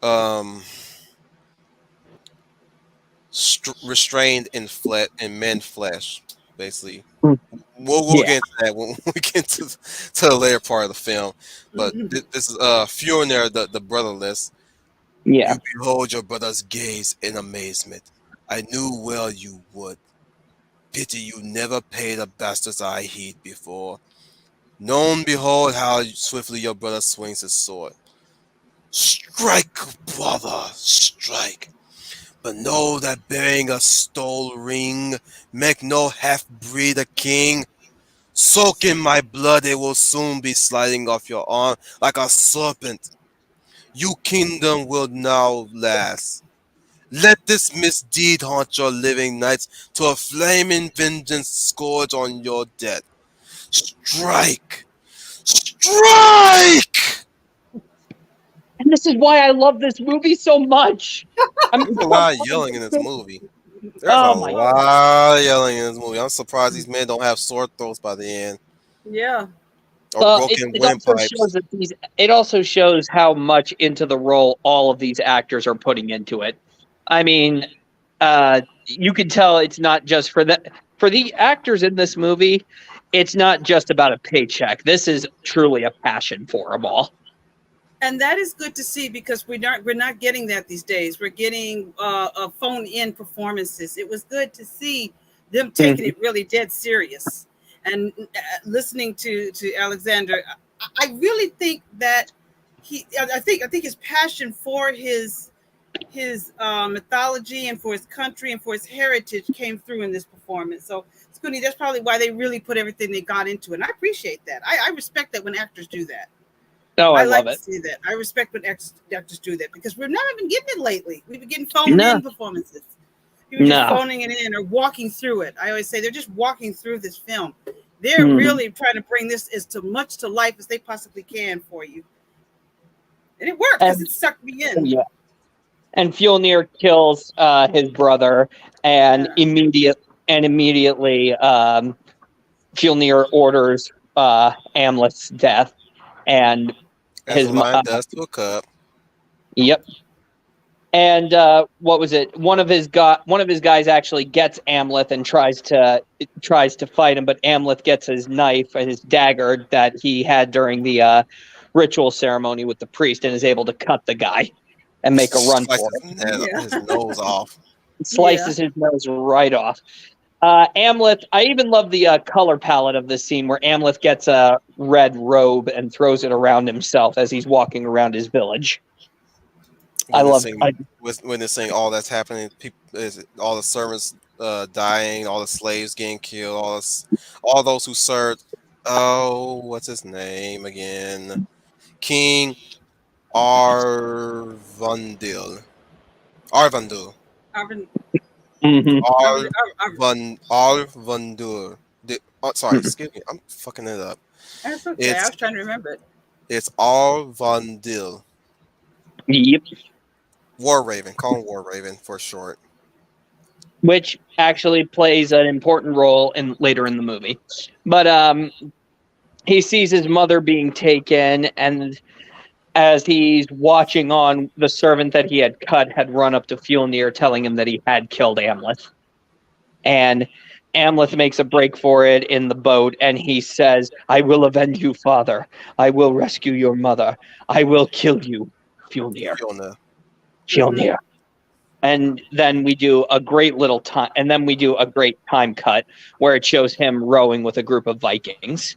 Um, restrained in men flesh, basically. Mm. We'll Yeah, get into that when we get to the later part of the film. But Mm-hmm. this is Fjornir the brotherless. yeah. You behold your brother's gaze in amazement. I knew well you would. Pity you never paid a bastard's eye heed before. Known behold how swiftly your brother swings his sword. Strike, brother, strike. But know that bearing a stole ring make no half-breed a king. Soak in my blood, it will soon be sliding off your arm like a serpent. You kingdom will now last. Let this misdeed haunt your living nights to a flaming vengeance scourge on your dead. Strike! Strike! And this is why I love this movie so much. I mean, There's a lot of yelling in this movie. There's a oh my! Oh, lot of yelling in this movie. I'm surprised these men don't have sore throats by the end yeah. or Well, it, broken it also shows windpipes. that these. It also shows how much into the role all of these actors are putting into it. I mean, you can tell it's not just for the actors in this movie. It's not just about a paycheck. This is truly a passion for them all. And that is good to see because we're not getting that these days. We're getting phone in performances. It was good to see them taking Mhm. it really dead serious and listening to Alexander. I really think that I think his passion for his mythology and for his country and for his heritage came through in this performance. So Scooney, that's probably why they really put everything they got into it. And I appreciate that. I respect that when actors do that. Oh, I I love like to it. see that. I respect when actors do that because we're not even getting it lately. We've been getting phone No, in performances. People just no. phoning it in or walking through it. I always say they're just walking through this film. They're Mhm. really trying to bring this as to much to life as they possibly can for you. And it worked because And it sucked me oh, in. yeah. And Fjolnir kills his brother, and Yeah. immediately Fjolnir orders Amleth's death, and As a his lion does to a cub. yep, And what was it? One of his guys actually gets Amleth and tries to fight him, but Amleth gets his knife and his dagger that he had during the ritual ceremony with the priest, and is able to cut the guy and make a run Slice for it. Yeah. his nose off. Slices his nose right off. Amleth, I even love the color palette of this scene where Amleth gets a red robe and throws it around himself as he's walking around his village. Witnessing all that's happening, all the servants dying, all the slaves getting killed, all those who served. Oh, what's his name again? King Arvandil. Arvandil. Arvin, Mhm. Arvin, Arvin. Arvandur. Sorry, excuse me. I'm fucking it up. That's okay. I It's was trying to remember it. it's Arvandil. Yep. War Raven. Call him War Raven for short. Which actually plays an important role later in the movie. But he sees his mother being taken, and as he's watching on, the servant that he had cut had run up to Fjolnir telling him that he had killed Amleth. And Amleth makes a break for it in the boat, and he says, "I will avenge you, father. I will rescue your mother. I will kill you, Fjolnir." Fjolnir. And then we do a great time cut where it shows him rowing with a group of Vikings.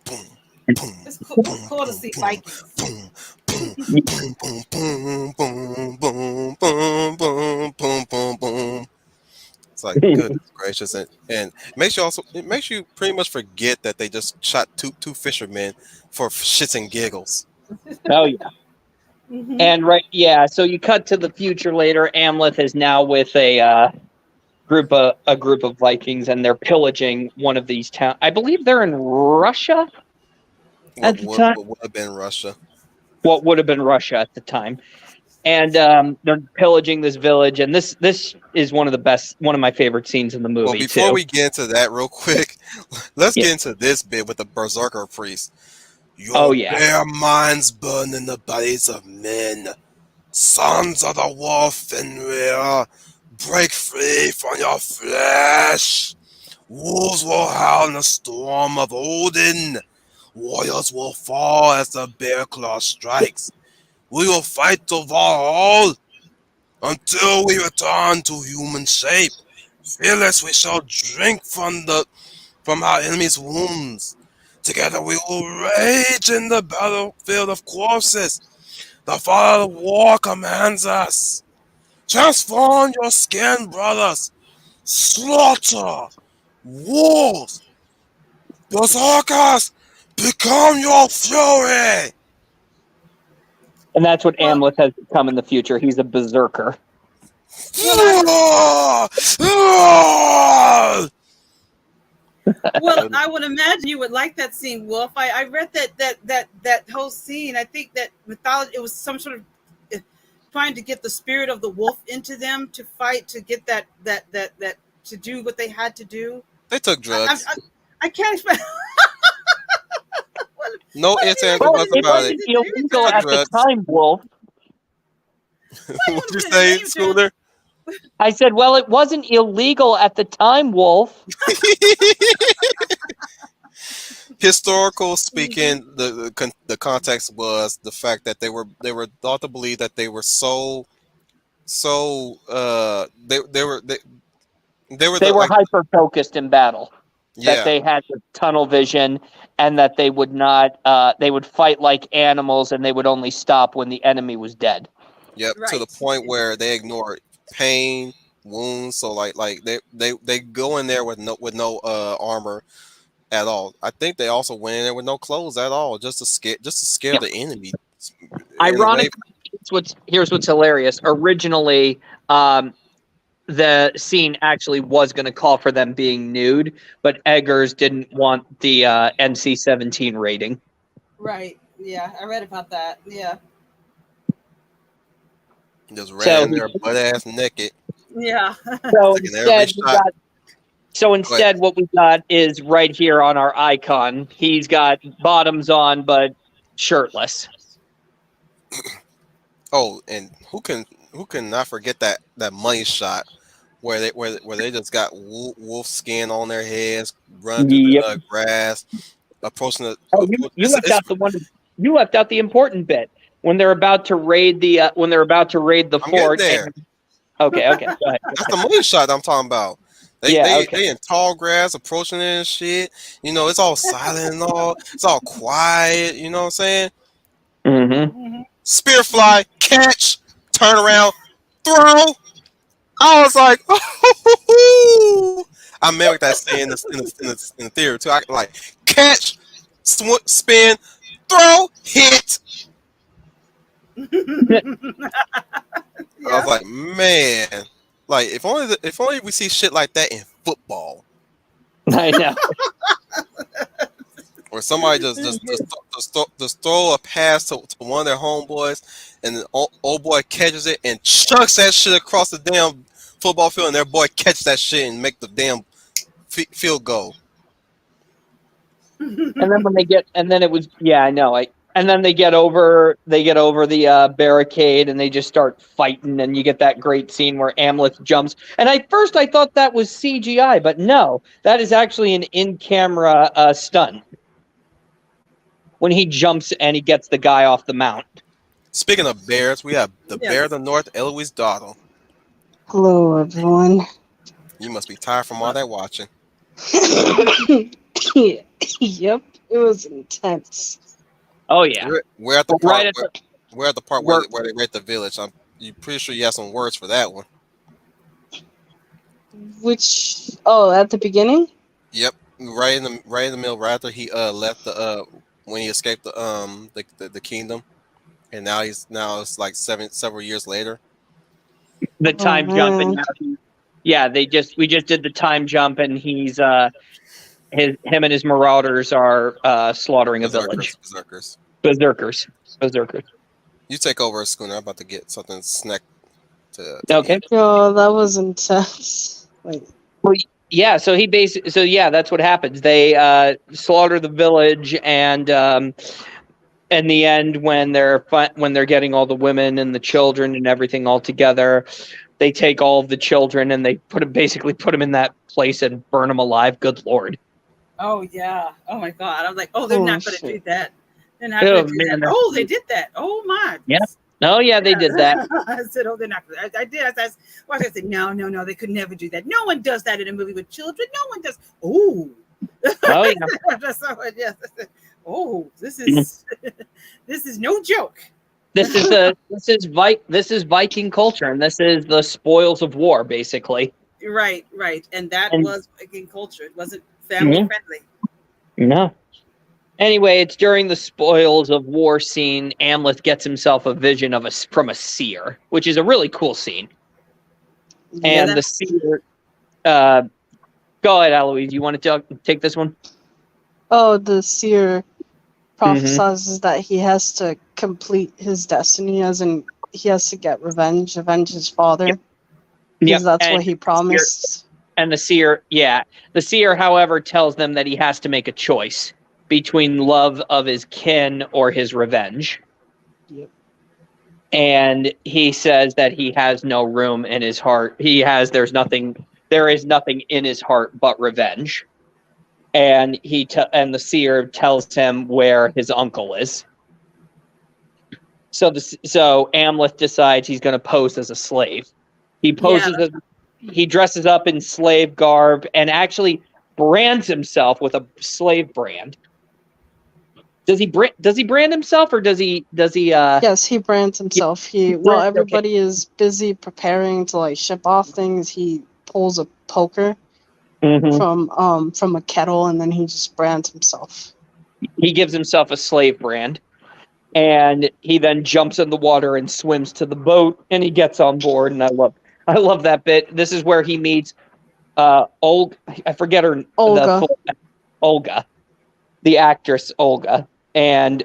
Boom, boom, It's boom, cool to see Vikings. boom, boom, boom, boom, boom, boom, boom, boom, boom, boom, boom, boom. It's like goodness gracious, and it makes you pretty much forget that they just shot two fishermen for shits and giggles. Oh yeah. Mm-hmm. And so you cut to the future later. Amleth is now with a group of Vikings, and they're pillaging one of these towns. I believe they're in Russia at the time. What would have been Russia? What would have been Russia at the time. And they're pillaging this village, and this is one of my favorite scenes in the movie. Well, before too. we get into that real quick, let's Yeah. get into this bit with the Berserker priest. Oh, Your yeah. bare minds burn in the bodies of men. Sons of the wolf Fenrir, break free from your flesh. Wolves will howl in the storm of Odin. Warriors will fall as the bear claw strikes. We will fight to Valhall until we return to human shape. Fearless, we shall drink from our enemies' wounds. Together we will rage in the battlefield of corpses. The Father of War commands us. Transform your skin, brothers. Slaughter. Wolves. Berserkers. Become your fury. And that's what Amleth has become in the future. He's a berserker. Well, I would imagine you would like that scene, Wolf. I read that whole scene. I think that mythology, it was some sort of trying to get the spirit of the wolf into them to fight, to get that to do what they had to do. They took drugs. I can't explain. No ifs, ands, or Well, buts it about wasn't it. illegal at the Drugs. time, Wolf. What'd you say, Scooter? I said, well, it wasn't illegal at the time, Wolf. Historical speaking, the context was the fact that they were thought to believe that they were They were hyper focused in battle. Yeah. That they had the tunnel vision, and that they would not. They would fight like animals, and they would only stop when the enemy was dead. Yep. Right. To the point where they ignore pain, wounds. So like they go in there with no armor at all. I think they also went in there with no clothes at all, just to scare Yep. the enemy. Ironically, here's what's hilarious. Originally, the scene actually was going to call for them being nude, but Eggers didn't want the NC-17 rating. Right. Yeah, I read about that. Yeah. Just ran in there butt ass naked. Yeah. So instead, what we got is right here on our icon. He's got bottoms on, but shirtless. Oh, and who can not forget that money shot where they just got wolf skin on their heads, running through the Yep. grass, approaching the. Oh, you left It's out the one. You left out the important bit when they're about to raid the I'm getting fort. And there. okay, go ahead. That's the money shot I'm talking about. Yeah, okay. They in tall grass approaching it and shit. You know, it's all silent and all. It's all quiet. You know what I'm saying? Mm-hmm. Mhm. Spear fly, catch, turn around, throw. I was like, oh, I mimicked that scene in the theater too. I like catch, spin, throw, hit. I was Yeah. like, man, like if only we see shit like that in football, I know. where somebody just throw a pass to one of their homeboys, and the old boy catches it and chucks that shit across the damn football field, and their boy catch that shit and make the damn field goal. And then when they get, and then it was, yeah, I know. And then they get over the barricade, and they just start fighting, and you get that great scene where Amleth jumps. And at first I thought that was CGI, but no, that is actually an in-camera stunt when he jumps and he gets the guy off the mount. Speaking of bears, we have the Yeah. bear of the north, Eloise Dottle. Hello, everyone. You must be tired from all that watching. Yep, it was intense. Oh yeah, We're at the But right part at the we're at the part We're- where they rate the village. You pretty sure you have some words for that one. Which, oh, at the beginning? Yep, right in the middle, right after he left the when he escaped the kingdom, and now it's like several years later. the Oh, time jump, and man. now yeah, we just did the time jump, and he's him and his marauders are slaughtering a village. Berserkers. Berserkers. You take over, Schooner. I'm about to get something snack to Okay. eat. Yo, that was intense. Like, Yeah, so that's what happens. They slaughter the village, and in the end, when they're getting all the women and the children and everything all together, they take all of the children and they basically put them in that place and burn them alive. Good Lord. Oh yeah. Oh my God. I was like, oh, they're oh, not going to do shit. that. They're not Oh going to do man. that. Oh, they did that. Oh my. Yeah. Oh yeah, they did that. I said, oh, they're not. I did. I said, no, they could never do that. No one does that in a movie with children. No one does. Oh. Oh yeah. That's how it is. Oh, this is this is no joke. This is Viking culture, and this is the spoils of war, basically. Right. And that And- was Viking culture. It wasn't family Mhm. friendly. No. Anyway, it's during the spoils of war scene, Amleth gets himself a vision from a seer, which is a really cool scene. Yeah, And the seer, go ahead, Eloise. You want to take this one? oh, the seer prophesizes that he has to complete his destiny, as in he has to get revenge, avenge his father. Yep. Because that's And what he promised. the seer, however, tells them that he has to make a choice between love of his kin or his revenge. Yep. And he says that he has no room in his heart. There is nothing in his heart but revenge. And the seer tells him where his uncle is. So Amleth decides he's going to pose as a slave. He dresses up in slave garb and actually brands himself with a slave brand. Does he brand himself, or does he Yes, he brands himself. While Okay. everybody is busy preparing to like ship off things, he pulls a poker Mhm. from a kettle, and then he just brands himself. He gives himself a slave brand, and he then jumps in the water and swims to the boat, and he gets on board. And I love that bit. This is where he meets Olga. I forget her Olga. Olga, the actress Olga, and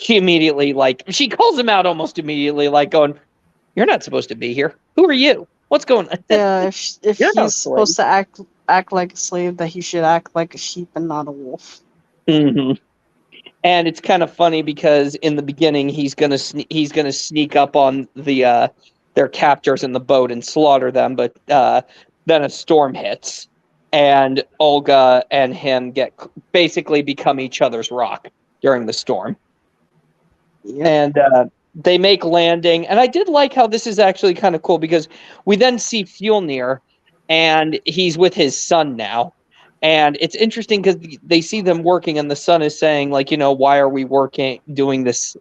she immediately she calls him out almost immediately, like going, "You're not supposed to be here. Who are you? What's going on?" Yeah, if You're he's no supposed to act like a slave, that he should act like a sheep and not a wolf. Mhm. And it's kind of funny because in the beginning he's gonna sneak up on the their captors in the boat and slaughter them, but then a storm hits, and Olga and him basically become each other's rock during the storm. Yep. And they make landing, and I did like how this is actually kind of cool because we then see Fjolnir, and he's with his son now. And it's interesting because they see them working, and the son is saying, like, why are we doing this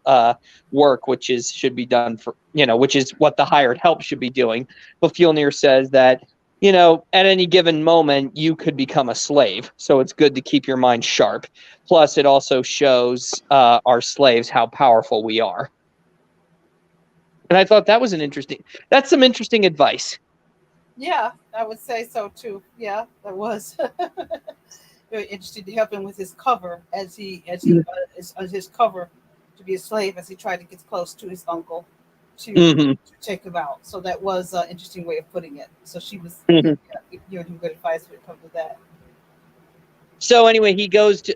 work, which should be done for, which is what the hired help should be doing. But Fjolnir says that, at any given moment, you could become a slave. So it's good to keep your mind sharp. Plus, it also shows our slaves how powerful we are. And I thought that's some interesting advice. Yeah, I would say so too. Yeah, that was very interesting to help him with his cover as his cover to be a slave as he tried to get close to his uncle to take him out. So that was an interesting way of putting it. So she was giving him good advice when it comes to that. So anyway, he goes to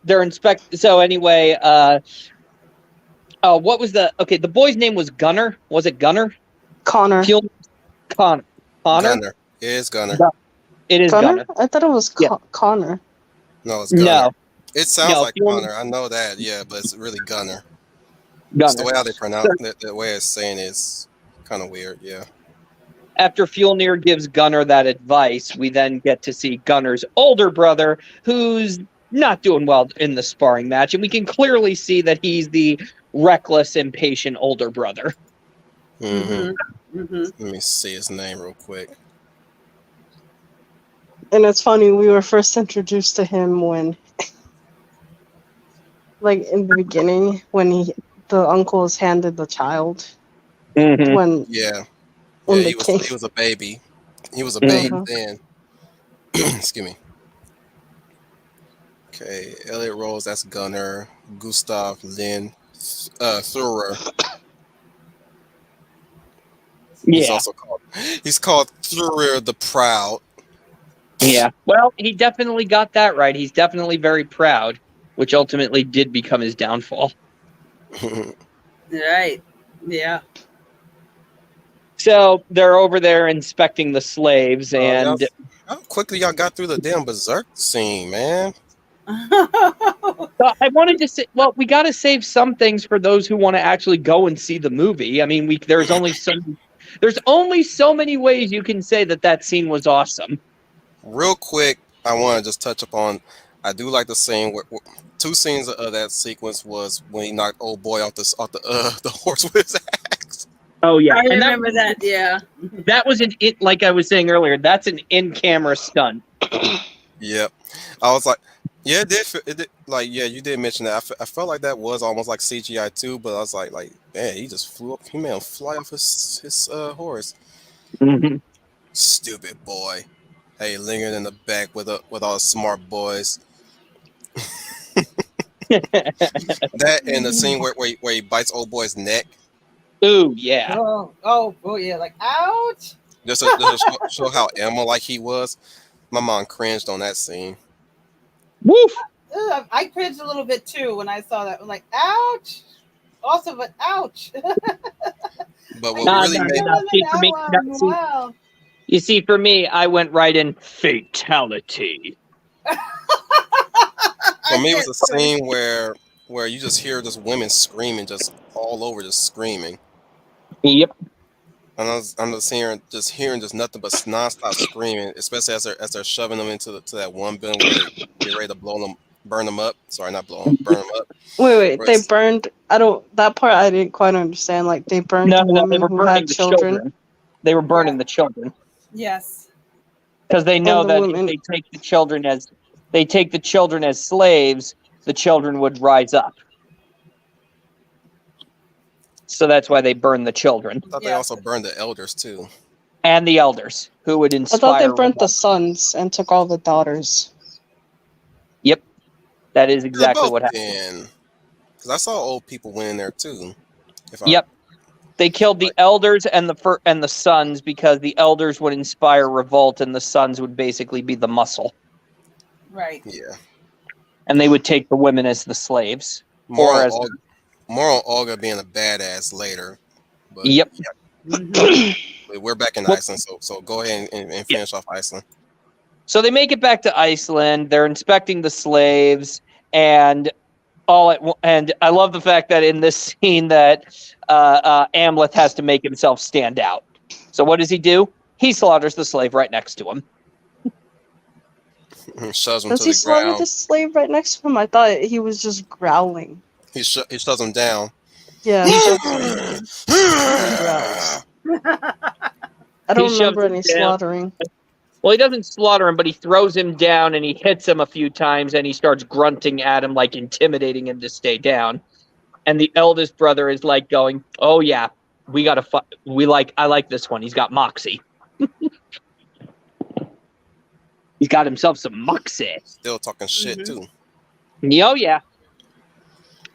they're So anyway, what was the boy's name was Gunner? Was it Gunner? Connor. Connor. Gunner. It is Gunner. It is Gunner? Gunner. I thought it was Connor. No, it's Gunner. No. It sounds like Connor. I know that, yeah, but it's really Gunner. Just the way how they pronounce it, the way it's saying is kind of weird, yeah. After Fjolnir gives Gunner that advice, we then get to see Gunner's older brother, who's not doing well in the sparring match, and we can clearly see that he's the reckless, impatient older brother. Let me see his name real quick. And it's funny, we were first introduced to him when, like in the beginning, when the uncle is handed the child. When he the was a baby. He was a baby then. Excuse me. Okay, Elliot Rose, that's Gunner. Gustav Lynn Thurer. He's also called Thurer the Proud. Yeah. Well, he definitely got that right. He's definitely very proud, which ultimately did become his downfall. Right. Yeah. So they're over there inspecting the slaves, and how quickly y'all got through the damn berserk scene, man. So I wanted to say, well, we got to save some things for those who want to actually go and see the movie. I mean, there's only so many ways you can say that scene was awesome. Real quick, I want to just touch upon. I do like the scene where two scenes of that sequence was when he knocked old boy off the horse with his axe. Oh yeah, I remember that. Yeah, that was like I was saying earlier. That's an in-camera stunt. Yep, I was like, yeah, it did. Like, yeah, you did mention that. I felt like that was almost like CGI too, but I was like, man, he just flew up. He made him fly off his horse. Stupid boy. Hey, lingering in the back with all the smart boys. That and the scene where he bites old boy's neck. Ooh, yeah. Oh, yeah. Like, ouch. Just to show how Emma like he was. My mom cringed on that scene. Woof. I cringed a little bit too when I saw that. I'm like, ouch. Also, but ouch. But what really made wow. You see, for me, I went right in fatality. For me, it was a scene where you just hear just women screaming, just all over, just screaming. Yep. And I'm just hearing nothing but nonstop screaming, especially as they're shoving them into that one bin where they get ready to burn them up. Sorry, not blow them, burn them up. Wait, they burned. That part I didn't quite understand. Like they burned the woman who had children. They were burning the children. Yes. Because they know that if they take the children as slaves, the children would rise up. So that's why they burn the children. I thought they also burned the elders too. And the elders, who would inspire. I thought they burnt the sons and took all the daughters. Yep. That is exactly what happened. Because I saw old people went in there too. Yep. They killed the elders and the sons because the elders would inspire revolt and the sons would basically be the muscle. Right. Yeah. and they would take the women as the slaves. More Or on as Olga, more on Olga being a badass later. But Yep. we're back in Well, Iceland, so go ahead and yeah. finish off Iceland. So they make it back to Iceland. They're inspecting the slaves, and and I love the fact that in this scene that Amleth has to make himself stand out. So what does he do? He slaughters the slave right next to him. Shoves him Does to he the slaughter ground. the slave right next to him? I thought he was just growling. He shoves him down. Yeah, shoves him and growls. I He don't shoves remember him any down. slaughtering. Well, he doesn't slaughter him, but he throws him down and he hits him a few times and he starts grunting at him, like intimidating him to stay down. And the eldest brother is like going, "Oh yeah, we gotta fight. I like this one. He's got moxie. He's got himself some moxie. Still talking shit too. Oh yeah."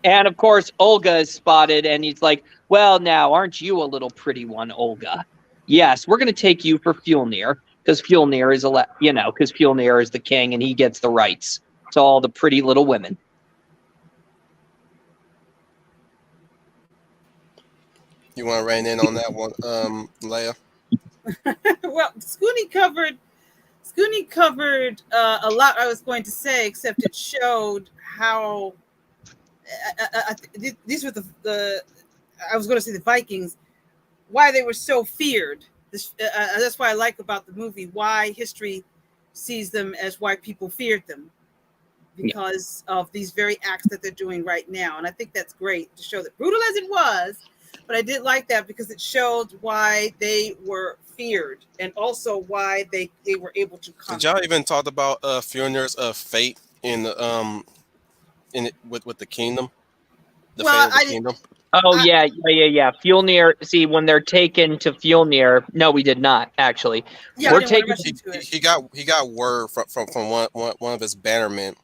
And of course, Olga is spotted, and he's like, "Well, now, aren't you a little pretty one, Olga? Yes, we're going to take you for Fjolnir, because Fjolnir is because Fjolnir is the king, and he gets the rights to all the pretty little women." You want to rein in on that one, Leia? Well, Scooney covered a lot. I was going to say, except it showed how these were the I was going to say the Vikings, why they were so feared. That's why I like about the movie, why history sees them as why people feared them, because of these very acts that they're doing right now. And I think that's great to show that, brutal as it was, but I did like that because it showed why they were feared and also why they were able to conquer. Did y'all even talk about Fjornir's fate in the with the kingdom? The fate of the kingdom. Oh yeah. Fjolnir. See, when they're taken to Fjolnir, no, we did not actually. Yeah, we're taking. He got word from one of his bannermen,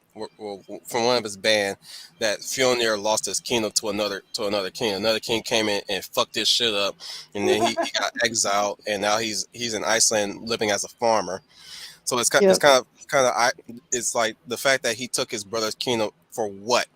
from one of his band, that Fjolnir lost his kingdom to another king. Another king came in and fucked his shit up, and then he got exiled, and now he's in Iceland living as a farmer. So it's kind of it's like the fact that he took his brother's kingdom for what?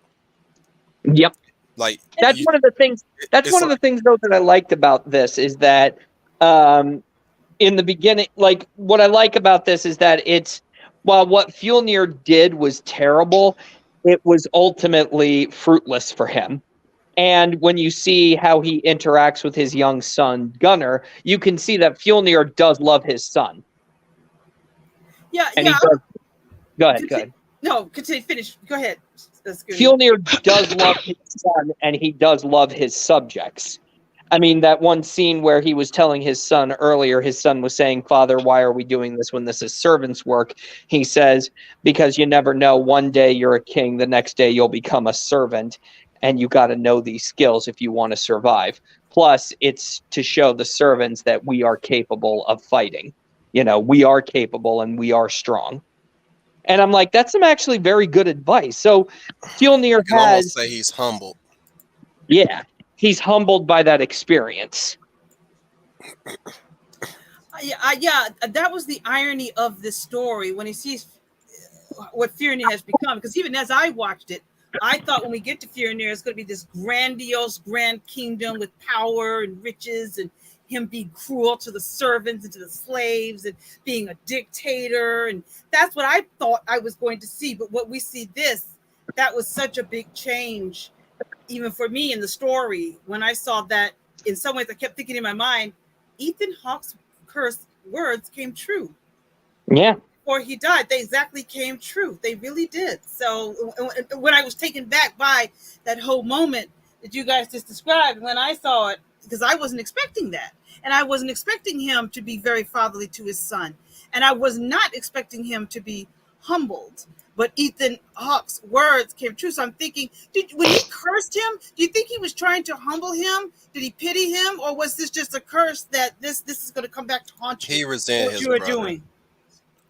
Yep. Like that's one of the things. That's one of the things though that I liked about this is that in the beginning, like what I like about this is that it's while what Fjolnir did was terrible, it was ultimately fruitless for him. And when you see how he interacts with his young son Gunnar, you can see that Fjolnir does love his son. Yeah, and yeah. Go ahead. No, continue. Finish. Go ahead. Fjolnir does love his son, and he does love his subjects. I mean, that one scene where he was telling his son earlier, his son was saying, "Father, why are we doing this when this is servant's work?" He says, "Because you never know. One day you're a king, the next day you'll become a servant, and you got to know these skills if you want to survive. Plus, it's to show the servants that we are capable of fighting. We are capable and we are strong." And I'm like, that's some actually very good advice. So Fjolnir can almost say he's humbled. Yeah, he's humbled by that experience. Yeah, that was the irony of this story when he sees what Fjolnir has become. Because even as I watched it, I thought when we get to Fjolnir, it's going to be this grandiose grand kingdom with power and riches and him being cruel to the servants and to the slaves and being a dictator. And that's what I thought I was going to see. But what we see that was such a big change, even for me in the story. When I saw that, in some ways, I kept thinking in my mind, Ethan Hawke's cursed words came true. Yeah. Before he died, they exactly came true. They really did. So when I was taken back by that whole moment that you guys just described, when I saw it, because I wasn't expecting that. And I wasn't expecting him to be very fatherly to his son. And I was not expecting him to be humbled. But Ethan Hawke's words came true. So I'm thinking, when he cursed him, do you think he was trying to humble him? Did he pity him? Or was this just a curse that this is going to come back to haunt you? He resented his brother. Doing.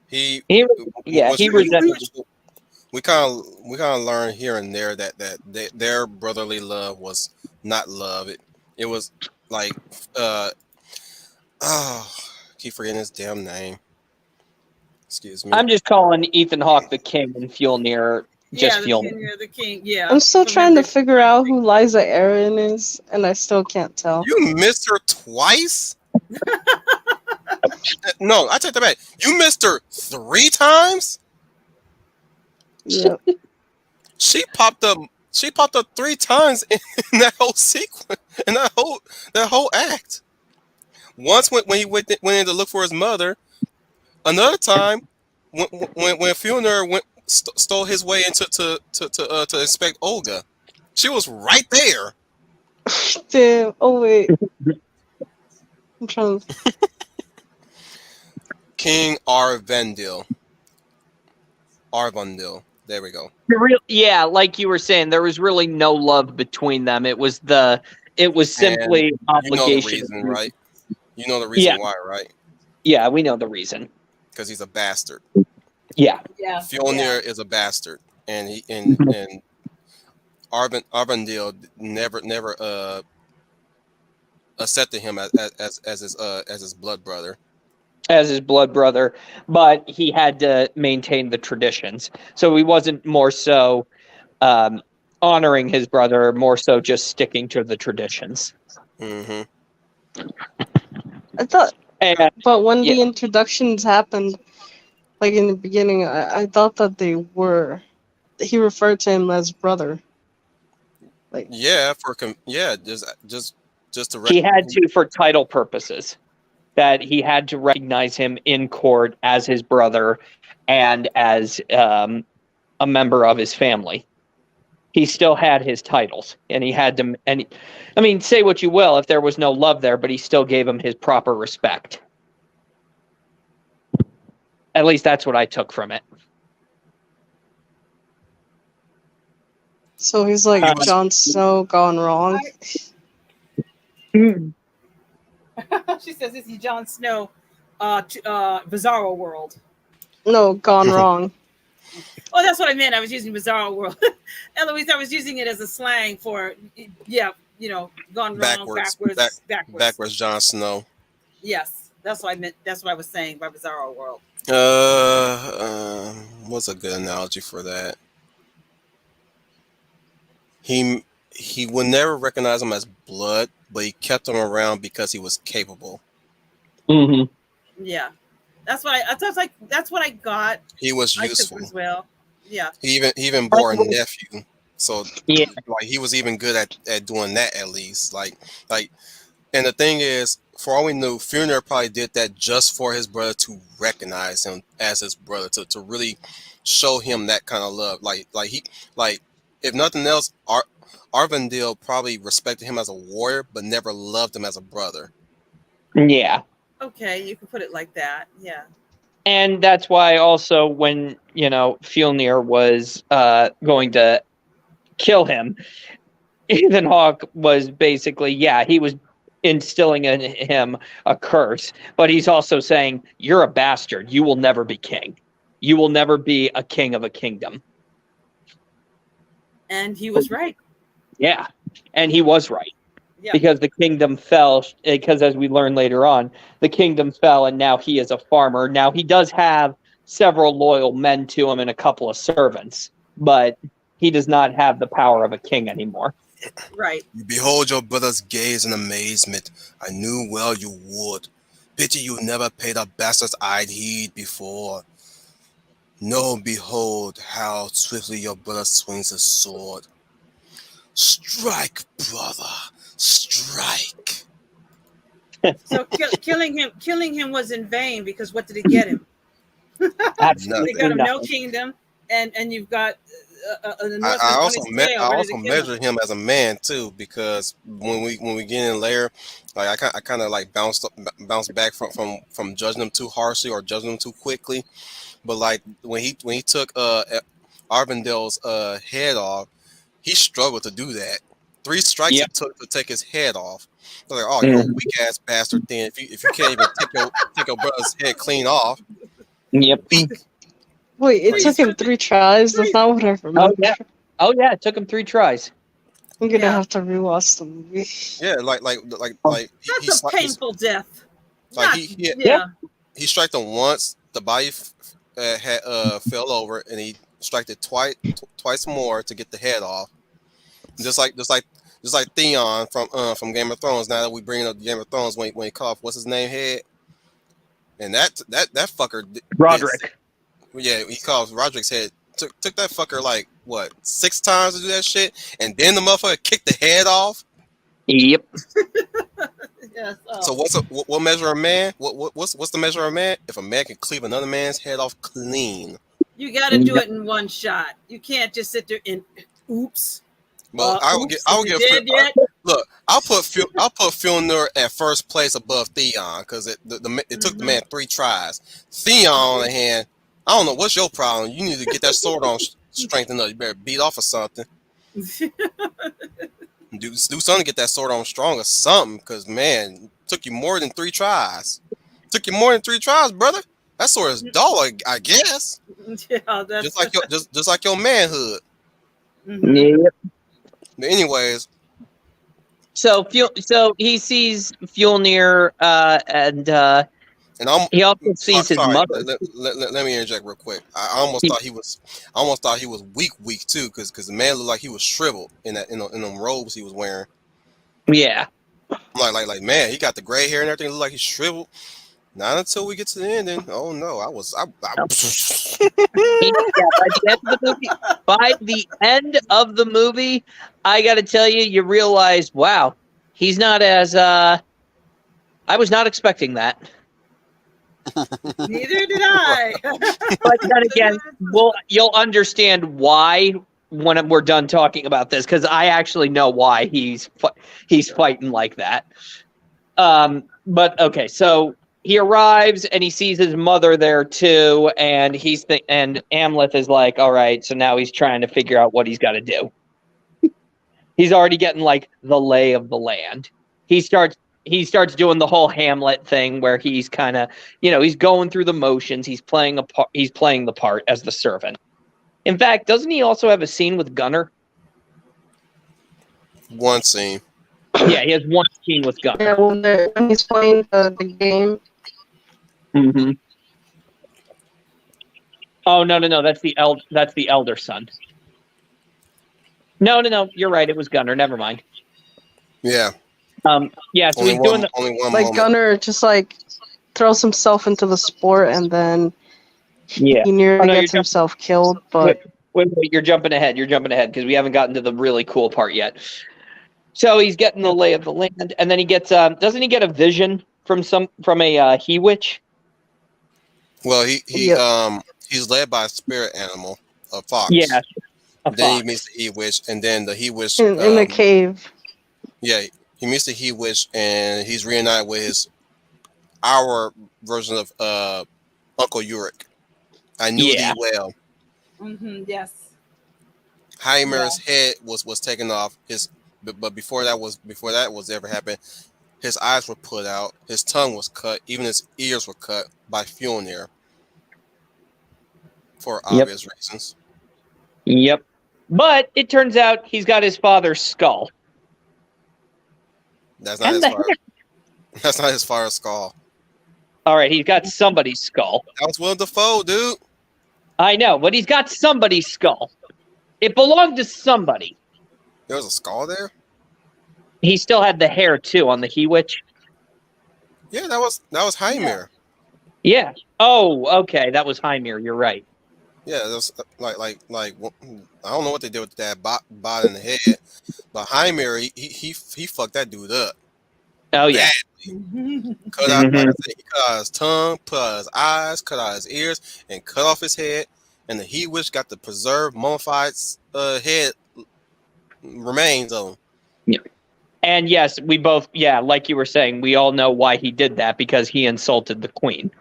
He resented. We kind of learned here and there that their brotherly love was not love. It was like keep forgetting his damn name. Excuse me. I'm just calling Ethan Hawke the king and Fjolnir just the feel. Fiona the King. Yeah, I'm still from trying to memory. figure out who Liza Aaron is, and I still can't tell. You missed her twice. No, I take that back. You missed her 3 times. Yep. She popped up. She popped up 3 times in that whole sequence, in that whole act. Once when he went in to look for his mother. Another time when Fiona stole his way into to inspect Olga. She was right there. Damn. Oh wait. I'm trying. King Arvendil. Arvandil. There we go. Yeah, like you were saying, there was really no love between them. It was And simply you know the obligation. reason, right? You know the Yeah, reason why, right? yeah, we know the reason. Because he's a bastard. Yeah. Yeah, Fjolnir is a bastard, and and Arvandil never accepted him as his blood brother. As his blood brother, but he had to maintain the traditions. So he wasn't more so honoring his brother, more so just sticking to the traditions. Mm-hmm. I thought, And but when yeah, the introductions happened, like in the beginning, I thought that they were. He referred to him as brother. Like, Yeah, just to he had to for title purposes. That he had to recognize him in court as his brother and as a member of his family. He still had his titles, and he had to. And I mean, say what you will, if there was no love there, but he still gave him his proper respect. At least that's what I took from it. so he's like Jon Snow gone wrong. she says this is Jon Snow, Bizarro World. No, gone wrong. Oh, that's what I meant. I was using Bizarro World. Eloise, I was using it as a slang for, yeah, gone wrong, backwards Jon Snow. Yes, that's what I meant. That's what I was saying by Bizarro World. What's a good analogy for that? He would never recognize him as blood, but he kept him around because he was capable. Mm-hmm. Yeah, that's what that's what I got. He was I useful as well. Yeah. He even bore a nephew, so Yeah. like he was even good at doing that at least. Like, and the thing is, for all we knew, Fjolnir probably did that just for his brother to recognize him as his brother, to really show him that kind of love. Like if nothing else, Arvandil probably respected him as a warrior, but never loved him as a brother. Yeah. Okay, you can put it like that. Yeah. And that's why also when, Fjolnir was going to kill him, Ethan Hawke was basically, he was instilling in him a curse, but he's also saying, you're a bastard. You will never be king. You will never be a king of a kingdom. And he was right. Yeah. And he was right. Yeah. Because the kingdom fell, because as we learn later on, the kingdom fell and now he is a farmer. Now he does have several loyal men to him and a couple of servants, but he does not have the power of a king anymore. Right. You behold your brother's gaze in amazement. I knew well you would. Pity you never paid a bastard's eyed heed before. No, behold how swiftly your brother swings his sword. Strike, brother, strike. So killing him was in vain because what did it get him? Absolutely. They got him no kingdom, and you've got I also measure him as a man too, because when we get in later, like I kind of like bounce back from judging him too harshly or judging him too quickly. But like when he took Arvindale's head off, he struggled to do that. 3 strikes it took to take his head off. I was like, oh, you're a weak ass bastard. Then if you can't even take your brother's head clean off, Yep. weak. Wait, it took him 3 tries? That's not what I remember. Oh yeah, it took him 3 tries. I'm gonna have to rewatch the movie. Yeah, like that's a painful death. Like he struck him once. The body fell over, and he strike it twice more to get the head off. Just like Theon from Game of Thrones. Now that we bring up Game of Thrones, when he cut off what's his name head, and that fucker did. Roderick. Yeah, he cut off Roderick's head. Took that fucker like what 6 times to do that shit, and then the motherfucker kicked the head off. Yep. Yes. So what measure of a man? What's the measure of a man? If a man can cleave another man's head off clean. You got to do it in one shot. You can't just sit there and oops. Well, I will give. Look, I'll put Fjolnir at first place above Theon because it took the man 3 tries. Theon, on the hand, I don't know what's your problem. You need to get that sword on strengthened up. You better beat off or something. Do something to get that sword on strong or something. Because man, it took you more than 3 tries. Took you more than 3 tries, brother. That sword is dull, I guess. Yeah, that's just like your manhood. Yep. But anyways. So he sees Fjolnir, and he also sees his mother. Let me interject real quick. I almost thought he was weak too, because the man looked like he was shriveled in them robes he was wearing. Yeah. Like man, he got the gray hair and everything. Looked like he's shriveled. Not until we get to the ending. Oh no, By the end of the movie, I got to tell you, you realize, wow, he's not as. I was not expecting that. Neither did I. But then again, you'll understand why when we're done talking about this, because I actually know why he's fighting like that. But okay, so he arrives and he sees his mother there too, and and Amleth is like, all right, so now he's trying to figure out what he's got to do. He's already getting like the lay of the land. He starts doing the whole Hamlet thing where he's kind of, he's going through the motions. He's playing the part as the servant. In fact, doesn't he also have a scene with Gunnar? One scene. Yeah, he has one scene with Gunnar. Yeah, when he's playing the game. Mm-hmm. Oh no! That's the elder son. No. You're right. It was Gunnar. Never mind. Yeah. Yeah. So he's doing only one like moment. Gunnar just like throws himself into the sport and then Yeah. he nearly gets himself killed. But wait, you're jumping ahead. Because we haven't gotten to the really cool part yet. So he's getting the lay of the land, and then he gets. Doesn't he get a vision from a he witch? Well, he's led by a spirit animal, a fox. Yeah. Then he meets the he witch, and then the he witch in the cave. Yeah, he meets the he witch, and he's reunited with our version of Uncle Uric. I knew thee well. Yes. Heimer's head was taken off. But before that was ever happened, his eyes were put out, his tongue was cut, even his ears were cut by Fjolnir for obvious reasons. Yep. But it turns out he's got his father's skull. That's not his father's skull. All right, he's got somebody's skull. That was Willem Dafoe, dude. I know, but he's got somebody's skull. It belonged to somebody. There was a skull there? He still had the hair too on the he witch. Yeah, that was Heimer. Yeah. Oh, okay. That was Heimir. You're right. Yeah, it was like I don't know what they did with that bot in the head, but Heimir he fucked that dude up. Oh yeah. Cut out, like I said, he cut out his tongue, put out his eyes, cut out his ears, and cut off his head. And the he witch got the preserved mummified head remains of him. Yeah. And yes, we both, like you were saying, we all know why he did that, because he insulted the queen.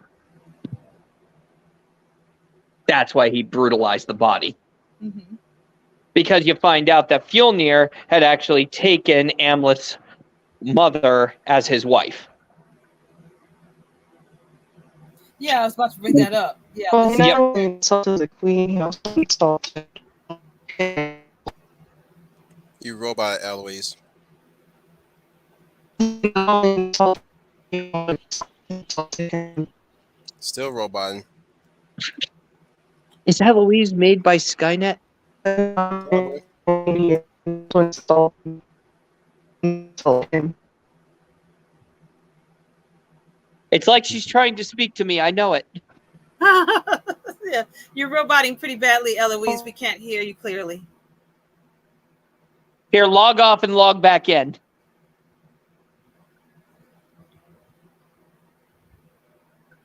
That's why he brutalized the body. Mm-hmm. Because you find out that Fjolnir had actually taken Amleth's mother as his wife. Yeah, I was about to bring that up. Yeah. Well, he not only insulted the queen, he also insulted You robot Eloise. Insulted him. Still roboting. Is Eloise made by Skynet? Probably. It's like she's trying to speak to me. I know it. Yeah, you're roboting pretty badly, Eloise. We can't hear you clearly. Here, log off and log back in.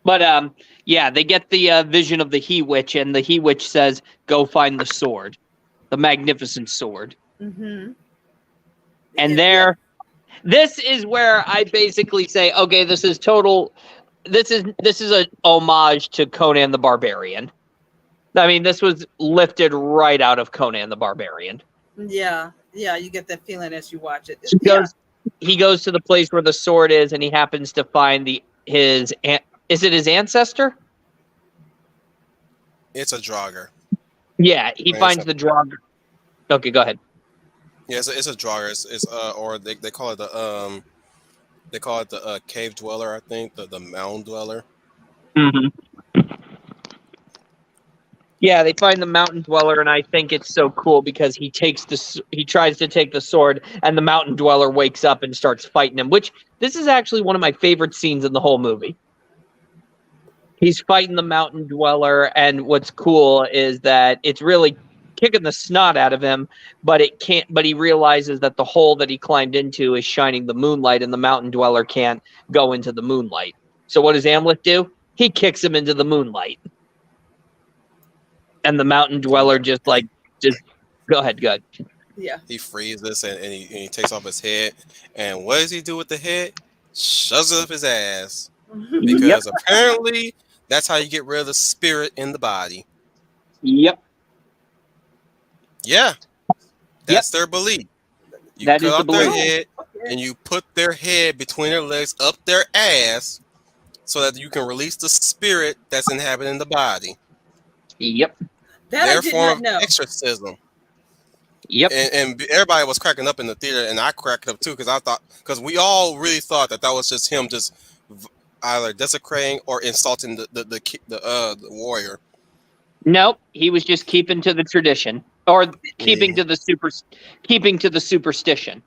But yeah, they get the vision of the He Witch, and the He Witch says, "Go find the sword, the magnificent sword." Mm-hmm. And there, this is where I basically say, okay, this is total. This is a homage to Conan the Barbarian. I mean, this was lifted right out of Conan the Barbarian. Yeah, you get that feeling as you watch it. He goes to the place where the sword is, and he happens to find is it his ancestor? It's a Draugr. Yeah, he finds the Draugr. Okay, go ahead. Yeah, it's a Draugr. It's or they call it the cave dweller. I think the mound dweller. Mm-hmm. Yeah, they find the mountain dweller, and I think it's so cool because he tries to take the sword, and the mountain dweller wakes up and starts fighting him. Which this is actually one of my favorite scenes in the whole movie. He's fighting the mountain dweller, and what's cool is that it's really kicking the snot out of him, but it can't. But he realizes that the hole that he climbed into is shining the moonlight, and the mountain dweller can't go into the moonlight. So what does Amleth do? He kicks him into the moonlight. And the mountain dweller just go ahead. Yeah. He freezes and he takes off his head. And what does he do with the head? Shoves it up his ass. Because apparently that's how you get rid of the spirit in the body. Yep. Yeah. That's their belief. You That cut is the off their belief. head and you put their head between their legs up their ass so that you can release the spirit that's inhabiting the body. Yep. That Their I did form not of know. exorcism. Yep. And everybody was cracking up in the theater, and I cracked up too because we all really thought that was just him just either desecrating or insulting the warrior. Nope. He was just keeping to the tradition, or keeping to the superstition.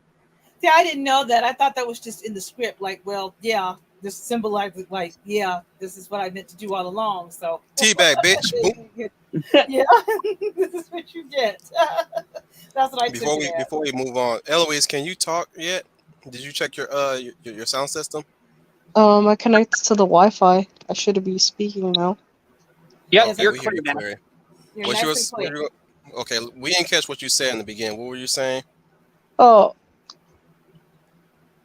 See, I didn't know that. I thought that was just in the script. Like, well, yeah, this symbolizes, like, yeah, this is what I meant to do all along. So Teabag, bitch. Boom. Yeah, this is what you get. That's what I Before took it as. before we move on, Eloise, can you talk yet? Did you check your sound system? I connected to the Wi-Fi. I should be speaking now. Yep, Yes, you're we hear you clear now. clear. You're What nice and clear. Okay, we didn't catch what you said in the beginning. What were you saying? Oh,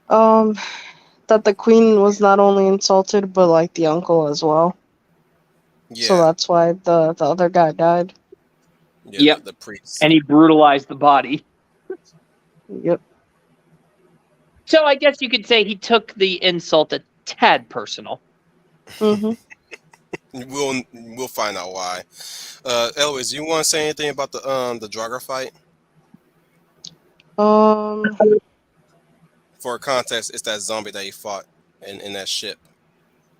that the queen was not only insulted, but like the uncle as well. Yeah. So that's why the other guy died. Yeah, Yep. the priest. And he brutalized the body. Yep. So I guess you could say he took the insult a tad personal. Mhm. We'll find out why. Eloise, you want to say anything about the Draugr fight? For context, it's that zombie that he fought in that ship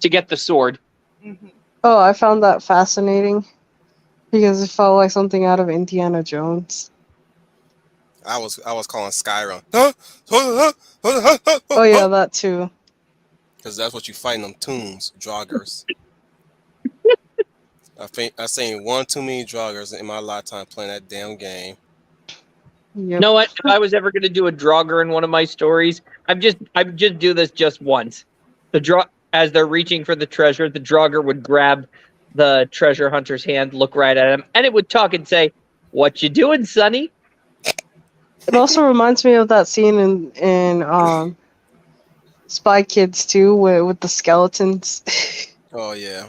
to get the sword. Mm-hmm. Oh, I found that fascinating because it felt like something out of Indiana Jones. I was calling Skyrim. Oh yeah, that too. Because that's what you fight in them tombs, Draugrs. I seen one too many Draugrs in my lifetime playing that damn game. Yep. You know what? If I was ever going to do a Draugr in one of my stories, I would just do this just once. As they're reaching for the treasure, the Draugr would grab the treasure hunter's hand, look right at him, and it would talk and say, "What you doing, Sonny?" It also reminds me of that scene in Spy Kids 2 with the skeletons. Oh yeah.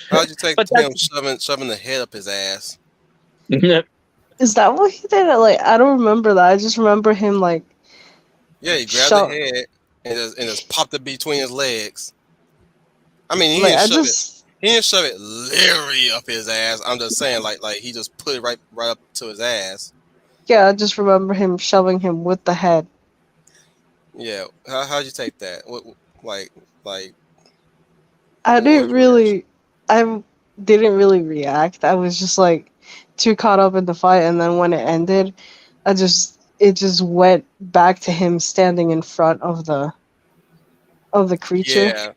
How'd you take him shoving the head up his ass? Is that what he did? Like, I don't remember that. I just remember him like. Yeah, he grabbed the head and just popped it between his legs. I mean, he didn't shove it literally up his ass. I'm just saying, like he just put it right up to his ass. Yeah, I just remember him shoving him with the head. Yeah, how'd you take that? What like? I didn't really. didn't really react. I was just like too caught up in the fight, and then when it ended, it just went back to him standing in front of the creature. Yeah,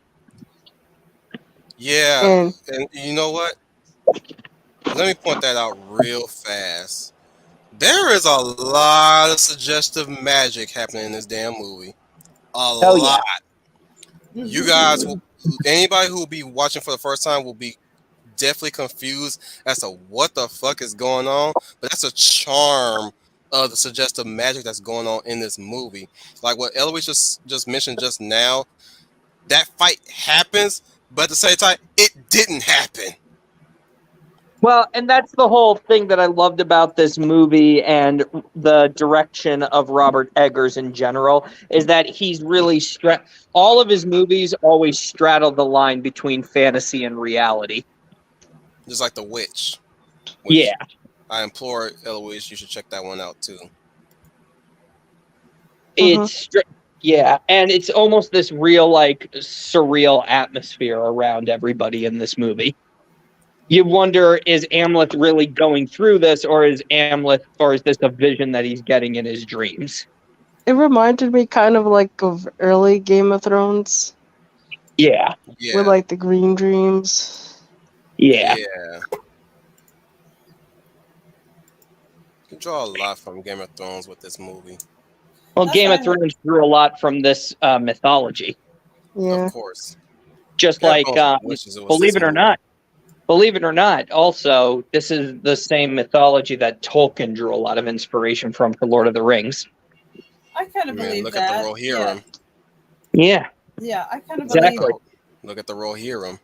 yeah, And and you know what? Let me point that out real fast. There is a lot of suggestive magic happening in this damn movie. A Oh yeah. lot. You guys will, anybody who will be watching for the first time will be definitely confused as to what the fuck is going on. But that's a charm of the suggestive magic that's going on in this movie. Like what Eloise just mentioned just now, that fight happens, but at the same time, it didn't happen. Well, and that's the whole thing that I loved about this movie and the direction of Robert Eggers in general is that he's really all of his movies always straddle the line between fantasy and reality. Just like The Witch. Which Yeah. I implore Eloise, you should check that one out too. It's yeah, and it's almost this real like surreal atmosphere around everybody in this movie. You wonder, is Amleth really going through this, or is this a vision that he's getting in his dreams? it reminded me kind of like of early Game of Thrones Yeah. Yeah. with like the green dreams. Yeah. Yeah. You draw a lot from Game of Thrones with this movie. Well, That's Game of right. Thrones drew a lot from this mythology. Yeah. Of course. Just Game of like, Thrones wishes it was believe this it or movie. not, also, this is the same mythology that Tolkien drew a lot of inspiration from for Lord of the Rings. I kind of Man, believe look that. at the Rohirrim. Yeah. Yeah, I kind of Exactly. believe. Look at the Rohirrim.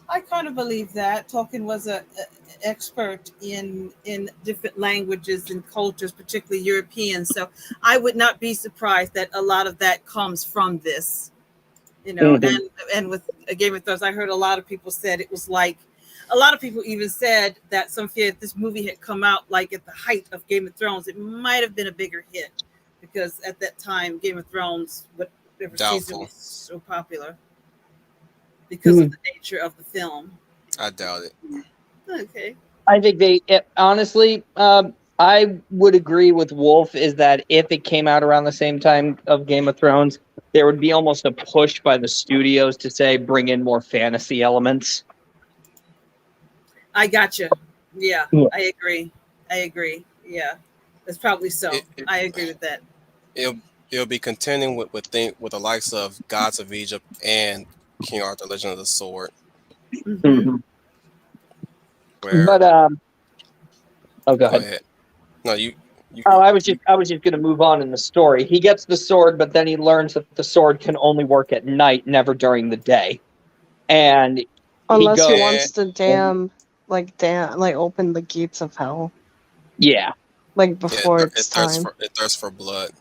I kind of believe that Tolkien was a expert in different languages and cultures, particularly European. So I would not be surprised that a lot of that comes from this. You know, Mhm. and with Game of Thrones, I heard a lot of people said it was like. A lot of people even said that if this movie had come out like at the height of Game of Thrones, it might have been a bigger hit because at that time Game of Thrones, whatever season, Doubtful. was so popular because of the nature of the film. I doubt it. Okay. I think honestly, I would agree with Wolf is that if it came out around the same time of Game of Thrones, there would be almost a push by the studios to say bring in more fantasy elements. I gotcha. Yeah, Yeah. I agree. Yeah, that's probably so. I agree with that. It'll be contending with the likes of Gods of Egypt and King Arthur: Legend of the Sword. Mhm. Where But oh, go go ahead. ahead. No, you. Oh, I was just going to move on in the story. He gets the sword, but then he learns that the sword can only work at night, never during the day. And Unless he goes, wants to open the gates of hell, yeah. like before it it's thirsts time. for blood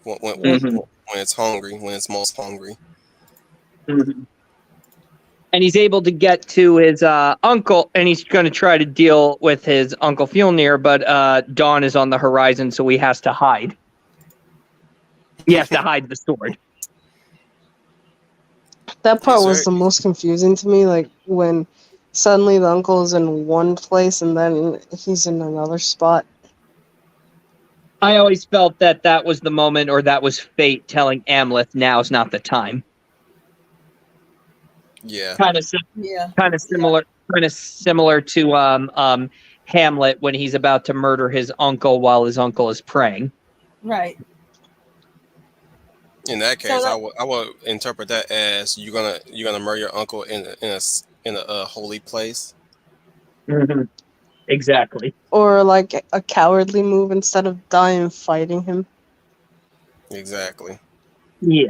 when Mhm. it's hungry, when it's most hungry. Mhm. And he's able to get to his uncle, and he's going to try to deal with his Uncle Fjolnir, but dawn is on the horizon, so he has to hide. He has to hide the sword. That part Is was there- the most confusing to me, like when suddenly the uncle is in one place and then he's in another spot. I always felt that was the moment, or that was fate telling Amleth now's not the time. Yeah. Kind of Yeah. similar to Hamlet when he's about to murder his uncle while his uncle is praying. Right. In that So case, that- I would interpret that as you're gonna murder your uncle in a holy place. Mm-hmm. Exactly. Or like a cowardly move instead of dying fighting him. Exactly. Yeah.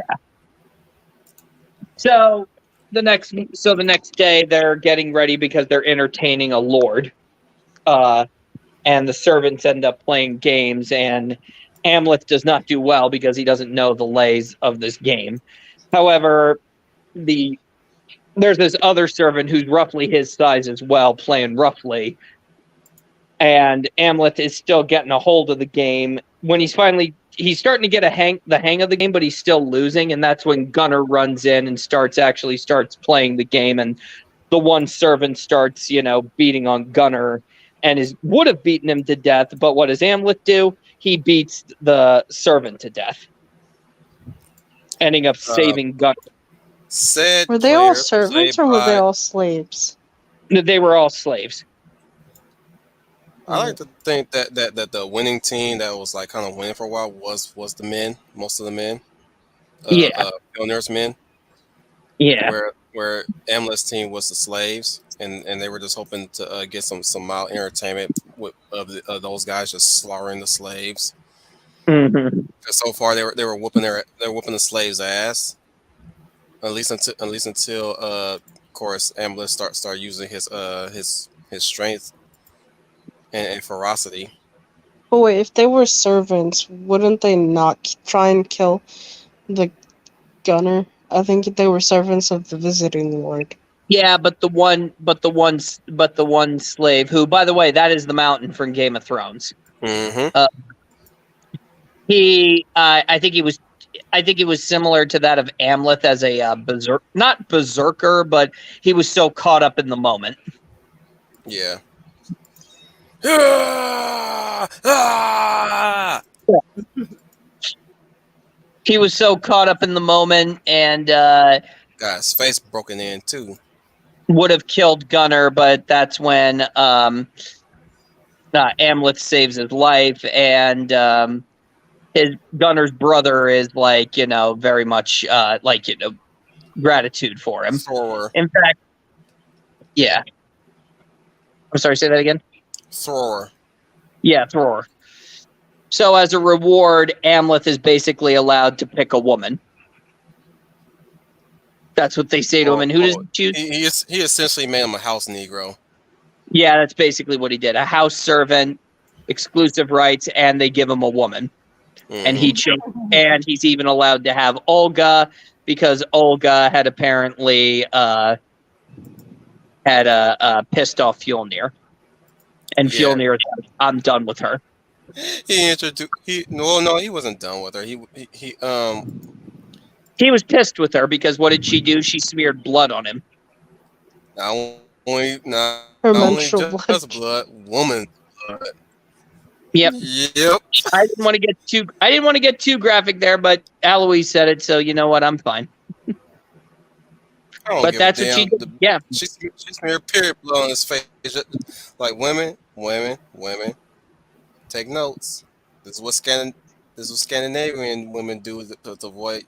So the next day they're getting ready because they're entertaining a lord, and the servants end up playing games, and Amleth does not do well because he doesn't know the lays of this game. However, there's this other servant who's roughly his size as well, playing roughly, and Amleth is still getting a hold of the game. When he's starting to get the hang of the game, but he's still losing, and that's when Gunnar runs in and starts playing the game and the one servant starts, beating on Gunner and would have beaten him to death. But what does Amleth do? He beats the servant to death, ending up Uh, saving Gunner. said Were they all player played servants or were they by. all slaves? They were all slaves. I like to think that the winning team that was like kind of winning for a while was the men, most of the men, Yeah, pioneers men, yeah. where Amlet's team was the slaves, and they were just hoping to get some mild entertainment of those guys just slaughtering the slaves. Hmm. 'Cause so far they were whooping the slaves' ass. At least until of course Amlet start using his strength and ferocity. But wait, if they were servants, wouldn't they not try and kill the gunner? I think they were servants of the visiting lord. Yeah, but the one slave who, by the way, that is the mountain from Game of Thrones. Mm-hmm. Uh, I think he was similar to that of Amleth as a not berserker, but he was so caught up in the moment. Yeah. Ah! Ah! He was so caught up in the moment and Got his face broken in too. would have killed Gunner, but that's when Amleth saves his life, and his Gunner's brother is like, very much like, gratitude for him. Thrower. In fact, yeah. I'm sorry, say that again. Thrower. Yeah, Thror. So as a reward, Amleth is basically allowed to pick a woman. That's what they say to him. And who does he choose? He essentially made him a house Negro. Yeah, that's basically what he did. A house servant, exclusive rights, and they give him a woman. And he chose, and he's even allowed to have Olga because Olga had apparently had a pissed off Fjolnir. And Yeah. Fjolnir, I'm done with her. He introduced. No, he wasn't done with her. He was pissed with her because what did she do? She smeared blood on him. Not Her only menstrual just blood. blood, woman blood. Yep. Yep. I didn't want to get too graphic there, but Eloise said it, so you know what? I'm fine. I don't But give that's a what she damn. did. Yeah. She smeared period blood on his face. Like women. Take notes. This is what Scandinavian women do to avoid,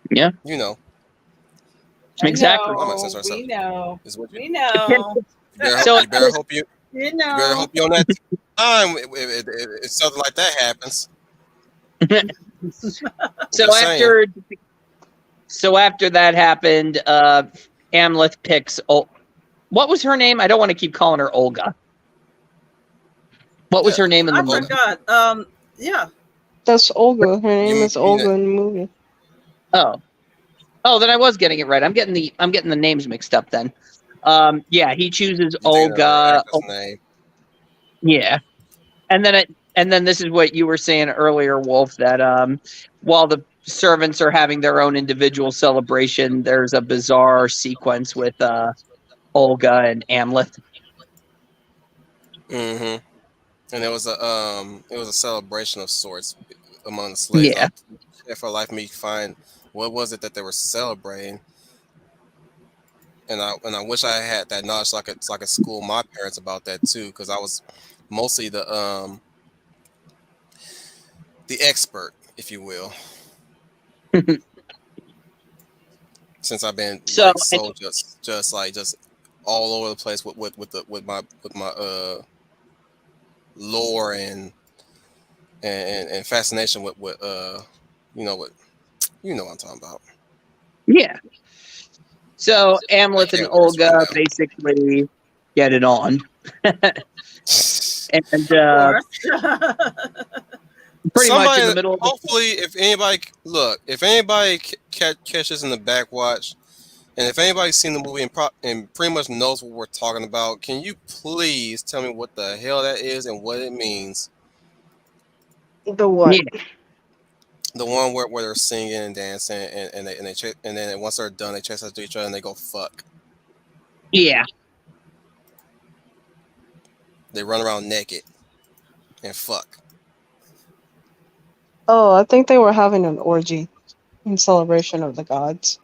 Yeah. Exactly. I'm not censor We ourselves. know. Is what We you know. So you better hope you You you better know. hope you on that time if something like that happens. so Just saying. after that happened, Amleth picks what was her name? I don't want to keep calling her Olga. What was her name in the I movie? forgot. Yeah. That's Olga. Her name You is Olga in the movie. Oh, then I was getting it right. I'm getting the names mixed up then. Yeah, he chooses you thinking of her Olga. actress name. Yeah. And then this is what you were saying earlier, Wolf, that while the servants are having their own individual celebration, there's a bizarre sequence with Olga and Amleth. Mm-hmm. And it was a celebration of sorts among the slaves. Yeah. If for life me find what was it that they were celebrating, and I wish I had that knowledge so I could school my parents about that too, because I was mostly the expert, if you will, since I've been So like so just all over the place with my lore and fascination with what I'm talking about. yeah. So I Amleth and can't words right Olga now. basically get it on. And Of course. pretty much in Somebody, the middle of the hopefully, if anybody catches in the back watch, and if anybody's seen the movie and pretty much knows what we're talking about, can you please tell me what the hell that is and what it means? The what? Yeah. The one where they're singing and dancing and then once they're done they chase after each other and they go fuck. Yeah. They run around naked and fuck. Oh, I think they were having an orgy in celebration of the gods.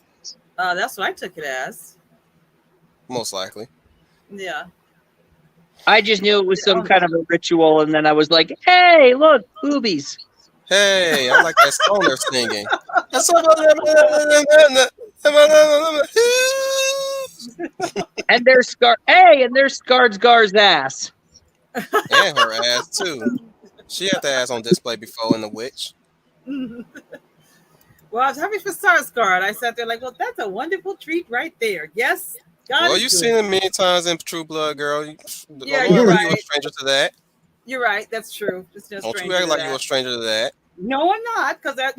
That's what I took it as. Most likely. Yeah. I just knew it was some Oh, kind of a ritual, and then I was like, "Hey, look, boobies!" Hey, I like that stoner singing. And there's Scar. Hey, and there's Skarsgård's ass. And her ass too. She had the ass on display before in The Witch. well, I was happy for Sarsgaard. I sat there like, well, that's a wonderful treat right there. Yes, God Well, is you've good. seen it many times in True Blood, girl. Yeah, Don't you're act like you a right. stranger to that. You're right. That's true. It's no Don't you stranger act to like you a that. stranger to that. No, I'm not, because I'm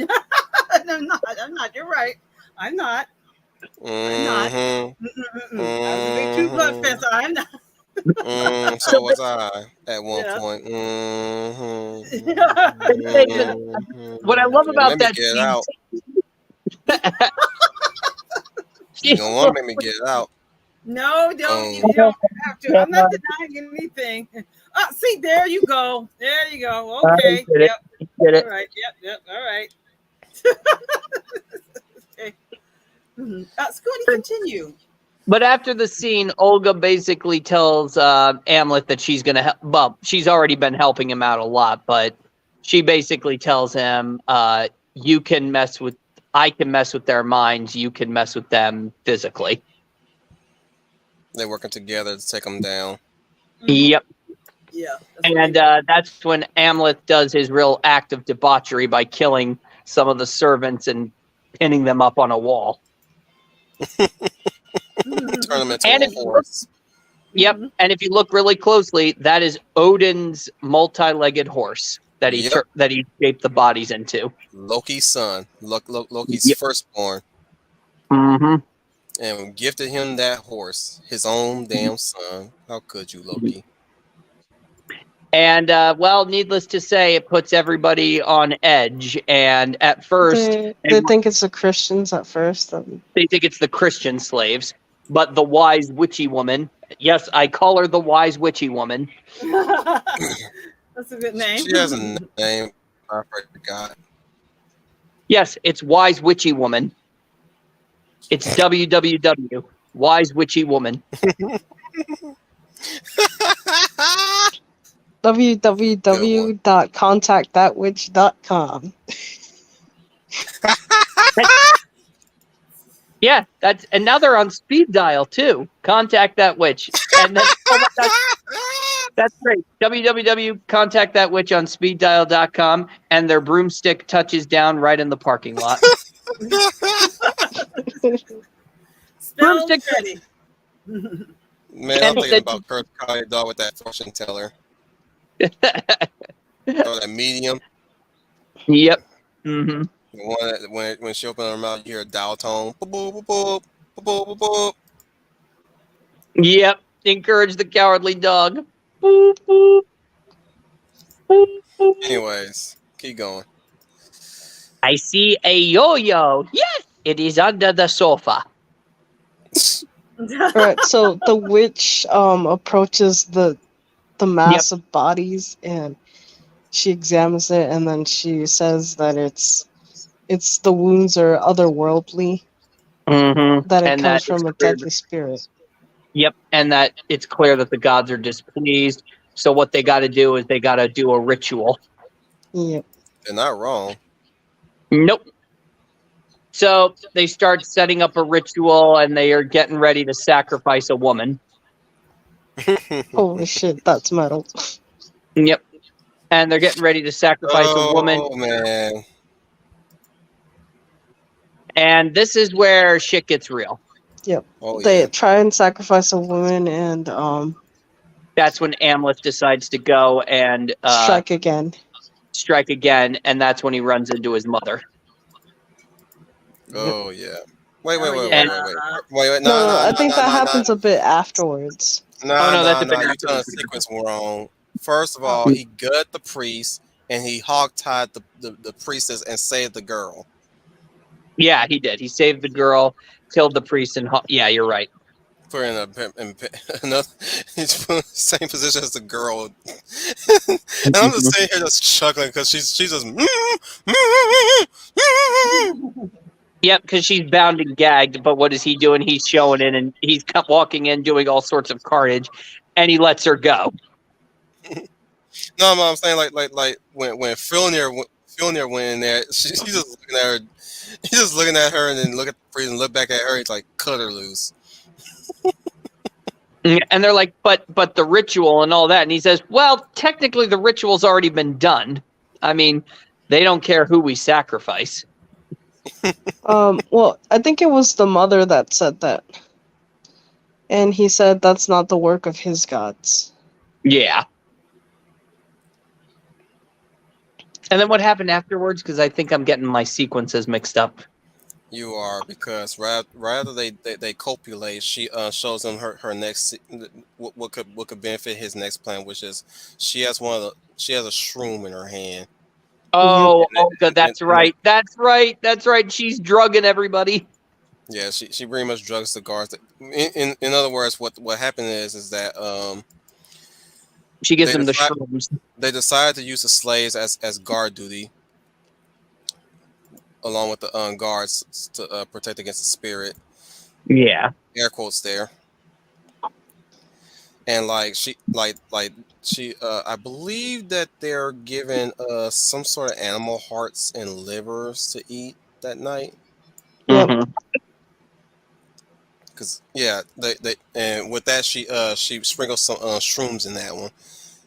not. I'm not. You're right. I'm not. I'm not. Mm-hmm. I was a big True Blood fan, Mm-hmm. so I'm not. So So was I at one Yeah. point. what I love Don't about make me that get it scene, out. You don't want to make me get it out. No, don't. You Boom. don't have to. I'm not denying anything. See, there you go. There you go. Okay. did it. Yep. Did All it. right. Yep. All right. Okay. Scooty, continue. But after the scene, Olga basically tells Amleth that she's gonna help. Well, she's already been helping him out a lot, but she basically tells him, "You can mess with. I can mess with their minds. You can mess with them physically." They're working together to take them down. Yep. Yeah. And that's when Amleth does his real act of debauchery by killing some of the servants and pinning them up on a wall. Turn them into And a if you look, horse. yep, and if you look really closely, that is Odin's multi-legged horse that he Yep. that he shaped the bodies into. Loki's son. Loki's Yep. firstborn. Mm-hmm. And gifted him that horse. His own damn son. How could you, Loki? And well, needless to say, it puts everybody on edge. And at first, They think it's the Christians at first. they think it's the Christian slaves, but the wise witchy woman. Yes, I call her the wise witchy woman. That's a good name. She has a name. I forgot. Yes, it's wise witchy woman. It's www. Wise witchy woman. www.contactthatwitch.com. Yeah, and now they're on speed dial too. Contact that witch, and then, that's great. www.contactthatwitch on speeddial.com, and their broomstick touches down right in the parking lot. Spell Broomstick. ready. Man, I'm thinking about Kurt Callie dog with that fortune teller. Or that medium. Yep. Mm-hmm. The one that when she opens her mouth, you hear a dial tone. Boop, boop, boop, boop, boop, boop, boop. Yep. Encourage the cowardly dog. Boop, boop. Boop, boop. Anyways, keep going. I see a yo-yo. Yes, it is under the sofa. Alright, so the witch approaches the mass of bodies and she examines it, and then she says that it's the wounds are otherworldly, Mm-hmm. that it And comes that from a deadly spirit. Yep, and that it's clear that the gods are displeased. So what they got to do is they got to do a ritual. Yep. They're not wrong. Nope. So they start setting up a ritual, and they are getting ready to sacrifice a woman. Holy shit, that's metal. Yep. And they're getting ready to sacrifice a woman. Oh man. And this is where shit gets real. Yep. Oh They yeah. try and sacrifice a woman and That's when Amleth decides to go and strike again. strike again, and that's when he runs into his mother. Oh yeah. Wait. Oh, Wait. yeah. No, I think that happens a bit afterwards. Oh, no, that's a bit You're after. telling the sequence wrong. First of all, he gut the priest and he hog-tied the priestess and saved the girl. Yeah, he did. He saved the girl, killed the priest, and yeah, you're right. put her in another he's put in the same position as the girl. And I'm just sitting here just chuckling because she's just Yep, because she's bound and gagged. But what is he doing? He's showing in, and he's walking in, doing all sorts of carnage, and he lets her go. no, I'm saying like when Fjolnir went in there, she's just looking at her. He's just looking at her and then look at the priest and look back at her. He's like, cut her loose. And they're like, but the ritual and all that. And he says, well, technically the ritual's already been done. I mean, they don't care who we sacrifice. Well, I think it was the mother that said that. And he said that's not the work of his gods. Yeah. And then what happened afterwards? Because I think I'm getting my sequences mixed up. You are, because rather they copulate, she shows him her next what could benefit his next plan, which is she has a shroom in her hand. Oh, And, Olga, that's right. That's right. That's right. She's drugging everybody. Yeah, she pretty much drugs the guards. In other words, what happened is that She gives they him the decide, shrooms. they decide to use the slaves as guard duty, along with the guards to protect against the spirit. Yeah. Air quotes there. And she I believe that they're given some sort of animal hearts and livers to eat that night. Yep. Mm-hmm. Cause yeah, they and with that she sprinkles some shrooms in that one.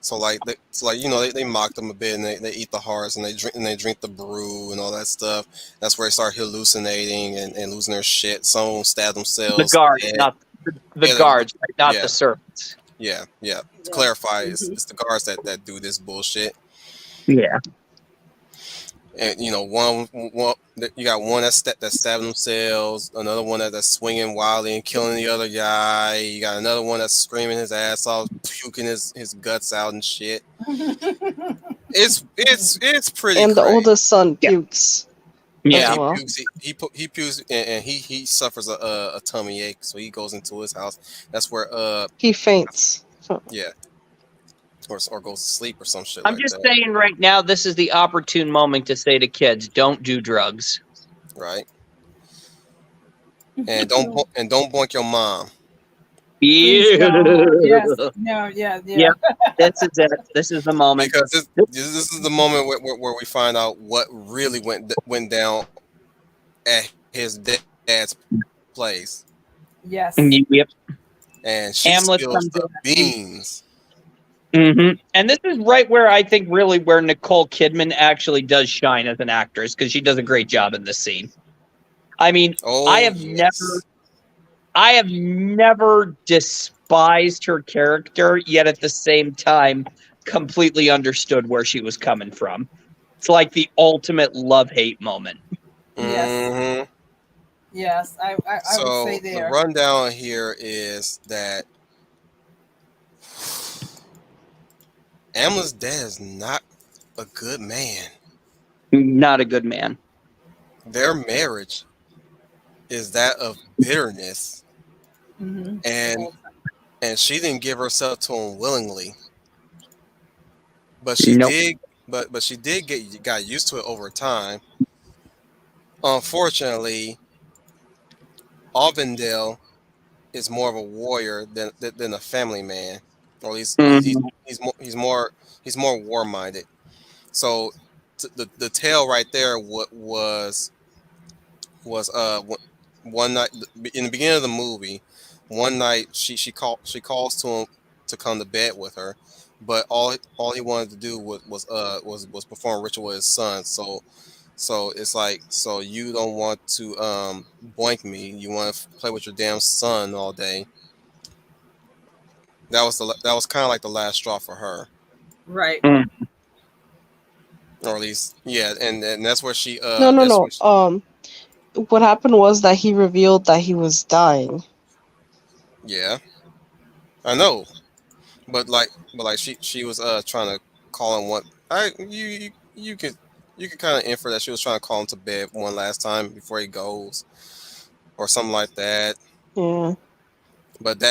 So they mock them a bit and they eat the hearts and they drink the brew and all that stuff. That's where they start hallucinating and losing their shit. Some stab The themselves. guards, Dead. not the Yeah, guards, right? Not yeah, the servants. yeah. To Yeah. clarify, it's the guards that do this bullshit. Yeah. And one you got one that's stabbing themselves, another one that's swinging wildly and killing the other guy. You got another one that's screaming his ass off, puking his guts out and shit. It's pretty And the crazy. oldest son Yeah. pukes as Yeah. well. He pukes and he suffers a tummy ache, so he goes into his house. That's where He faints. yeah, or goes to sleep or some shit I'm like just that, saying right now, this is the opportune moment to say to kids, don't do drugs. right? And don't boink your mom. Please Yeah. don't. Yes. No. Yeah. Yeah. This is it. This is the moment. Because this is the moment where we find out what really went down at his dad's place, Yes. Yep. and she Hamlet spills comes the beans. in. And this is right where I think really where Nicole Kidman actually does shine as an actress, because she does a great job in this scene. I mean, Oh, I have yes. never despised her character, yet at the same time completely understood where she was coming from. It's like the ultimate love-hate moment. Yes. Mhm. Yes. I would So say the there. rundown here is that Amla's dad is not a good man. Not a good man. Their marriage is that of bitterness, Mm-hmm. and she didn't give herself to him willingly, but she Nope. did. But she did got used to it over time. Unfortunately, Arvindale is more of a warrior than a family man, or at least Mhm. he's more war minded. So the tale right there was one night in the beginning of the movie. One night she calls to him to come to bed with her, but all he wanted to do was perform a ritual with his son. So it's like, so you don't want to boink me, you want to play with your damn son all day. That was kind of like the last straw for her, Right. Mm. or at least yeah, and that's where she that's No. where she, What happened was that he revealed that he was dying. yeah, I know. But like she was trying to call him one. You could kind of infer that she was trying to call him to bed one last time before he goes, or something like that. Yeah. but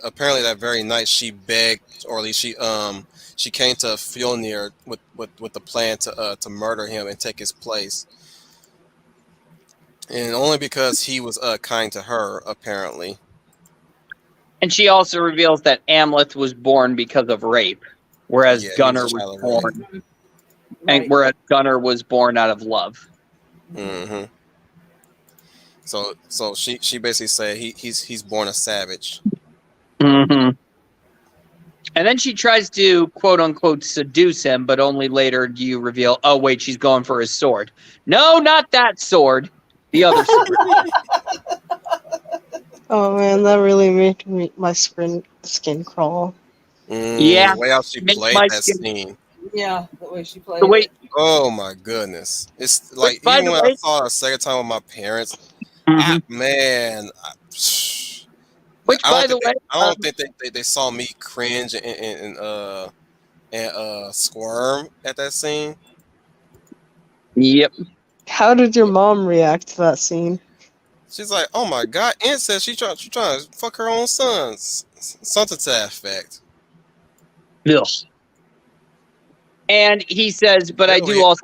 apparently that very night she begged, or at least she came to Fjolnir with the plan to murder him and take his place, and only because he was kind to her apparently. And she also reveals that Amleth was born because of rape, whereas Yeah, he was Gunnar a was child of rape. born, and Right. whereas Gunnar was born out of love. Hmm. So she basically said he's born a savage. Mm-hmm. And then she tries to quote unquote seduce him, but only later do you reveal, oh wait, she's going for his sword. No, not that sword. The other sword. Oh man, that really made my skin crawl. Yeah, The way how she make played my that skin. scene. Yeah, the way she The played way, it. Oh my goodness! It's which like by even the when I way, saw it a second time with my parents, mhm. man, Which by the way, I don't think they saw me cringe and squirm at that scene. yep. How did your mom react to that scene? She's like, "Oh my god, incest! She trying to fuck her own sons, something to that effect." Ugh. And he says, but They I over do here, also.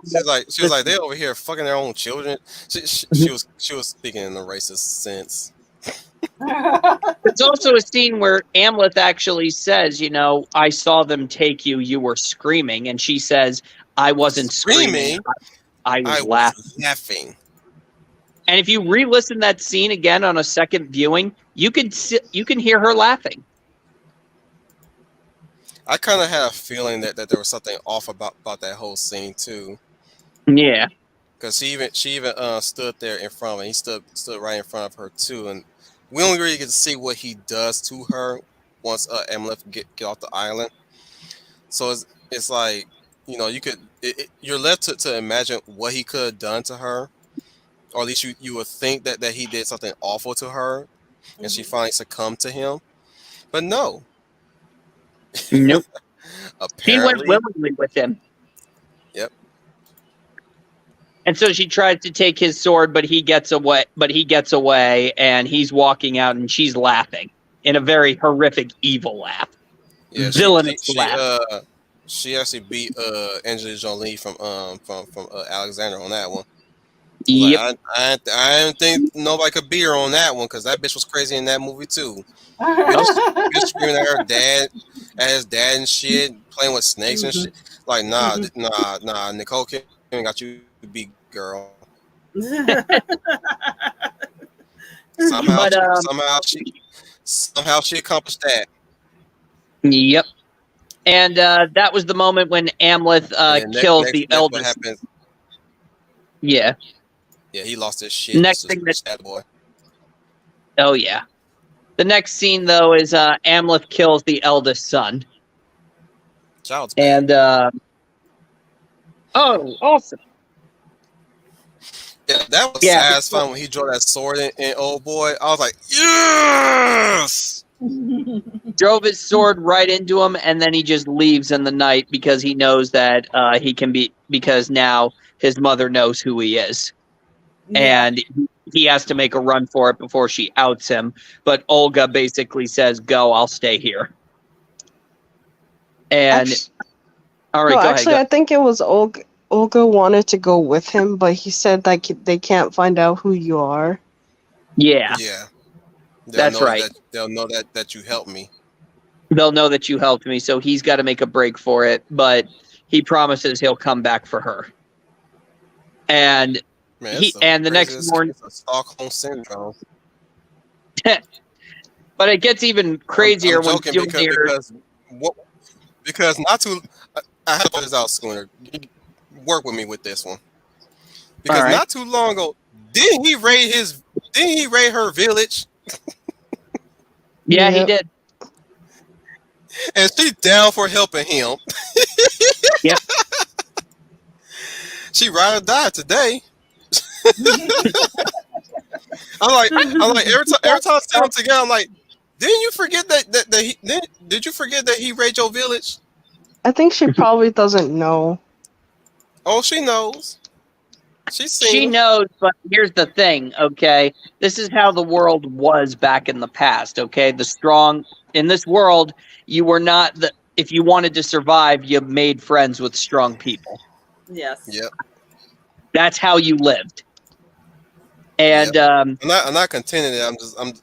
she was like they over here fucking their own children. She was speaking in a racist sense. There's also a scene where Amleth actually says, I saw them take you, you were screaming. And she says, I wasn't screaming, Screaming, I was I was laughing. laughing. And if you re-listen that scene again on a second viewing, you can hear her laughing. I kind of had a feeling that there was something off about that whole scene too, Yeah. because she even stood there in front of him. He stood right in front of her too, and we only really get to see what he does to her once Amalek get off the island. So it's like you're left to imagine what he could have done to her, or at least you would think that he did something awful to her, and she finally succumbed to him. But no, Nope. She went apparently, willingly with him. yep, And so she tries to take his sword, but he gets away and he's walking out and she's laughing in a very horrific, evil laugh. yeah. Villainous laugh. She actually beat Angelina Jolie from Alexander on that one. I was like, Yep. I didn't think nobody could beat her on that one because that bitch was crazy in that movie too. Bitch screaming at her dad, at his dad and shit, playing with snakes and shit. Like, nah, Nicole Kidman got you beat, girl. Somehow, But somehow she accomplished that. yep. And that was the moment when Amleth And then kills the next, what eldest. happens? Yeah. Yeah, he lost his shit. Next Just thing a that. sad boy. Oh yeah. The next scene though is Amleth kills the eldest son. Child's bad. And oh, awesome. Yeah, that was Yeah. satisfying when he drew that sword in Old Boy. I was like, yes. Drove his sword right into him, and then he just leaves in the night because he knows that because now his mother knows who he is. Yeah. And he has to make a run for it before she outs him. But Olga basically says, "Go, I'll stay here." And all right, No, go actually, ahead. I think it was Olga. Olga wanted to go with him, but he said that they can't find out who you are. Yeah, Yeah, that's right. They'll know that you helped me. They'll know that you helped me, so he's got to make a break for it. But he promises he'll come back for her. And Man, it's the next morning, it's a Stockholm syndrome. but it gets even crazier I'm when joking Fjolnir. because not too. I have to put this out, Schooner. Work with me with this one because right. not too long ago, didn't he raid her village? Yeah, he Yep. did. And she's down for helping him. Yep. She ride or die today. I'm like every time I see them together, I'm like, didn't you forget did you forget that he raided your village? I think she probably doesn't know. Oh, she knows. She's She single. knows, but here's the thing, okay? This is how the world was back in the past, okay? The strong in this world, you were not the if you wanted to survive, you made friends with strong people. Yes. Yep. That's how you lived. Yep. And I'm not contending it.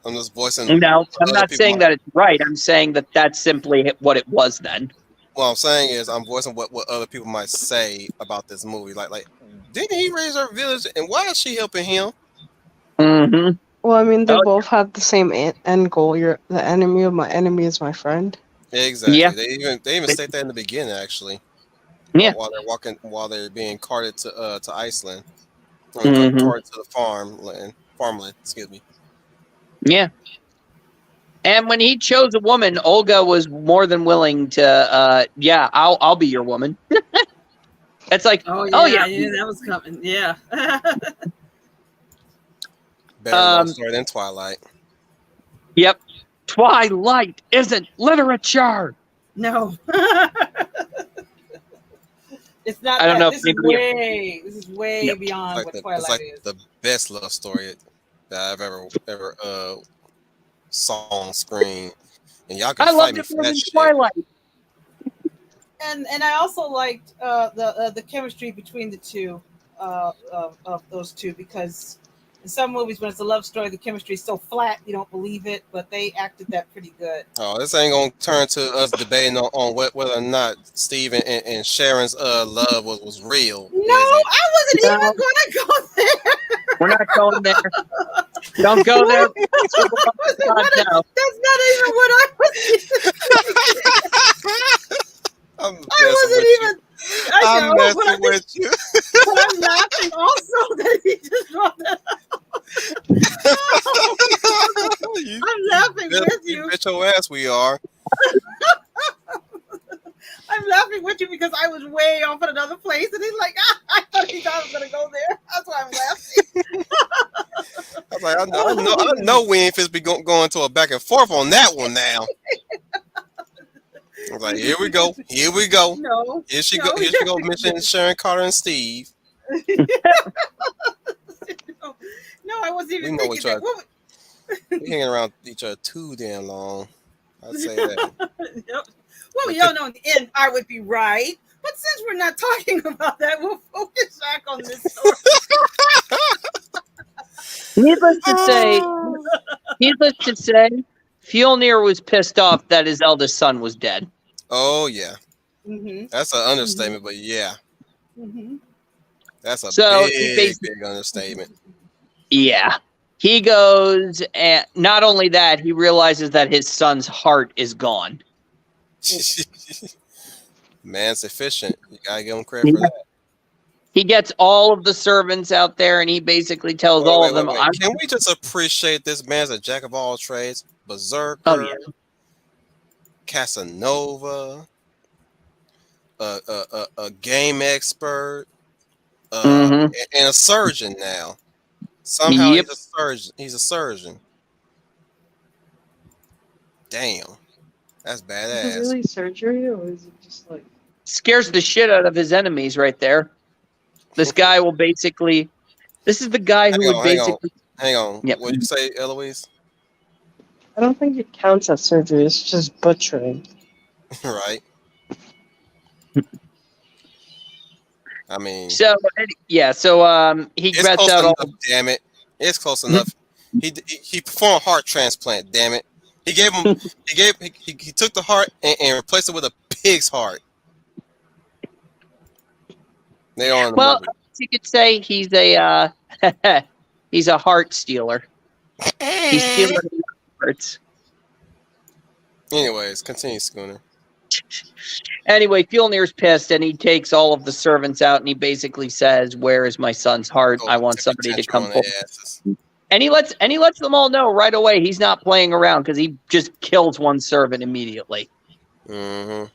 I'm just voicing no, I'm what other not people saying might. that it's right. I'm saying that that's simply what it was then. What I'm saying is I'm voicing what other people might say about this movie. Like didn't he raise her village and why is she helping him? Mm-hmm. Well, I mean, they Oh, both have the same end goal. You're the enemy of my enemy is my friend. yeah. Exactly. They even state that in the beginning actually. Yeah. While they're being carted to Iceland. I mean Mm-hmm. carted to the farmland. Excuse me. Yeah. And when he chose a woman, Olga was more than willing to yeah, I'll be your woman. It's like, Oh oh yeah, yeah. I knew that was coming. Yeah. Better love story than Twilight. Yep. Twilight isn't literature. No. It's not I don't that. know if anybody. This is way Yep. beyond what It's Twilight like is. the best love story that I've ever saw on screen. And y'all can I fight loved me it for more that than shit. Twilight. And I also liked the chemistry between the two of those two, because in some movies when it's a love story the chemistry is so flat you don't believe it, but they acted that pretty good. Oh, this ain't gonna turn to us debating on whether or not Steve and Sharon's love was real, No, is it? I wasn't No, even gonna go there. we're not going there. Don't go there. That's what I wasn't God, gonna, no. that's not even what I was even thinking. I'm I messing wasn't with you. even. I I'm know, but messing with you. I'm laughing also that he just brought that up. you, I'm laughing with you you. bet your ass we are. I'm laughing with you because I was way off in another place, and he's like, I thought I was gonna go there. That's why I'm I was like, I laughing. know we ain't supposed to be going to a back and forth on that one now. I was like, here we go, here we go. No, Here she go, no, here she go, mentioning Sharon Carter and Steve. no, I wasn't We even know thinking each that. other. We hanging around each other too damn long. I'd say that. Well, we all know in the end I would be right. But since we're not talking about that, we'll focus back on this story. Needless to say, Fjolnir was pissed off that his eldest son was dead. Oh yeah, Mm-hmm. that's an understatement, but yeah, Mm-hmm. that's a So he big understatement. yeah. He goes, and not only that, he realizes that his son's heart is gone. Man's efficient. You gotta give him credit for that. He gets all of the servants out there, and he basically tells all of them, Wait. Can we just appreciate this man's a jack of all trades? Oh, Berserker, yeah. Casanova, a game expert, Mm-hmm. and a surgeon now. Somehow Yep. he's a surgeon. He's a surgeon. Damn, that's Is it badass. really surgery, or is it just like? Scares the shit out of his enemies right there. This guy will basically. This is the guy who would basically. Hang on. Yep. What'd you say, Eloise? I don't think it counts as surgery. It's just butchering. Right. I mean, So yeah, so he it's grabs close out enough. all. Damn it, it's close enough. He performed a heart transplant. Damn it. He gave him. He took the heart and replaced it with a pig's heart. They are in the Well, movie. you could say he's a he's a heart stealer. He's stealing hearts. Anyways, continue, Schooner. Anyway, Fjolnir's pissed, and he takes all of the servants out, and he basically says, "Where is my son's heart? I want somebody to come forward." And he lets them all know right away he's not playing around, because he just kills one servant immediately. Mm-hmm.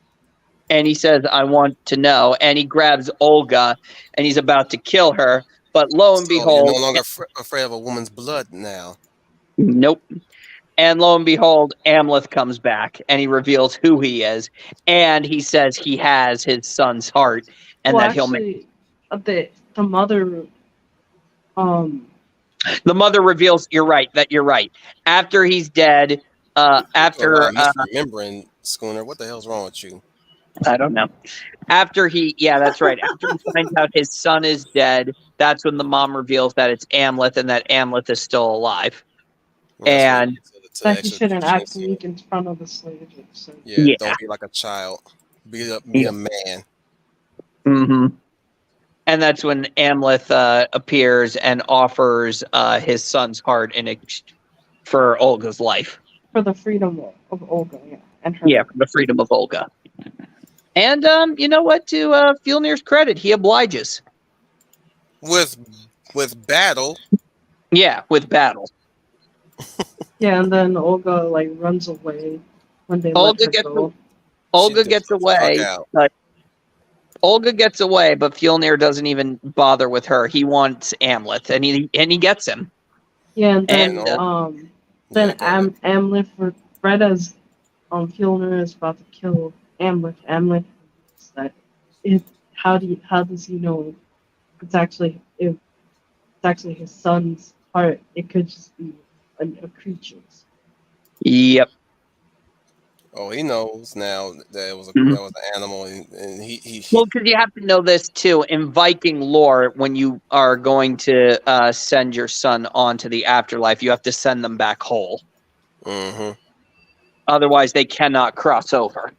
And he says, "I want to know." And he grabs Olga, and he's about to kill her, but lo and behold, you're no longer afraid of a woman's blood now. nope. And lo and behold, Amleth comes back, and he reveals who he is, and he says he has his son's heart, and Well, that he'll make. actually, the mother The mother reveals. You're right. After he's dead. You do a lot After of misremembering, Schooner. What the hell's wrong with you? I don't know. After that's right. After he finds out his son is dead, that's when the mom reveals that it's Amleth and that Amleth is still alive. That's when you And get to the That he shouldn't execution act scene. weak in front of the slave. So. Yeah, Yeah. don't be like a child. Be a Yeah. man. Mm-hmm. And that's when Amleth appears and offers his son's heart for Olga's life. For the freedom of Olga, yeah, and her. Yeah, for the freedom of Olga. And you know what? To Fjolnir's credit, he obliges. With battle. Yeah, with battle. Yeah, and then Olga like runs away when they Olga let her go. Olga She gets dipped the fuck away. out. But Olga gets away, but Fjolnir doesn't even bother with her. He wants Amleth, and he gets him. Yeah, and then And, then yeah, go ahead. Amleth, right as Fjolnir is about to kill Amleth says that how does he know it's actually his son's heart? It could just be a creature's. Yep. Oh, he knows now that it was Mhm. that was an animal, and he Well, because you have to know this too. In Viking lore, when you are going to send your son on to the afterlife, you have to send them back whole. Mm-hmm. Otherwise, they cannot cross over.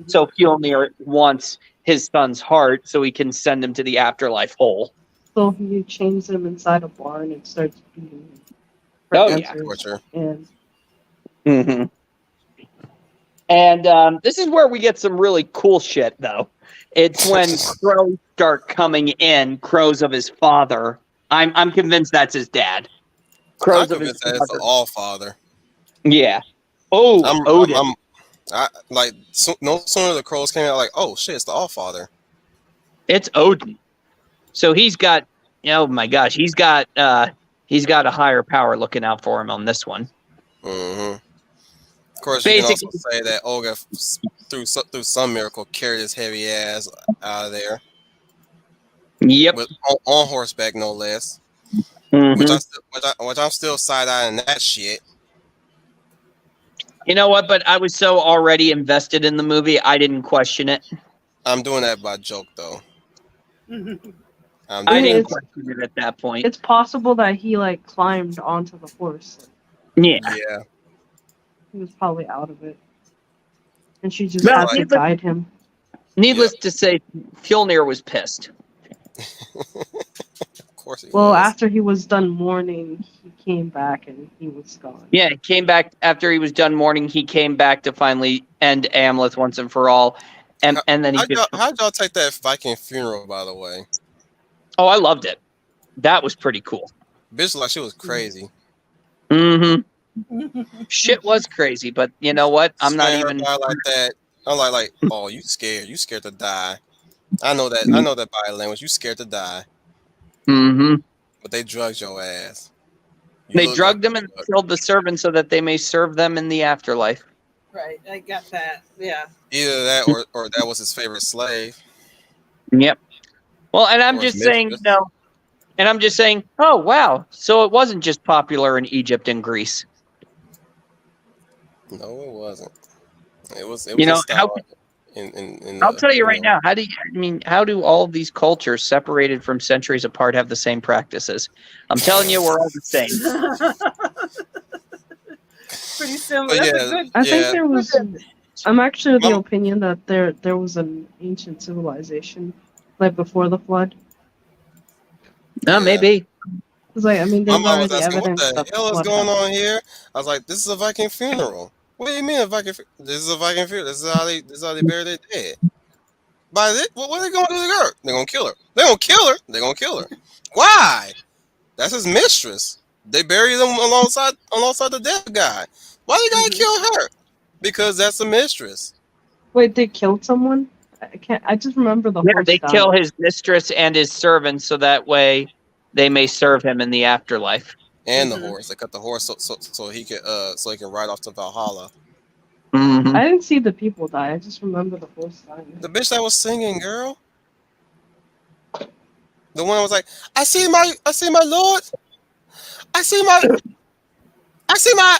So Fjolnir wants his son's heart so he can send him to the afterlife whole. So he chains him inside a barn and starts beating him. Oh, yeah. Torture. And Mm-hmm. And this is where we get some really cool shit, though. It's when crows start coming in, crows of his father. I'm convinced that's his dad. I'm Crows of his convinced that it's the father. All Father. Yeah. Oh, Odin. No sooner the crows came out, like, oh shit, it's the All Father. It's Odin. So he's got. Oh my gosh, he's got a higher power looking out for him on this one. Mm-hmm. Of course, Basically, you can also say that Olga, through some miracle, carried his heavy ass out of there. Yep. On horseback, no less. Mm-hmm. Which I'm still side-eyeing that shit. You know what? But I was so already invested in the movie, I didn't question it. I'm doing that by joke, though. I didn't question it at that point. It's possible that he like climbed onto the horse. Yeah. He was probably out of it. And she just had to guide him. Needless to say, Fjolnir was pissed. Of course he was. Well, after he was done mourning, he came back and he was gone. Yeah, he came back after he was done mourning. He came back to finally end Amleth once and for all. And then he how'd y'all take that Viking funeral, by the way? Oh, I loved it. That was pretty cool. Bitch, like she was crazy. Mm-hmm. Shit was crazy, but you know what? I'm not even like that. I'm like, oh, you scared? You scared to die? I know that body language. You scared to die? Mm-hmm. But they drugged your ass. They drugged him and killed the servant so that they may serve them in the afterlife. Right, I got that. Yeah. Either that or that was his favorite slave. Yep. Well, and I'm just saying, and I'm just saying, oh wow, so it wasn't just popular in Egypt and Greece. No, it wasn't. It was. You know, I'll tell you right now. How do all of these cultures separated from centuries apart have the same practices? I'm telling you, we're all the same. Pretty similar. I think there was. I'm actually of the opinion that there was an ancient civilization, like before the flood. Maybe. Because there's already asking, evidence. what the hell is going on here? I was like, this is a Viking funeral. What do you mean a Viking? This is a Viking funeral. This is how they bury their dead. By this, what are they gonna do to her? They're gonna kill her. They're gonna kill her. They're gonna kill her. Why? That's his mistress. They bury them alongside the dead guy. Why they gotta kill her? Because that's a mistress. Wait, they killed someone? I just remember the horse. They kill his mistress and his servants so that way they may serve him in the afterlife. And the horse. They cut the horse so he can ride off to Valhalla. Mm-hmm. I didn't see the people die. I just remember the horse dying. The bitch that was singing, girl. The one was like, I see my lord. I see my, I see my.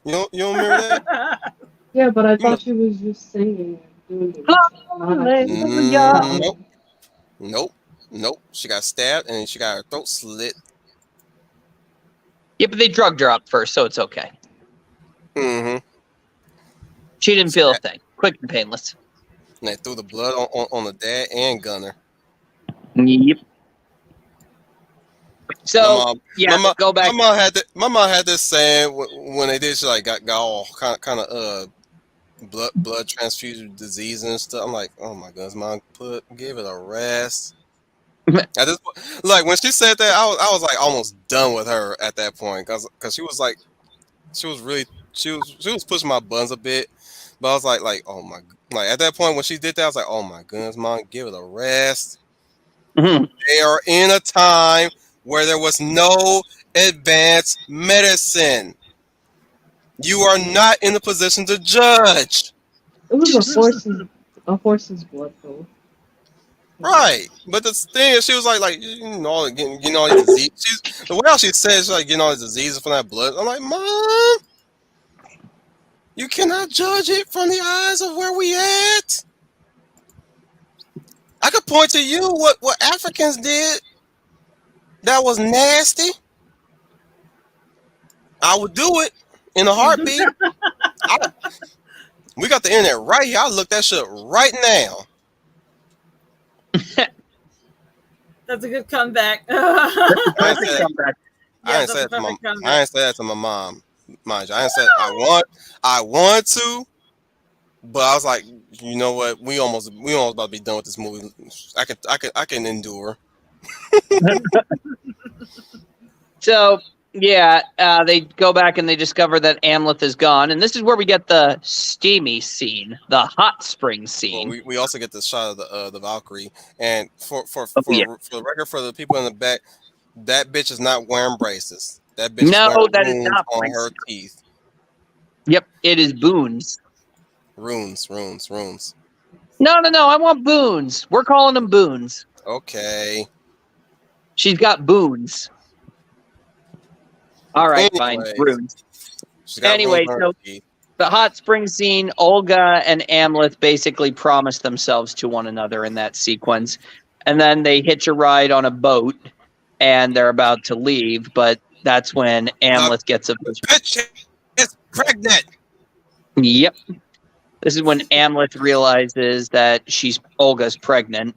You don't remember that? Yeah, but I You thought must, she was just singing and doing the ritual, not actually Hallelujah. fighting. nope, nope, nope. She got stabbed and she got her throat slit. Yeah, but they drugged her up first, so it's okay. Mm-hmm. She didn't feel a thing. Quick and painless. And they threw the blood on the dad and Gunner. Yep. My So mom, yeah, my mom, go back. my mom had this saying when they did, she like got all kind of blood transfusion disease and stuff. I'm like, oh my goodness, mom, give it a rest. At this point, like when she said that, I was like almost done with her at that point because she was like she was really she was pushing my buttons a bit, but I was like oh my, like at that point when she did that, I was like, oh my goodness, mom, give it a rest. Mhm. They are in a time where there was no advanced medicine. You are not in a position to judge. It was a horse's blood though. Right. But the thing is, she was like getting all these diseases. The way how she said she's like getting all these diseases from that blood. I'm like, Mom, you cannot judge it from the eyes of where we at. I could point to you what Africans did that was nasty. I would do it in a heartbeat. I, we got the internet right here. I look that shit right now. That's a good comeback. I ain't Perfect say comeback. I Yes, ain't that's say a that to my perfect I comeback. ain't say that to my mom. Mind you, I ain't said I want to, but I was like, you know what? We almost about to be done with this movie. I can endure. So yeah, they go back and they discover that Amleth is gone, and this is where we get the steamy scene, the hot spring Well, scene. we also get the shot of the Valkyrie, and for for Oh yeah. for for the record, for the people in the back, that bitch is not wearing braces. That bitch is No, wearing that is runes not on her Prince. teeth. Yep, it is Boons. Runes. No. I want Boons. We're calling them Boons. Okay. She's got Boons. All right, fine. Anyways, Runes. she's got runes Anyway, on her so teeth. the hot spring scene, Olga and Amleth basically promise themselves to one another in that sequence. And then they hitch a ride on a boat and they're about to leave, but that's when The Amleth gets a bitch is pregnant. Yep. This is when Amleth realizes that Olga's pregnant,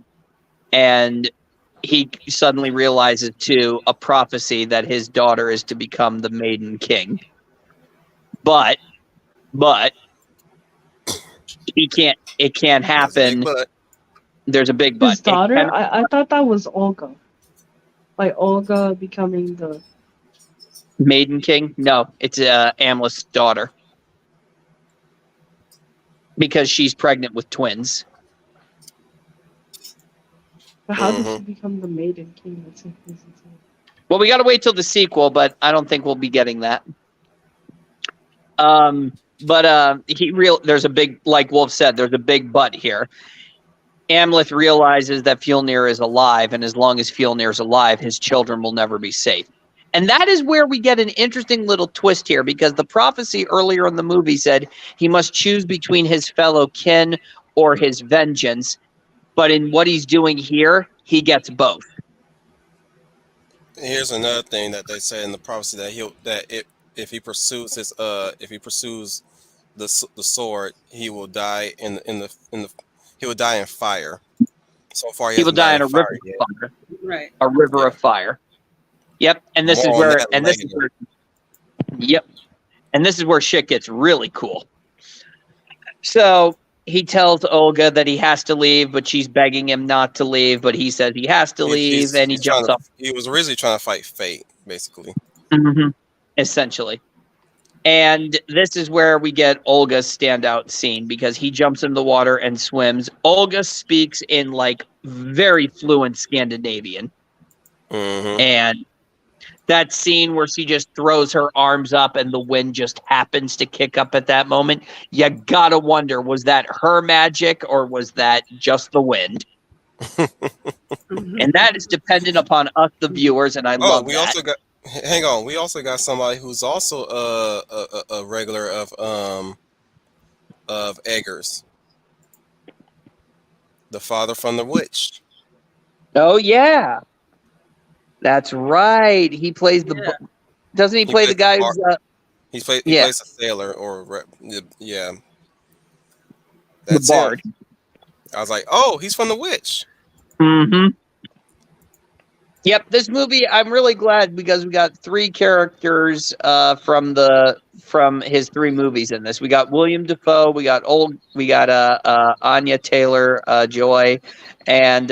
and he suddenly realizes too a prophecy that his daughter is to become the Maiden King. But it can't There's a big happen. butt. There's a big but. His It daughter? can I thought that was Olga. Like Olga becoming the. Maiden King? No, it's Amleth's daughter because she's pregnant with twins. But how did she Mm-hmm. become the maiden king? That's confusing to me. Well, we got to wait till the sequel, but I don't think we'll be getting that. But there's a big, like Wolf said, there's a big but here. Amleth realizes that Fjolnir is alive, and as long as Fjolnir is alive, his children will never be safe. And that is where we get an interesting little twist here, because the prophecy earlier in the movie said he must choose between his fellow kin or his vengeance. But in what he's doing here, he gets both. Here's another thing that they say in the prophecy that if he pursues the sword, he will die in the he will die in fire. So far, he He will hasn't died die in in a river fire of yet. fire. Right. A river Yeah. of fire. Yep. And this is More on where, that and this is later. where, yep. And this is where shit gets really cool. So he tells Olga that he has to leave, but she's begging him not to leave. But he says he has to leave, and he He's trying jumps to. off. He was originally trying to fight fate, basically. Mm-hmm. Essentially. And this is where we get Olga's standout scene because he jumps in the water and swims. Olga speaks in like very fluent Scandinavian. Mm-hmm. And That scene where she just throws her arms up and the wind just happens to kick up at that moment. You gotta wonder, was that her magic or was that just the wind? And that is dependent upon us, the viewers, and I Oh, love we that. also got. Hang on, we also got somebody who's also a regular of Eggers, the father from the witch. Oh yeah, that's right. He plays the. Yeah. Doesn't he He play plays the the guy bar. who's? He Yeah, plays a sailor or yeah. the That's him. bard. I was like, oh, he's from the witch. Mm-hmm. Yep, this movie I'm really glad because we got three characters from his three movies in this. We got William Defoe, we got Anya Taylor Joy, and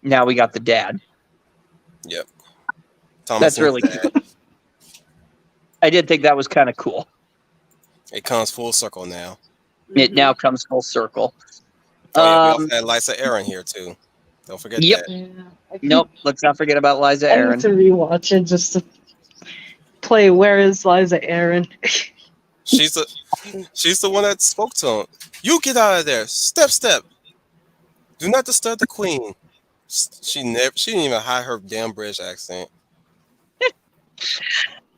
now we got the dad. Yep, Thomas That's and his really dad. cool. I did think that was kind of cool. It comes full circle now. It now comes full circle. Oh yeah, we also had Lisa Aaron here too. Don't forget Yep. that. Yeah. Nope. Let's not forget about Liza I need Aaron. to rewatch it just to play Where is Liza Aaron? She's the one that spoke to him. You get out of there. Step. Do not disturb the queen. She didn't even hide her damn British accent.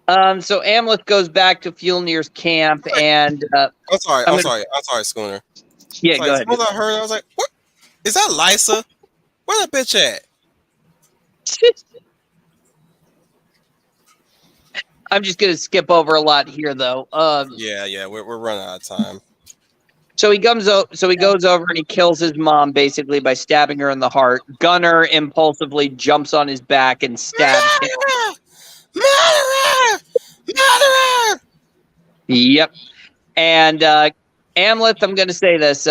So Amleth goes back to Fjolnir's camp, and I'm sorry. I'm I'm gonna sorry. I'm sorry, Schooner. yeah, It's like go as ahead. soon as I heard, I was like, "What? Is that Lisa? Where that bitch at?" I'm just gonna skip over a lot here, though. Yeah. We're running out of time. So he goes over and he kills his mom basically by stabbing her in the heart. Gunnar impulsively jumps on his back and stabs him. Murderer! Murderer! Yep. And Amleth, I'm gonna say this.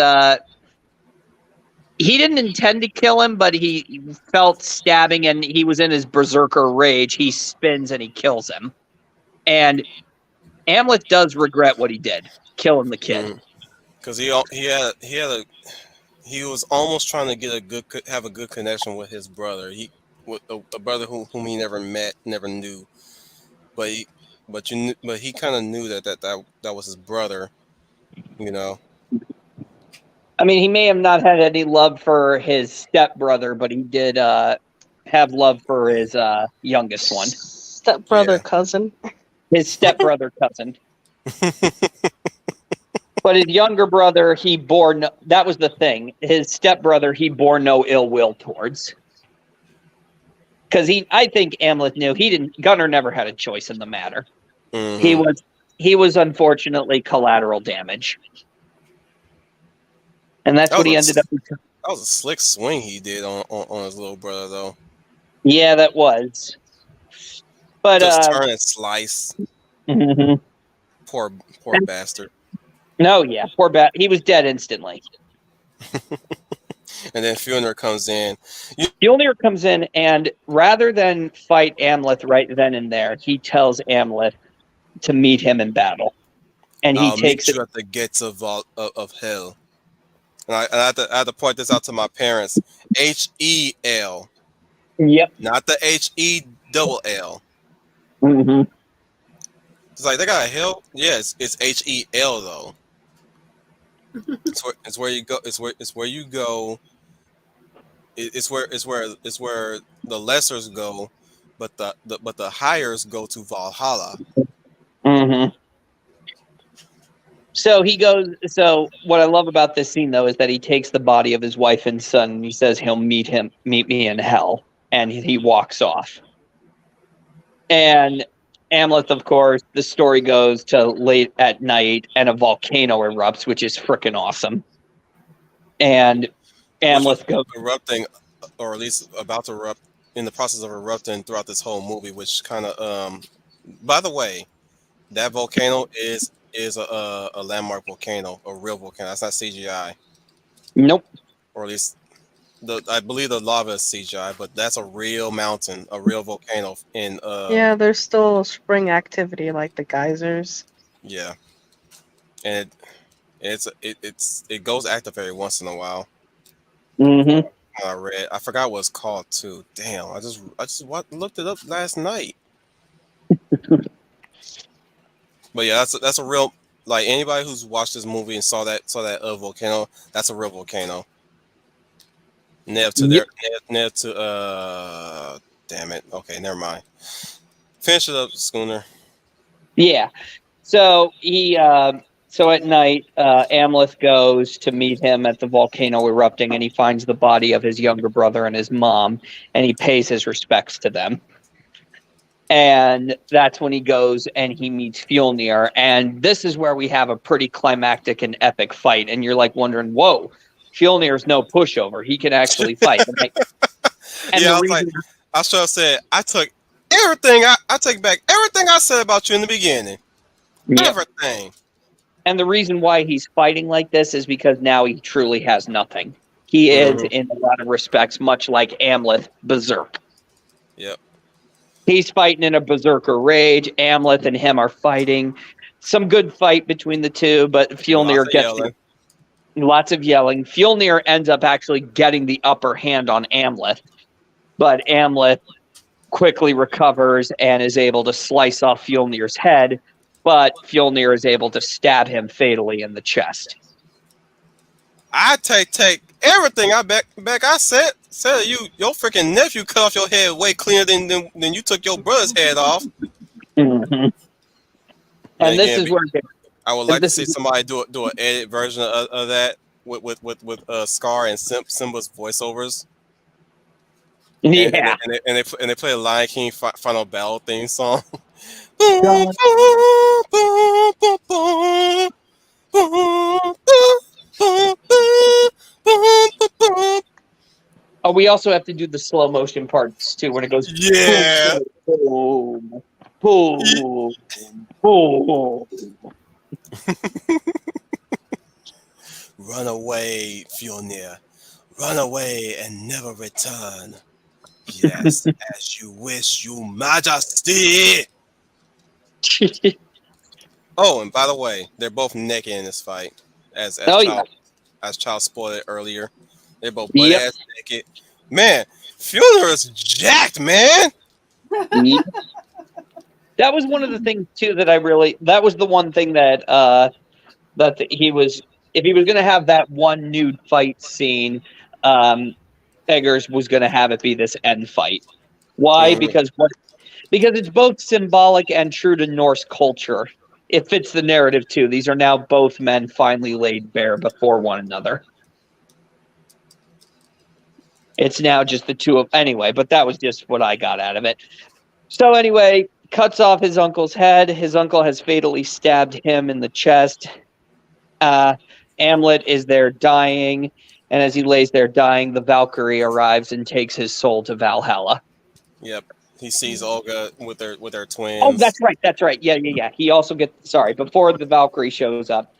He didn't intend to kill him, but he felt stabbing and he was in his berserker rage. He spins and he kills him. And Amleth does regret what he did, killing the kid. Because he was almost trying to get have a good connection with his brother. With a brother whom he never met, never knew, but he kind of knew that was his brother, you know. I mean, he may have not had any love for his stepbrother, but he did have love for his youngest one, Stepbrother Yeah. cousin. his stepbrother cousin. But his younger brother, he bore no, that was the thing. His stepbrother, he bore no ill will towards. Because I think Amleth knew Gunnar never had a choice in the matter. Mhm. He was unfortunately collateral damage. And that's That what he was ended up. That was a slick swing he did on his little brother, though. Yeah, that was. But Just turn and slice. mhm. Poor bastard. No, yeah, poor bat. He was dead instantly. And then Fjolnir comes in. Fjolnir comes in, and rather than fight Amleth right then and there, he tells Amleth to meet him in battle, and he I'll takes meet it. you at the gates of hell. And I had to point this out to my parents. HEL, Yep. not the HE double L. Mm-hmm. It's like they got a hell. Yes, it's HEL though. It's where you go. It's where you go. It's where the lessers go, but the highers go to Valhalla. Mm-hmm. So he goes. So what I love about this scene, though, is that he takes the body of his wife and son, and he says he'll meet me in hell, and he walks off. And Amleth, of course, the story goes to late at night, and a volcano erupts, which is freaking awesome. And Which was Amleth goes. erupting, or at least about to erupt, in the process of erupting throughout this whole movie. Which kind of by the way, that volcano is a landmark volcano, a real volcano. That's not CGI, Nope. or at least I believe the lava is CGI, but that's a real mountain, a real volcano in Yeah, there's still spring activity like the geysers. yeah, and it goes active every once in a while. Mm-hmm. I forgot what it's called too. Damn, I just looked it up last night. But yeah, that's a real, like, anybody who's watched this movie and saw that volcano. That's a real volcano. Nev to Yep. their Nev to damn it. Okay, never mind. Finish it up, Schooner. Yeah. So so at night, Amleth goes to meet him at the volcano erupting, and he finds the body of his younger brother and his mom, and he pays his respects to them. And that's when he goes and he meets Fjolnir, and this is where we have a pretty climactic and epic fight. And you're like wondering, whoa, Fjolnir's no pushover; he can actually fight. And Yeah, the I was like, reason, I should have said, I took everything. I take back everything I said about you in the beginning. yeah, Everything. and the reason why he's fighting like this is because now he truly has nothing. He is, Mhm. in a lot of respects, much like Amleth, berserk. Yep. He's fighting in a berserker rage. Amleth and him are fighting. Some good fight between the two, but Lots Fjolnir of gets yelling. lots of yelling. Fjolnir ends up actually getting the upper hand on Amleth, but Amleth quickly recovers and is able to slice off Fjolnir's head, but Fjolnir is able to stab him fatally in the chest. I take everything I back. I said your freaking nephew cut off your head way cleaner than you took your brother's head off. Mm-hmm. And And this again, is where I would like to this see is somebody do an edit version of that with Scar and Simba's voiceovers. yeah. And they play a Lion King Final Battle theme song. Oh, we also have to do the slow motion parts too, when it goes Yeah. boom, boom, boom. Run away, Fjolnir. Run away and never return. Yes, as you wish, your majesty. Oh, and by the way, they're both naked in this fight. Oh yeah. As child spoiled everearlier. They're both butt Yep. ass naked. Man, Fjolnir is jacked, man. Yep. That was one of the things too that was the one thing that he was, if he was going to have that one nude fight scene, Eggers was going to have it be this end fight. Why? Mhm. Because it's both symbolic and true to Norse culture. It fits the narrative too. These are now both men finally laid bare before one another. It's now just the two of anyway, but that was just what I got out of it. So anyway, cuts off his uncle's head. His uncle has fatally stabbed him in the chest. Amlet is there dying, and as he lays there dying, the Valkyrie arrives and takes his soul to Valhalla. Yep. He sees Olga with their twins. Oh, that's right. Yeah. He also gets, sorry, before the Valkyrie shows up,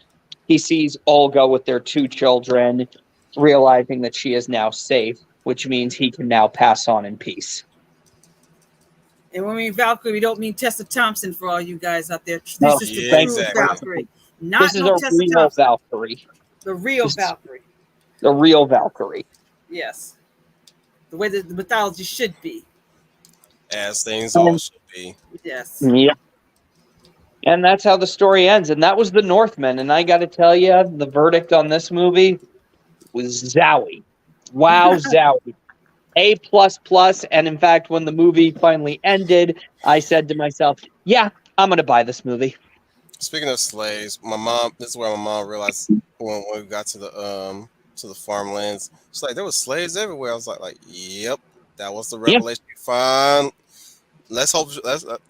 he sees Olga with their two children, realizing that she is now safe, which means he can now pass on in peace. And when we mean Valkyrie, we don't mean Tessa Thompson for all you guys out there. This Oh, is the yeah, true exactly. Valkyrie. Not This is no a Tessa real Thompson. Valkyrie. The real Valkyrie. The real Valkyrie. Yes. The way that the mythology should be. As things all should be. Yes. Yeah. And that's how the story ends. And that was the Northman. And I got to tell you, the verdict on this movie was zowie. Wow, zowie. A++. And in fact, when the movie finally ended, I said to myself, yeah, I'm going to buy this movie. Speaking of slaves, this is where my mom realized when we got to the farmlands. She's like, there was slaves everywhere. I was like, yep, that was the revelation you find. Let's hope.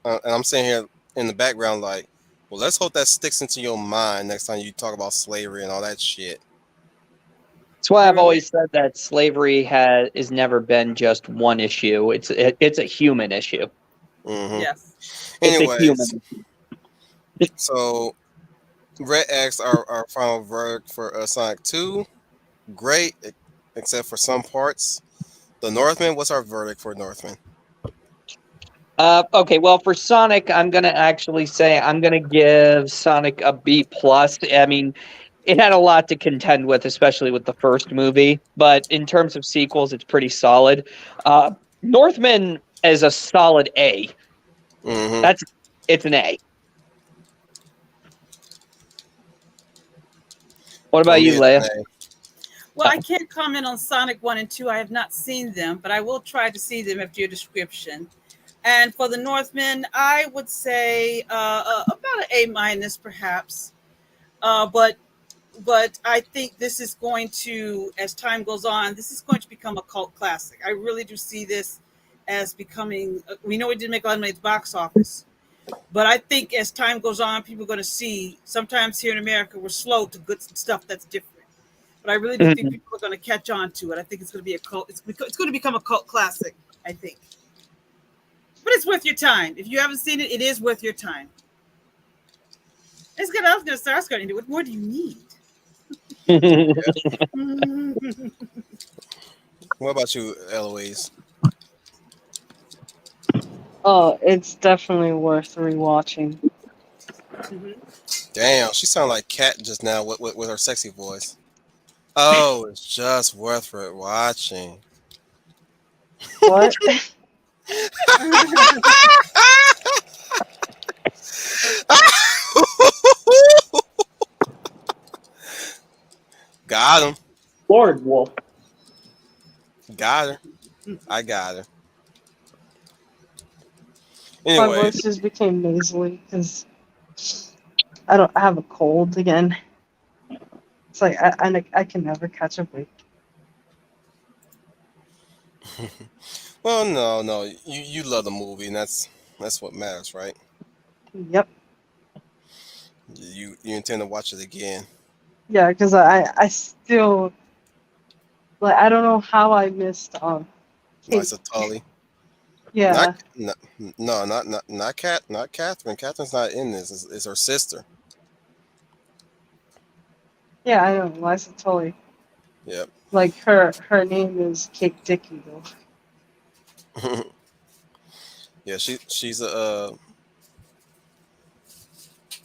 And I'm sitting here in the background like, well, let's hope that sticks into your mind next time you talk about slavery and all that shit. That's why I've always said that slavery has never been just one issue. It's a human issue. Mm-hmm. Yes. Anyways, so Red X, our final verdict for Sonic 2. Great, except for some parts. The Northman, what's our verdict for Northman? Okay, well, for Sonic, I'm going to actually say I'm going to give Sonic a B+. I mean, it had a lot to contend with, especially with the first movie. But in terms of sequels, it's pretty solid. Northman is a solid A. Mm-hmm. That's it's an A. What For about me, you, it's Leia? an Well, I Oh. can't comment on Sonic 1 and 2. I have not seen them, but I will try to see them after your description. And for the Northmen, I would say about an A minus, perhaps. Uh, but but I think this is going to, as time goes on, this is going to become a cult classic. I really do see this as becoming. We know it didn't make a lot of money at the box office, but I think as time goes on, people are going to see. Sometimes here in America, we're slow to good stuff that's different. But I really do think Mhm. people are going to catch on to it. I think it's going to be a cult. It's going to become a cult classic. I think, but it's worth your time. If you haven't seen it, it is worth your time. It's good. I was going to start getting into it. What more do you need? Mhm. What about you, Eloise? Oh, it's definitely worth rewatching. Damn, she sounded like Kat just now with her sexy voice. Oh, it's just worth it watching. What? Got him. Lord Wolf. Got her. I got her. My Anyway, voice just became nasally because I have a cold again. It's like I can never catch a break. well, no, you love the movie, and that's what matters, right? Yep. You intend to watch it again. Yeah, because I still like I don't know how I missed Kate. Liza Tully. Not, Yeah. not no, not Cat, not Catherine. Catherine's not in this. It's her sister. Yeah, I know, Liza Tully. Yep. Like her name is Kate Dickey though. yeah, she's a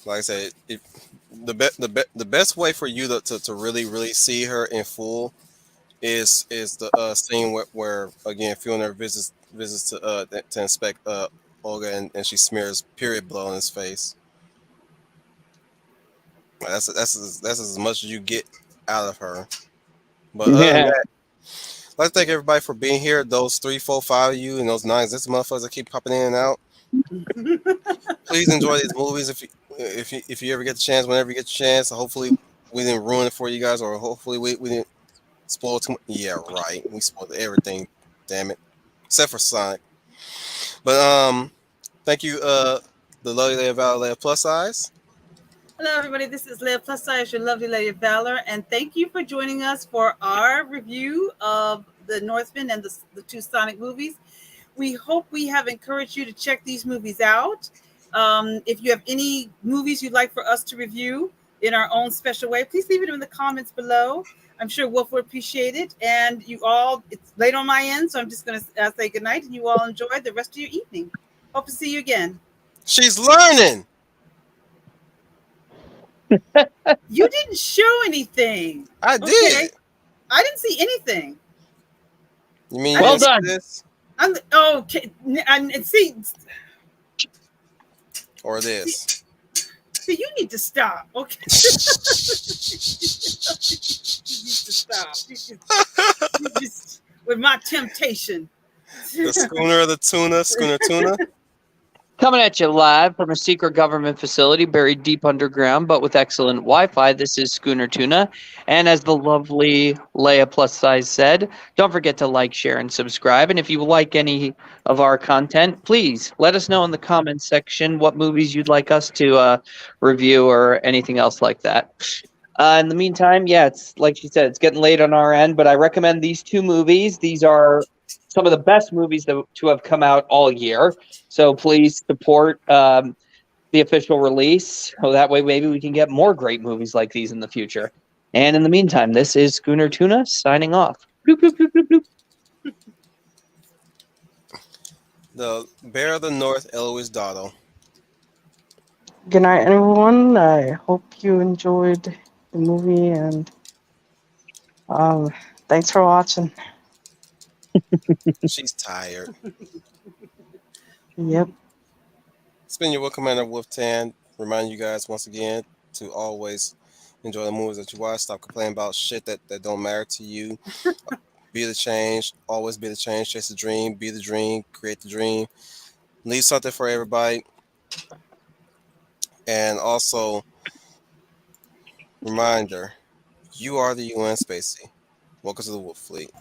like I said, the best way for you to really see her in full is the scene where again Fiona visits to inspect Olga and she smears period blood on his face. That's as much as you get out of her. But other than Yeah. that, I'd like to thank everybody for being here. Those three, four, five of you, and those nines. This motherfuckers that keep popping in and out. Please enjoy these movies if you ever get the chance. Whenever you get the chance, hopefully we didn't ruin it for you guys, or hopefully we didn't spoil too much. Yeah, right. We spoiled everything. Damn it, except for Sonic. But thank you, the lovely Lady of Valor plus size. Hello, everybody. This is Leah Plus Size, your lovely lady of valor, and thank you for joining us for our review of the Northman and the two Sonic movies. We hope we have encouraged you to check these movies out. If you have any movies you'd like for us to review in our own special way, please leave it in the comments below. I'm sure Wolf would appreciate it. And you all, it's late on my end, so I'm just going to say goodnight, and you all enjoy the rest of your evening. Hope to see you again. She's learning. You didn't show anything. I Okay. did. I didn't see anything. You mean I you Well didn't didn't see. see done. this Okay. And see, or see, this? see, you need to stop. Okay. You need to stop. You just with my temptation. The schooner of the tuna, schooner tuna. Coming at you live from a secret government facility buried deep underground, but with excellent Wi-Fi. This is Schooner Tuna, and as the lovely Leia Plus Size said, don't forget to like, share, and subscribe. And if you like any of our content, please let us know in the comments section what movies you'd like us to review or anything else like that. In the meantime, yeah, it's like she said, it's getting late on our end, but I recommend these two movies. These are some of the best movies to have come out all year. So please support the official release. So that way, maybe we can get more great movies like these in the future. And in the meantime, this is Schooner Tuna signing off. Bloop, bloop, bloop, bloop, bloop. The Bear of the North, Eloise Dotto. Good night, everyone. I hope you enjoyed the movie and um, thanks for watching. She's tired. Yep. been your Will Commander Wolf 10. Remind you guys once again to always enjoy the movies that you watch. Stop complaining about shit that don't matter to you. Be the change. Always be the change. Chase the dream. Be the dream. Create the dream. Leave something for everybody. And also, reminder, you are the UN Spacey. Welcome to the Wolf Fleet.